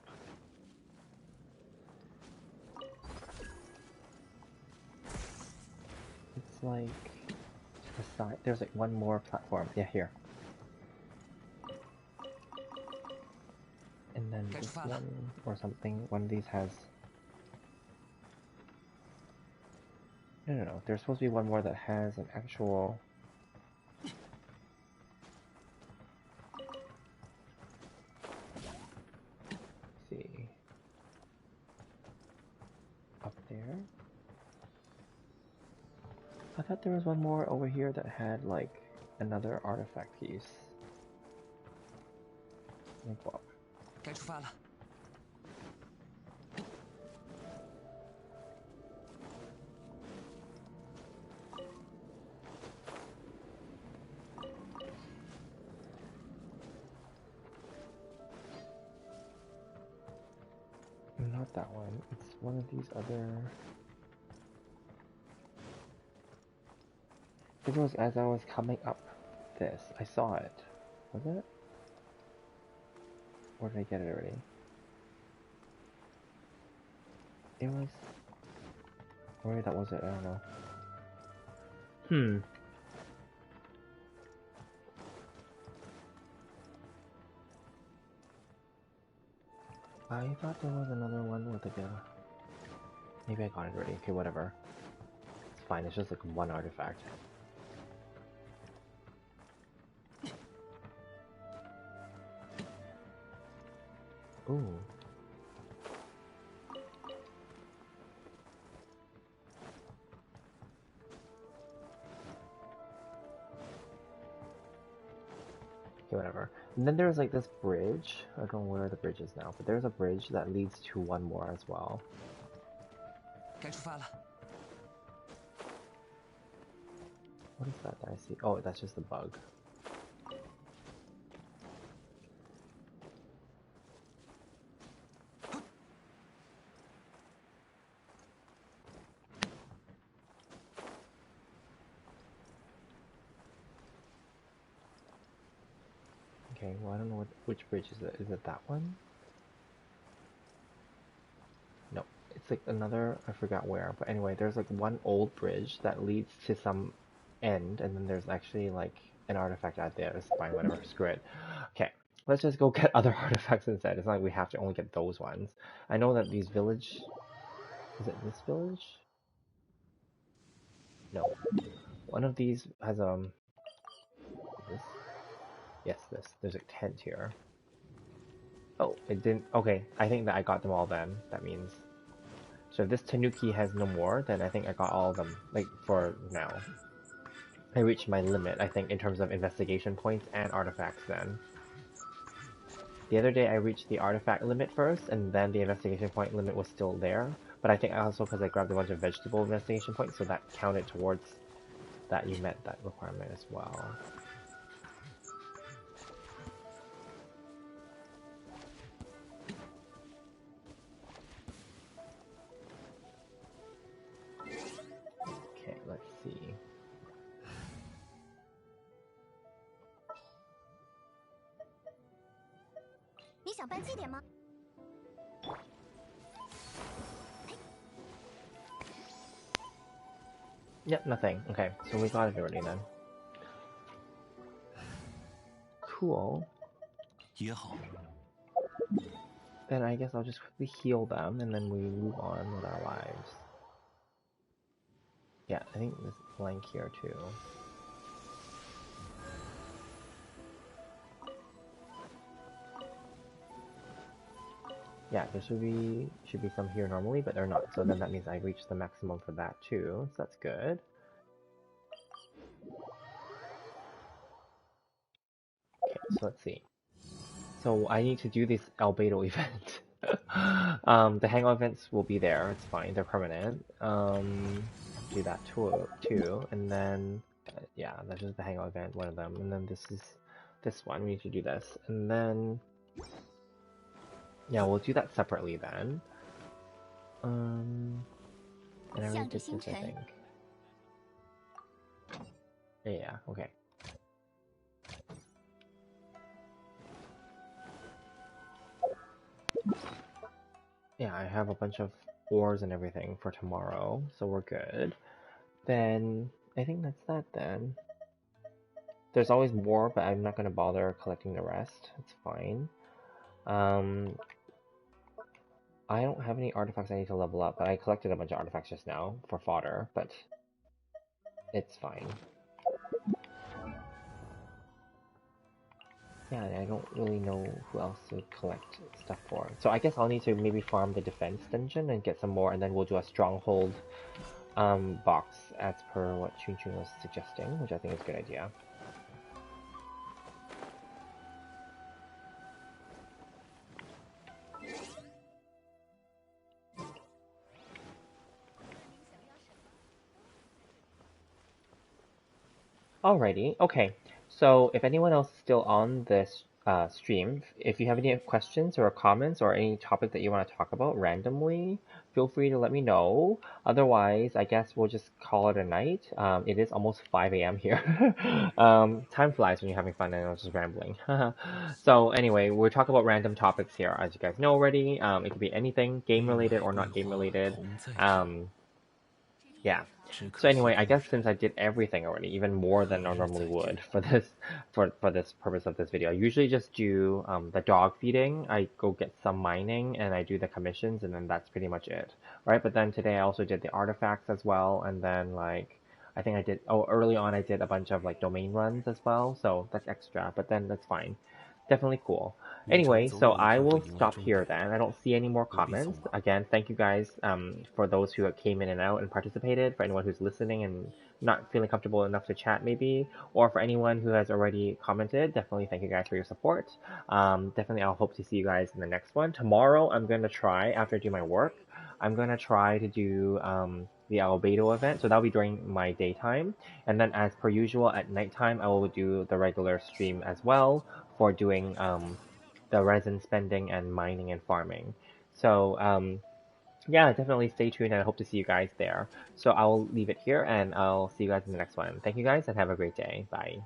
It's like to the side. There's like one more platform. Yeah, here. And then this one or something. One of these has. No. There's supposed to be one more that has an actual. Let's see. Up there. I thought there was one more over here that had like another artifact piece. Let me go up. 该出发了。Not that one. It's one of these other. It was as I was coming up this. I saw it. Was it? Or did I get it already? It was... Or maybe that was it, I don't know. Hmm. I thought there was another one with like a... Maybe I got it already. Okay, whatever. It's fine, it's just like one artifact. Ooh. Okay, whatever. And then there's like this bridge. I don't know where the bridge is now, but there's a bridge that leads to one more as well. 该出发了。 What is that I see? Oh, that's just the bug. Okay, well I don't know which bridge is it. Is it that one? No, it's like another, I forgot where, but anyway, there's like one old bridge that leads to some end, and then there's actually like an artifact out there. It's fine, whatever, screw it. Okay, let's just go get other artifacts instead. It's not like we have to only get those ones. I know that these village... Is it this village? No. One of these has, this? Yes, this. There's a tent here. Oh, it didn't... Okay, I think that I got them all then. That means... So if this Tanuki has no more, then I think I got all of them, like, for now. I reached my limit, I think, in terms of investigation points and artifacts then. The other day I reached the artifact limit first, and then the investigation point limit was still there. But I think also because I grabbed a bunch of vegetable investigation points, so that counted towards that you met that requirement as well. Okay, let's see. Yep, nothing. Okay, so we got it already then. Cool. 也好。 Then I guess I'll just quickly heal them, and then we move on with our lives. Yeah, I think this blank here too. Yeah, there should be some here normally, but they're not. So then that means I reached the maximum for that too. So that's good. Okay, so let's see. So I need to do this albedo event. The hangout events will be there. It's fine. They're permanent. Do that too, and then yeah, that's just the hangout event. One of them, and then this is this one. We need to do this, and then. Yeah, we'll do that separately then. And I already did this, I think. Yeah, okay. Yeah, I have a bunch of ores and everything for tomorrow, so we're good. Then, I think that's that then. There's always more, but I'm not gonna bother collecting the rest. It's fine. I don't have any artifacts I need to level up, but I collected a bunch of artifacts just now for fodder, but it's fine. Yeah, I don't really know who else to collect stuff for. So I guess I'll need to maybe farm the defense dungeon and get some more, and then we'll do a stronghold box as per what Chun Chun was suggesting, which I think is a good idea. Alrighty, okay. So if anyone else is still on this stream, if you have any questions or comments or any topic that you want to talk about randomly, feel free to let me know. Otherwise, I guess we'll just call it a night. It is almost 5 a.m. here. Time flies when you're having fun and I was just rambling. So anyway, we're talking about random topics here, as you guys know already. It could be anything, game related or not game related. Yeah. So anyway, I guess since I did everything already, even more than I normally would for this for this purpose of this video, I usually just do the dog feeding. I go get some mining and I do the commissions, and then that's pretty much it, right? But then today I also did the artifacts as well, and then like I think I did early on I did a bunch of like domain runs as well, so that's extra. But then that's fine. Definitely cool. Anyway, so I will stop here then. I don't see any more comments. Again, thank you guys for those who came in and out and participated, for anyone who's listening and not feeling comfortable enough to chat maybe, or for anyone who has already commented, definitely thank you guys for your support. Definitely I'll hope to see you guys in the next one. Tomorrow I'm going to try, after I do my work, I'm going to try to do the albedo event, so that'll be during my daytime. And then as per usual at nighttime, I will do the regular stream as well for doing the resin spending and mining and farming. So yeah, definitely stay tuned and I hope to see you guys there. So I'll leave it here and I'll see you guys in the next one. Thank you guys and have a great day. Bye.